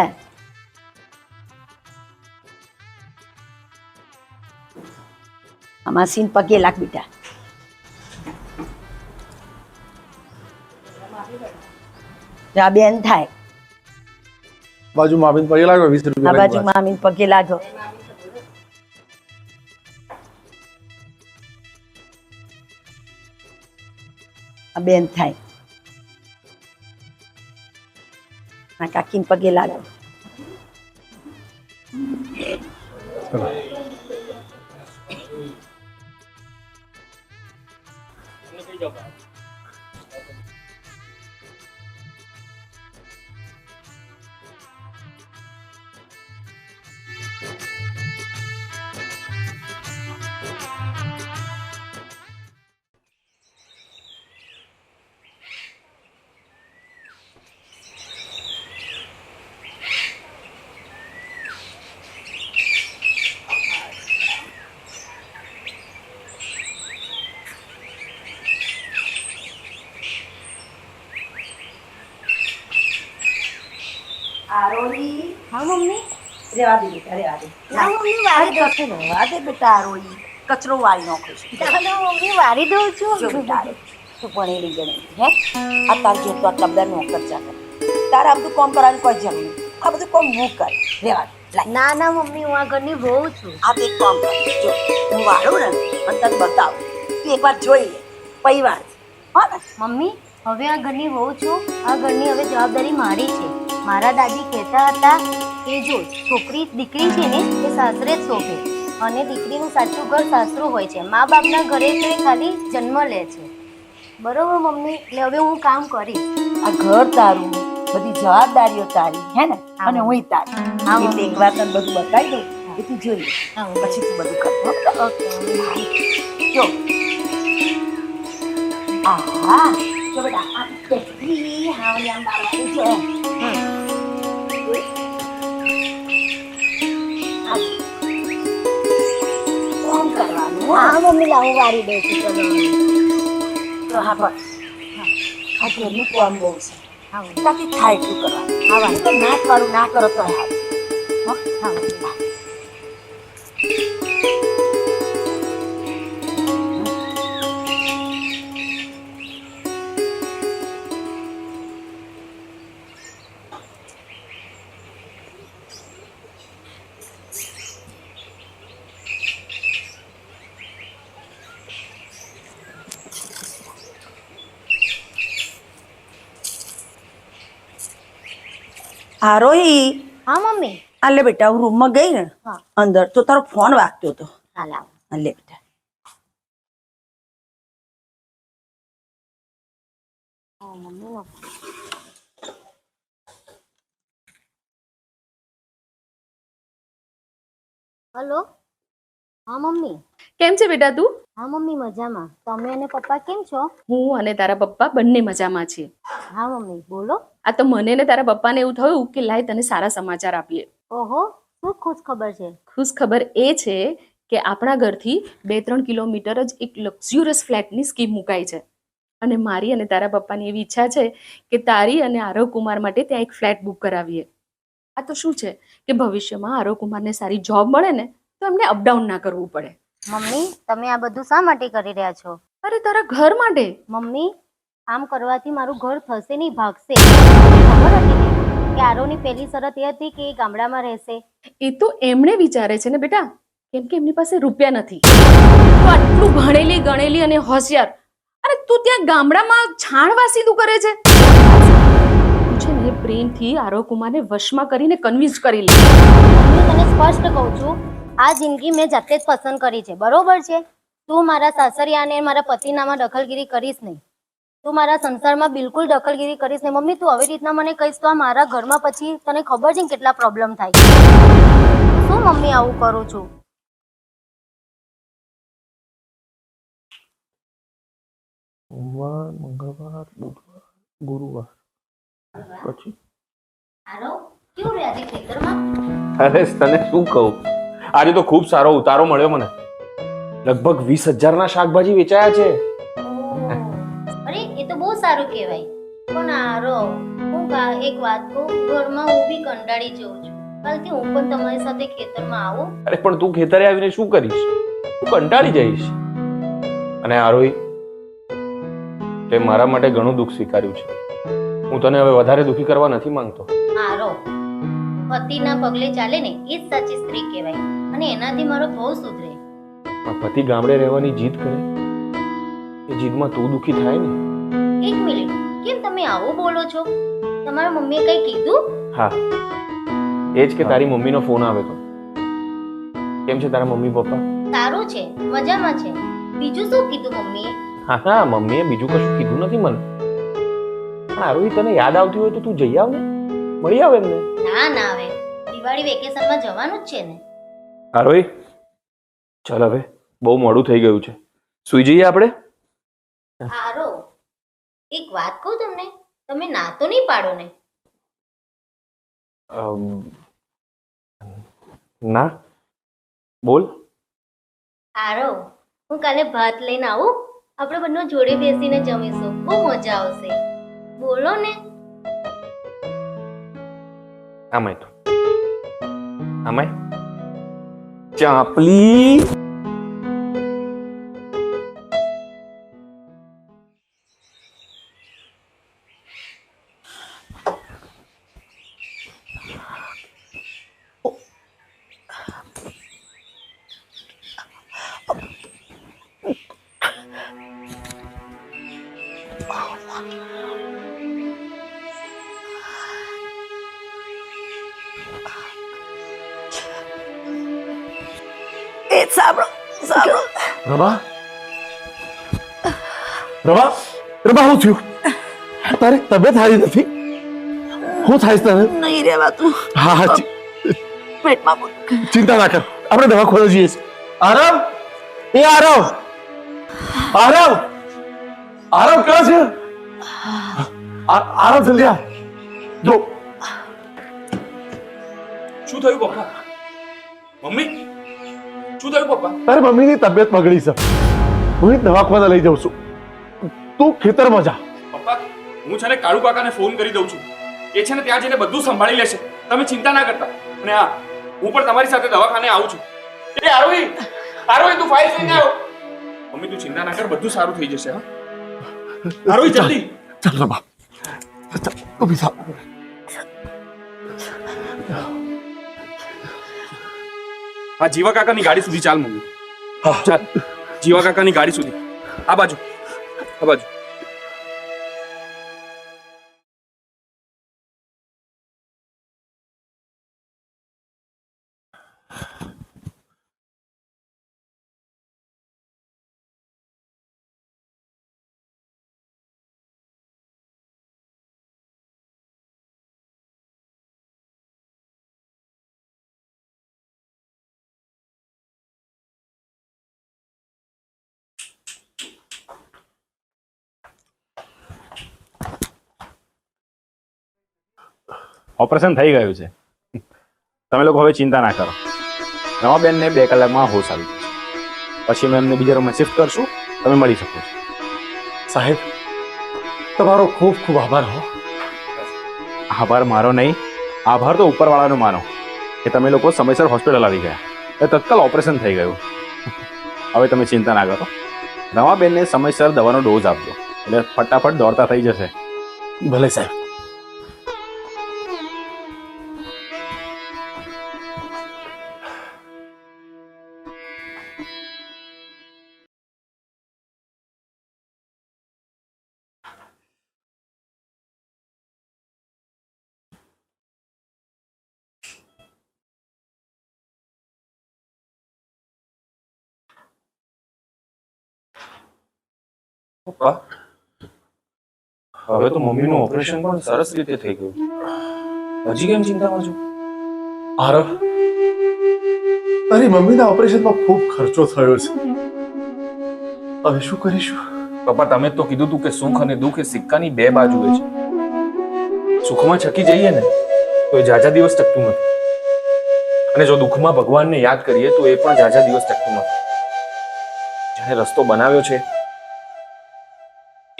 માસીન પગે લાગ બેટા. આ બેન થાય, બાજુ મામીન પગે લાગો, 20 આ રૂપિયા બાજુ મામીન પગે લાગો. આ બેન થાય, આ કાકીન પગે લાગો. આરોહી, હા મમ્મી. રેવા દે બેટા, રેવા દે. ના મમ્મી વારી દઉં છું. રેવા દે બેટા આરોહી, કચરો વાળી નાખો છું. ચાલો મમ્મી વારી દઉં છું. જો બેટા તું ભણેલી ગણેલી હે, આ તાર જેટલો તબલા નોકર ચાકર, તારે આ બધું કામ કરવાની કોઈ જરૂર નહીં. આ બધું કામ હું કર. રેવા દે. ના ના મમ્મી, હું આ ઘરની વહુ છું. આ તો એક કામ કર, જો હું વાળું ને અને તને બતાવું, તું એકવાર જોઈ લે પછી વાળ. હા ને મમ્મી, હવે આ ઘરની વહુ છું. આ ઘરની હવે જવાબદારી મારી છે. મારા દાદી કહેતા હતા કે જો છોકરી દીકરી છે ને એ સાસરે જ શોભે અને દીકરીનું સાચું ઘર સાસરું હોય છે. મા બાપના ઘરે તો એ ખાલી જન્મ લે છે. બરોબર મમ્મી, એટલે હવે હું કામ કરીશ. આ ઘર તારું, બધી જવાબદારીઓ તારી, હે ને, અને હું તારી. એટલે એક વાર તને બધું બતાવી દઉં એ તું જોઈ લે, પછી તું બધું કર. જો હા, જો બેટા આ કેટલી હાવલી આમ બાળકી છે. કોમ કરવાનું. હા મમ્મી, લાવું વારી દઉં છું. તો હા પણ આ ઘરનું કોમ બહુ છે, તાથી થાય એટલું કરવાનું. હા, તો ના કરું ના કરો તો હા. આરોહી હા મમ્મી. આ લે બેટા હું રૂમમાં ગઈ ને હા. અંદર તો તારો ફોન વાગતો હતો. હાલ આવો. આ લે બેટા. Mummy hello. હા મમ્મી. કેમ છે બેટા તું? હા મમ્મી મજામાં. તમે અને પપ્પા કેમ છો? હું અને તારા પપ્પા બંને મજામાં છીએ. હા મમ્મી બોલો. આ તો મને ને તારા પપ્પાને એવું થયું કે લાય તને સારા સમાચાર આપીએ. ઓહો, શું ખુશ ખબર છે? ખુશ ખબર એ છે કે આપણા ઘરથી 2-3 કિલોમીટર જ એક લક્ઝ્યુરિયસ ફ્લેટની સ્કીમ મુકાઈ છે અને મારી અને તારા પપ્પાની એવી ઈચ્છા છે કે તારી અને આરવ કુમાર માટે ત્યાં એક ફ્લેટ બુક કરાવીએ. આ તો શું છે કે ભવિષ્યમાં આરવ કુમારને સારી જોબ મળે ને તો એમને અપડાઉન ના કરવું પડે. મમ્મી તમે આ બધું શા માટે કરી રહ્યા છો? અરે તારા ઘર માટે. મમ્મી આમ કરવાથી મારું ઘર થશે નહીં, ભાગશે. ખબર હતી ને કે આરોની પહેલી શરત એ હતી કે એ ગામડામાં રહેશે. એ તો એમણે વિચારે છે ને બેટા, કેમ કે એમની પાસે રૂપિયા નથી. તો આટલું ભણેલી ગણેલી અને હોશિયાર, અરે તું ત્યાં ગામડામાં છાણવાસી તું કરે છે. તું છે ને પ્રેમથી આરવ કુમારને વશમાં કરીને કન્વિન્સ કરી લે. હું તને સ્પષ્ટ કહું છું, આ જિંદગી મેં જાતે જ પસંદ કરી છે, બરોબર છે? તું મારા સાસરિયાને મારા પતિનામાં દખલગીરી કરીશ નહીં. તું મારા સંસારમાં બિલકુલ દખલગીરી કરીશ નહીં. મમ્મી તું આવી રીતના મને કહીશ તો આ મારા ઘરમાં પછી તને ખબર છે ને કેટલા પ્રોબ્લેમ થાય. શું મમ્મી આવું કરું છું? સોમવાર, મંગળવાર, બુધવાર, ગુરુવાર પછી આરો કેવું રે આજે ખેતરમાં? અરે તને શું કહું, આજે તો ખૂબ સારો ઉતારો મળ્યો મને. લગભગ 20,000 ના શાકભાજી વેચાયા છે. અરે એ તો બહુ સારું કહેવાય. પણ આરો હું એક વાત કહું, ઘરમાં હું બી કંટાળી જઉં છું. કાલથી હું પણ તમારી સાથે ખેતરમાં આવું. અરે પણ તું ખેતરે આવીને શું કરીશ? તું કંટાળી જઈશ. અને આરોહી, તે મારા માટે ઘણું દુઃખ સ્વીકાર્યું છે. હું તને હવે વધારે દુઃખી કરવા નથી માંગતો. આરો પતિના પગલે ચાલે ને એ જ સાચી સ્ત્રી કહેવાય અને એનાથી મારો બહુ સુધરે. પતિ ગામડે રહેવાની જીદ કરે, એ જીદમાં તું દુઃખી થાય ને. એક મિનિટ, કેમ તમે આવું બોલો છો? તમારા મમ્મીએ કઈ કીધું? હા, એ જ કે તારી મમ્મીનો ફોન આવ્યો હતો. કેમ છે તારા મમ્મી પપ્પા? સારું છે, મજામાં છે. બીજું શું કીધું મમ્મીએ? હા હા, મમ્મીએ બીજું કશું કીધું નથી મને. પણ આરોહી તને યાદ આવતી હોય તો તું જઈ આવ ને, મળી આવ એમને. ના ના, હવે દિવાળી વેકેશનમાં જવાનું જ છે ને. આરોહી ચાલ, હવે બહુ મોડું થઈ ગયું છે, સુઈ જઈએ આપણે. આરો એક વાત કહું તમને, તમે ના તો નહીં પાડો ને? ના, બોલ. આરો હું કાલે ભાત લઈને આવું, આપણે બંને જોડે બેસીને જમીશું, બહુ મજા આવશે. બોલો ને. આમાય તો આમાય ચાપલી. સાંભળો સાંભળો. પ્રભા, પ્રભા, પ્રભા, શું થયું? તારી તબિયત સારી નથી? શું થાય છે તને? નહીં રહેવાતું. હા હા, પેટમાં ચિંતા ના કર, આપણે દવાખાને જઈએ છીએ. આરવ, એ આરવ, આરવ, આરવ ક્યાં છે? આરવ જલ્દી આ. જો શું થયું પપ્પા? મમ્મી શું થયું પપ્પા? તારી મમ્મીની તબિયત બગડી છે, હું દવાખાને લઈ જાઉં છું, તું ખેતરમાં જા. પપ્પા, હું છે ને કાળુ કાકાને ફોન કરી દઉં છું, એ છે ને ત્યાં જઈને બધું સંભાળી લેશે, તમે ચિંતા ના કરતા. અને હા, હું પણ તમારી સાથે દવાખાને આવું છું. એ આરોહી, આરોહી તું ફાઇલ લઈને આવો. મમ્મી તું ચિંતા ના કર, બધું સારું થઈ જશે. હા આરોહી જલ્દી ચાલ રમા, ઊભી થા. હા, જીવા કાકાની ગાડી સુધી ચાલ મમ્મી. ચાલ જીવા કાકાની ગાડી સુધી. આ બાજુ, આ બાજુ. ઓપરેશન થઈ ગયું છે. તમે લોકો હવે ચિંતા ના કરો. રમાબેનને 2 કલાકમાં હોશ આવી જશે. પછી અમે એમને બીજા રૂમમાં શિફ્ટ કરશું. તમે મળી શકો છો. સાહેબ તમારો ખૂબ ખૂબ આભાર હો. આભાર મારો નહીં, આભાર તો ઉપરવાળાનો માનો કે તમે લોકો સમયસર હોસ્પિટલ આવી ગયા. એ તત્કાલ ઓપરેશન થઈ ગયું. હવે તમે ચિંતા ના કરો. રમાબેનને સમયસર દવાનો ડોઝ આપજો એટલે ફટાફટ દોડતા થઈ જશે. ભલે સાહેબ. પપ્પા, હવે તો મમ્મીનું ઓપરેશન પણ સરસ રીતે થઈ ગયું. હજી કેમ ચિંતામાં છો? આરવ, તારી મમ્મીના ઓપરેશનમાં ખૂબ ખર્ચો થયો છે. હવે શું કરીશું? પપ્પા, તમે તો કીધું તું કે સુખ અને દુઃખ એ સિક્કાની 2 બાજુ છે. સુખમાં છકી જઈએ ને તો એ જાજા દિવસ ટકતું નથી, અને જો દુઃખમાં ભગવાનને યાદ કરીએ તો એ પણ જાજા દિવસ ટકતું નથી. જેને રસ્તો બનાવ્યો છે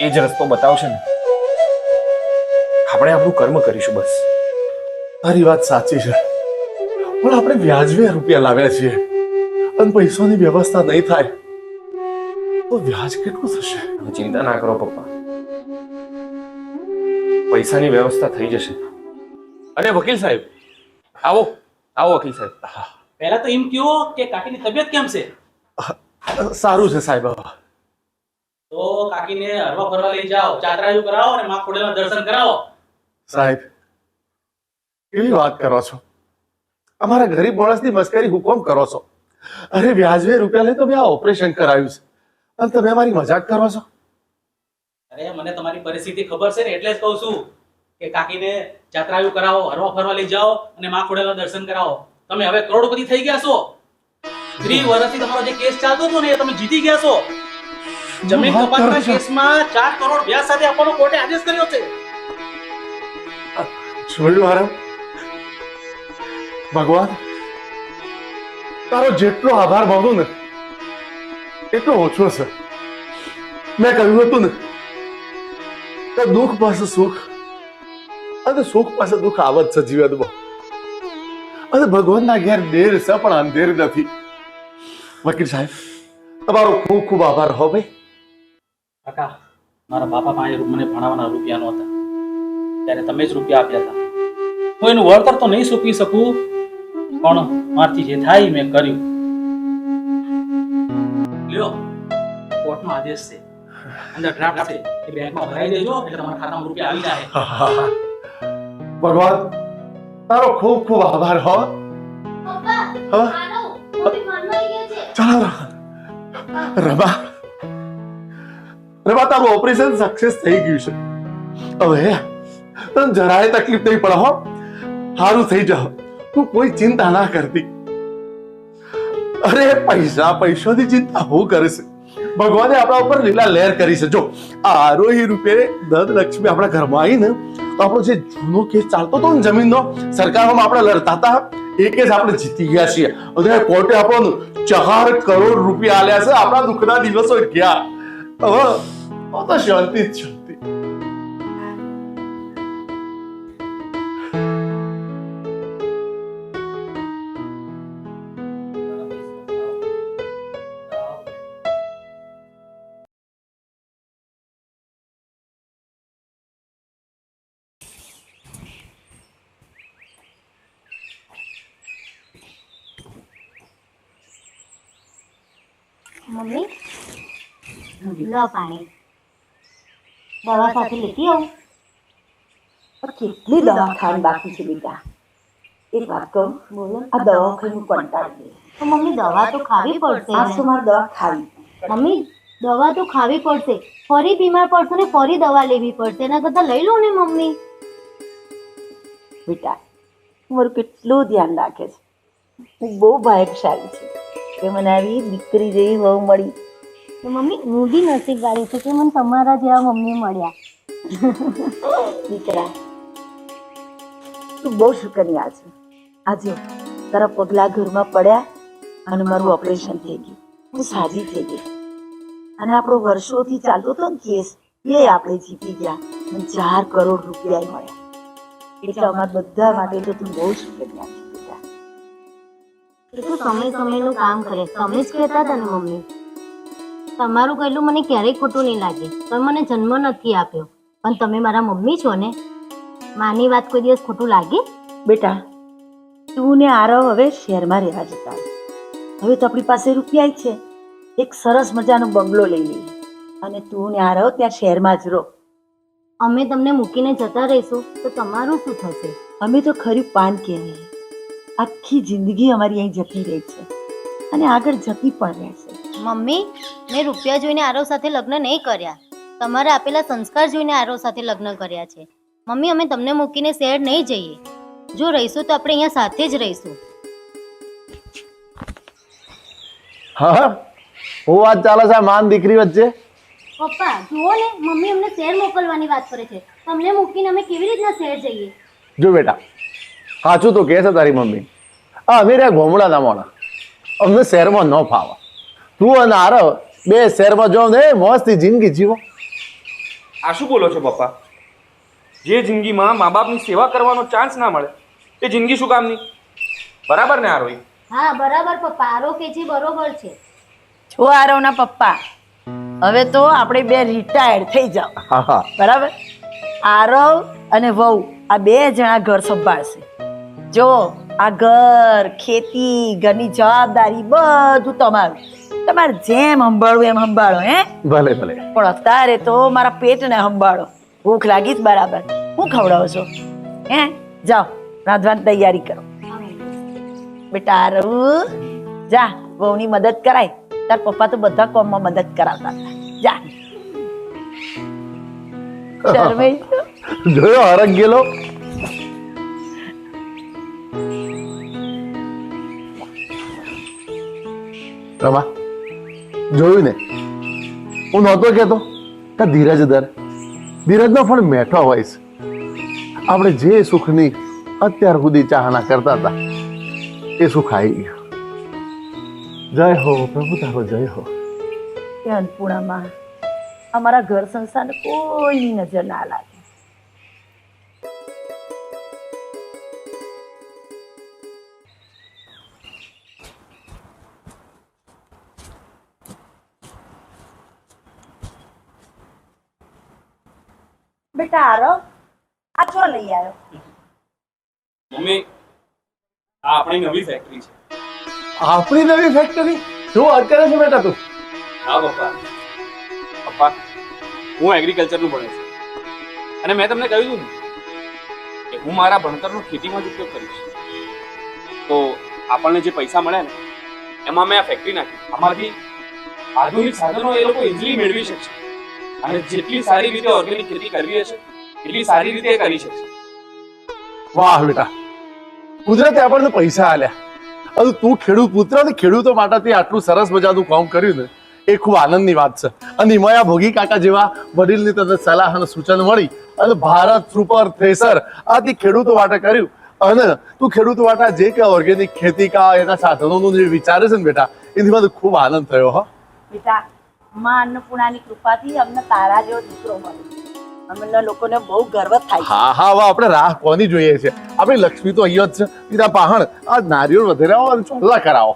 એ જ રસ્તો બતાવશે ને. આપણે આપણું કર્મ કરીશું બસ. તારી વાત સાચી છે, પણ આપણે વ્યાજબી રૂપિયા લાવ્યા છીએ અને પૈસાની વ્યવસ્થા નહીં થાય તો વ્યાજ કેટલું થશે? ચિંતા ના કરો પપ્પા, પૈસાની વ્યવસ્થા થઈ જશે. અરે વકીલ સાહેબ, આવો આવો વકીલ સાહેબ. પહેલા તો એમ કહો કે કાકીની તબિયત કેમ છે? સારું છે સાહેબ. તો કાકીને હરવા ફરવા લઈ જાઓ, ચાતરાયું કરાવો અને માં ખોડેલા દર્શન કરાવો. સાહેબ કેવી વાત કરો છો? અમારા ગરીબ માણસની મસ્કરી હુકમ કરો છો? અરે વ્યાજબી રૂપિયા લઈ તો મેં આ ઓપરેશન કરાવ્યું છે અને તમે અમારી મજાક કરો છો? અરે મને તમારી પરિસ્થિતિ ખબર છે ને, એટલે જ કહું છું કે કાકીને ચાતરાયું કરાવો, હરવા ફરવા લઈ જાઓ અને માં ખોડેલા દર્શન કરાવો. તમે હવે કરોડપતિ થઈ ગયા છો. 30 વર્ષથી તમારો જે કેસ ચાલતો હતો ને એ તમે જીતી ગયા છો. જમીન કપાતના કેસમાં 4 કરોડ વ્યાજ સાથે આપવાનો કોર્ટે આદેશ કર્યો છે. જોયું આરામ? ભગવાન, તારો જેટલો આભાર માનું ને એટલો ઓછો છે. મેં કહ્યું હતું ને કે દુઃખ પાસે સુખ અને સુખ પાસે દુઃખ આવત છે જીવનમાં. અને ભગવાનના ઘેર દેર છે પણ અંધેર નથી. વકીલ સાહેબ, તમારો ખૂબ ખૂબ આભાર હો ભાઈ. કાકા, મારા બાપા પાસે મને ભણાવવાના રૂપિયા નહોતા, ત્યારે તમે જ રૂપિયા આપ્યા હતા. હું એનું વળતર તો નહીં ચૂકવી શકું, પણ મારથી જે થાય મેં કર્યું. લ્યો, કોર્ટનો આદેશ છે, અંદર ડ્રાફ્ટ છે, એ બેંકમાં ભરાઈ દેજો એટલે તમારા ખાતામાં રૂપિયા આવી જાય. ભગવાન, તારો ખૂબ ખૂબ આભાર હો. ચાલો રમા, રમા તારું ઓપરેશન સક્સેસ થઈ ગયું છે. હવે તને જરાય તકલીફ નહીં પડે હો. સારું થઈ જાવ, તું કોઈ ચિંતા ના કરતી. અરે પૈસાની ચિંતા હું કરે છે? ભગવાને આપણા ઉપર લીલા લહેર કરી છે. જો આ આરોહી રૂપે ધનલક્ષ્મી આપણા ઘરમાં આવી ને તો આપણો જે જૂનો કેસ ચાલતો હતો ને જમીનનો, સરકારમાં આપણે લડતા હતા, એ કેસ આપણે જીતી ગયા છીએ. અને કોર્ટે આપણને 4 કરોડ રૂપિયા આલ્યા છે. આપણા દુઃખના દિવસો ગયા. હવે તો શાંતિ જ શાંતિ. મમ્મી, લો પાણી. દવા સાથે લેતી આવું. કેટલી દવા ખાવાની બાકી છે બેટા? એક વાત કહું, બોલો. આ દવા ખાઈને કંટાળી ગઈ. તો મમ્મી દવા તો ખાવી પડશે. આ શું મારે દવા ખાવી? મમ્મી દવા તો ખાવી પડશે. ફરી બીમાર પડશો ને ફરી દવા લેવી પડશે. એના કરતાં લઈ લો ને મમ્મી. બેટા, મારું કેટલું ધ્યાન રાખે છે. હું બહુ ભાગ્યશાળી છું કે મને આવી દીકરી જેવી વહુ મળી. તો મમ્મી હું બી નસીબવાળી છું કે મને તમારા જેવા મમ્મી મળ્યા. દીકરા, તું બહુ શુકરિયા છે. આજે તારા પગલા ઘરમાં પડ્યા અને મારું ઓપરેશન થઈ ગયું, હું સાજી થઈ ગઈ. અને આપણો વર્ષોથી ચાલતો હતો ને કેસ, એ આપણે જીતી ગયા અને 4 કરોડ રૂપિયા મળ્યા. એટલે અમારા બધા માટે તો તું બહુ શુકરિયા છે બેટા. એ તો સમય સમયનું કામ કરે. તમે જ કહેતા હતા ને મમ્મી, તમારું કહેલું મને ક્યારેય ખોટું નહીં લાગે. તમે મને જન્મ નથી આપ્યો, પણ તમે મારા મમ્મી છો ને. માની વાત કોઈ દિવસ ખોટું લાગે? બેટા તું ને આરવ હવે શહેરમાં રહેવા જતા. હવે તો આપણી પાસે રૂપિયા છે, એક સરસ મજાનો બંગલો લઈ લઈએ અને તું ને આરવ ત્યાં શહેરમાં જ રહો. અમે તમને મૂકીને જતા રહીશું તો તમારું શું થશે? અમે તો ખરી પાન કહેવાય. આખી જિંદગી અમારી અહીં જતી રહી છે અને આગળ જતી પણ રહેશે. મમ્મી, મેં રૂપિયા જોઈને આરવ સાથે લગ્ન નહીં કર્યા. તમારા આપેલા સંસ્કાર જોઈને આરવ સાથે લગ્ન કર્યા છે. મમ્મી, અમે તમને મૂકીને શહેર નહીં જઈએ. જો રહીશું તો આપણે અહીંયા સાથે જ રહીશું. હા, હું વાત ચાલે છે માન દીકરી વચ્ચે? પપ્પા જુઓ ને, મમ્મી અમને શહેર મોકલવાની વાત કરે છે. તમને મૂકીને અમે કેવી રીતના શહેર જઈએ? જો બેટા, સાચું તો કહે છે તારી મમ્મી. અમે રહ્યા ગોમડાના મોણા, અમને શહેરમાં ન ફાવે. તું અને આરવ બે શહેરમાં જાઓ ને મસ્તી જિંદગી જીવો. આ શું બોલો છો પપ્પા? જે જિંદગીમાં મા બાપની સેવા કરવાનો ચાન્સ ના મળે એ જિંદગી શું કામની? બરાબર ને આરોહી? હા બરાબર પપ્પા, આરો કે છે બરોબર છે. છો આરવના પપ્પા, હવે તો આપણે બે રિટાયર્ડ થઈ જાવ. બરાબર? આરવ અને વહુ આ બે જણા ઘર સંભાળશે. જો આ ઘર, ખેતી, ઘરની જવાબદારી બધું તમારું. તમારે જેમ સંભાળવું એમ સંભાળો. હે ભલે ભલે. પણ અત્યારે તો મારા પેટને સંભાળો. ભૂખ લાગી જ બરાબર. હું ખવડાવો છો? હે જાઓ રાંધવાની તૈયારી કરો. બેટા આરવ જા, વહુની મદદ કરાય. તાર પપ્પા તો બધા કામમાં મદદ કરાવતા હતા. જા. શરમાઈ જોયો હરખ ગયેલો. રમા, જોયું ને, હું નહોતો કેતો કે ધીરજ દર. ધીરજનો ફળ મેઠો હોય છે. આપણે જે સુખની અત્યાર સુધી ચાહના કરતા હતા એ સુખ આવી ગયું. જય હો પ્રભુ, તારો જય હો. એ અન્નપૂર્ણામાં અમારા ઘર સંસારને કોઈની નજર ના લાગે. બેટા આરવ, આ છો લઈ આવ્યો? મમ્મી, આ આપણી નવી ફેક્ટરી છે. આપણી નવી ફેક્ટરી? શું વાત કરે છે બેટા તું? હા પપ્પા. પપ્પા, હું એગ્રીકલ્ચરનું ભણ્યો છું અને મેં તમને કહ્યું હતું ને કે હું મારા ભણતરનો ખેતીમાં જ ઉપયોગ કરીશ. તો આપણને જે પૈસા મળે ને એમાં મેં આ ફેક્ટરી નાખી. આમાંથી આધુનિક સાધનો એ લોકો ઇઝીલી મેળવી શકશે અને જેટલી સારી રીતે ઓર્ગેનિક ખેતી કરવી હશે એટલી સારી રીતે કરી શકશે. વાહ બેટા, કુદરતે આપણને પૈસા આલ્યા અને તું ખેડૂત પુત્ર ને ખેડૂતો માટે આટલું સરસ મજાનું કામ કર્યું ને એ ખૂબ આનંદની વાત છે. અને એમાં ભોગી કાકા જેવા વડીલની તને સલાહ અને સૂચન મળી અને ભારત સુપર થ્રેસર આથી ખેડૂતો માટે કર્યું. અને તું ખેડૂતો માટે જે કે ઓર્ગેનિક ખેતી કા એના સાધનોનું જે વિચારે છે ને બેટા, એની મને ખૂબ આનંદ થયો. હો બેટા, માં અન્નપૂર્ણાની કૃપાથી અમને તારા જેવો દીકરો મળ્યો. અમને લોકોને બહુ ગર્વ થાય છે. હા હા, હવે આપણે રાહ કોની જોઈએ છે? આપણી લક્ષ્મી તો અહીંયા જ છે. બીજા પહાણ આ નારિયેળ વધેરાવો અને ચોલ્લા કરાવો.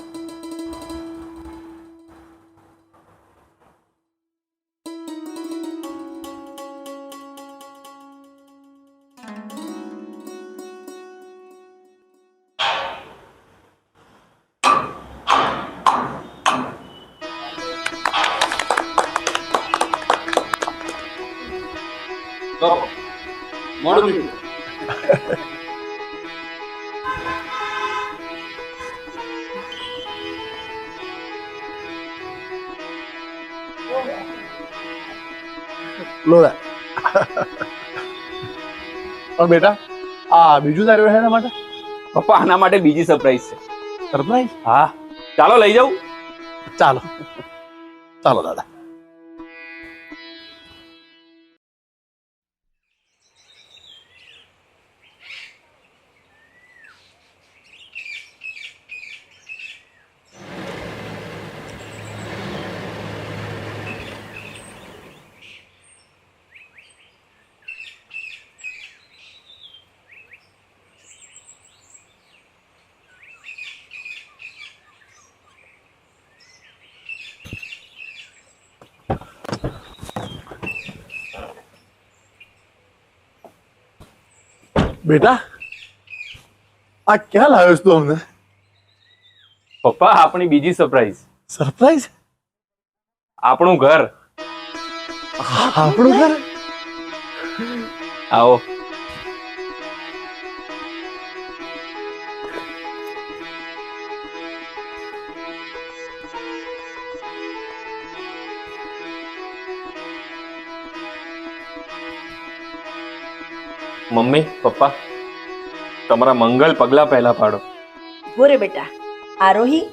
મોડું થયું. લો બેટા, આ બીજું તારું એના માટે? પપ્પા, આના માટે બીજી સરપ્રાઈઝ છે. સરપ્રાઈઝ? હા, ચાલો લઈ જાઉં. ચાલો ચાલો દાદા. બેટા આ ક્યાં લાવ્યો છે તું અમને? પપ્પા આપણી બીજી સરપ્રાઈઝ. સરપ્રાઈઝ? આપણું ઘર. આપણું ઘર? આવો. મમ્મી પપ્પા તમારા મંગલ પગલા પહેલા પાડો. બોરે બેટા. આરોહી,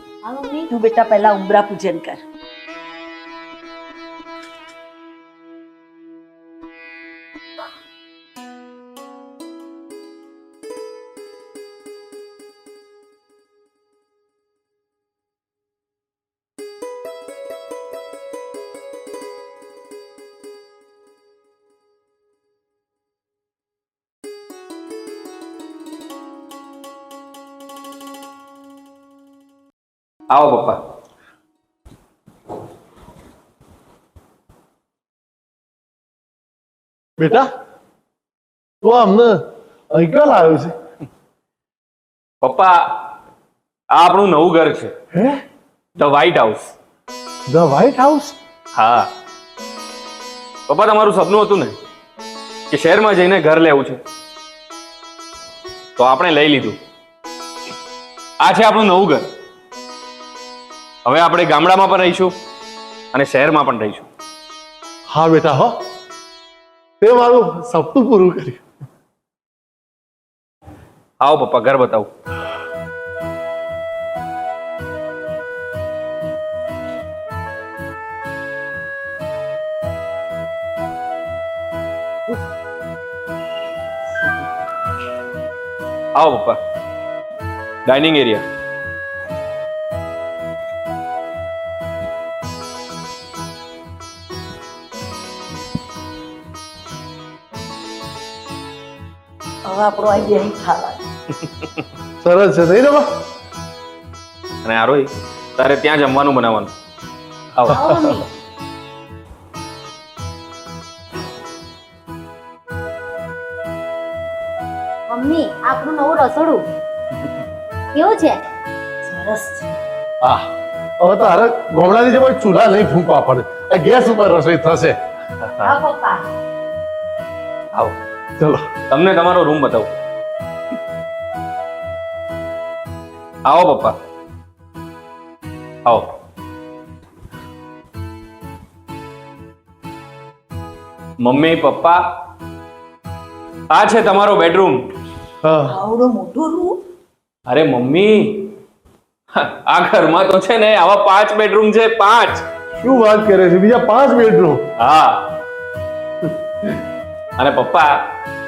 તું બેટા પહેલા ઉંબરા પૂજન કર. આવો પપ્પા. બેટા તું અમને અહીં ક્યાં લાવ્યો છે? પપ્પા આ આપણું નવું ઘર છે. હે? The white house. The white house? હા પપ્પા તમારું સપનું હતું ને કે શહેરમાં જઈને ઘર લેવું છે, તો આપણે લઈ લીધું. આ છે આપણું નવું ઘર. હવે આપણે ગામડામાં પણ રહીશું અને શહેરમાં પણ રહીશું. હા બેટા, હો તે મારું સપનું પૂરું કર્યું. આવો પપ્પા ઘર બતાવું. આવો પપ્પા. Dining area. હવે આપણો અહીં બેહી ખાવાનું. સરસ છે નહીં રમા? અને આરોહી તારે ત્યાં જમવાનું બનાવવાનું. આવો. મમ્મી આપણું નવું રસોડું કેવું છે? સરસ છે. હા હવે તારે ગોમડાની જેમ ચૂલા નહીં ફૂંકવા પડે, આ ગેસ ઉપર રસોઈ થશે. હા પપ્પા. આવો ચલો તમને તમારો રૂમ બતાવું. આવો પપ્પા આવો. મમ્મી પપ્પા આ છે તમારો બેડરૂમ. આવડો મોટો રૂમ? અરે મમ્મી આ ઘરમાં તો છે ને આવા 5 બેડરૂમ છે. 5. શું વાત કરે છે? બીજા 5 બેડરૂમ? હા. અને પપ્પા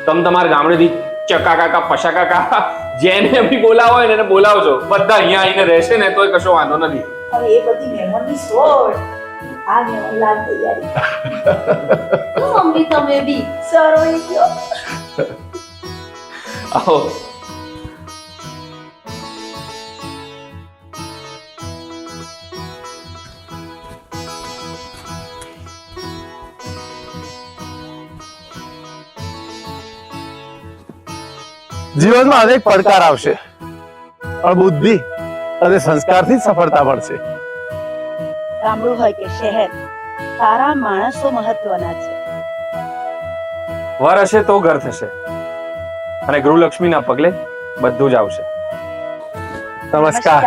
તમે તમારા ગામડેથી ચકા કાકા પશા કાકા જેને બી બોલાવો હોય ને એને બોલાવજો. બધા અહીંયા આવીને રહેશે ને તોય કશો વાંધો નથી. હવે એ બધી મહેમાનની સોડ. આ મહેમાનલાલ તૈયારી. મમ્મી તમે બી સરો એ ગયો. આવો. જીવનમાં અનેક પડકાર આવશે, પણ બુદ્ધિ અને સંસ્કારથી જ સફળતા મળશે. ગામડું હોય કે શહેર, સારા માણસો મહત્વના છે. વર હશે તો ઘર થશે અને ગૃહલક્ષ્મીના પગલે બધું જ આવશે. નમસ્કાર.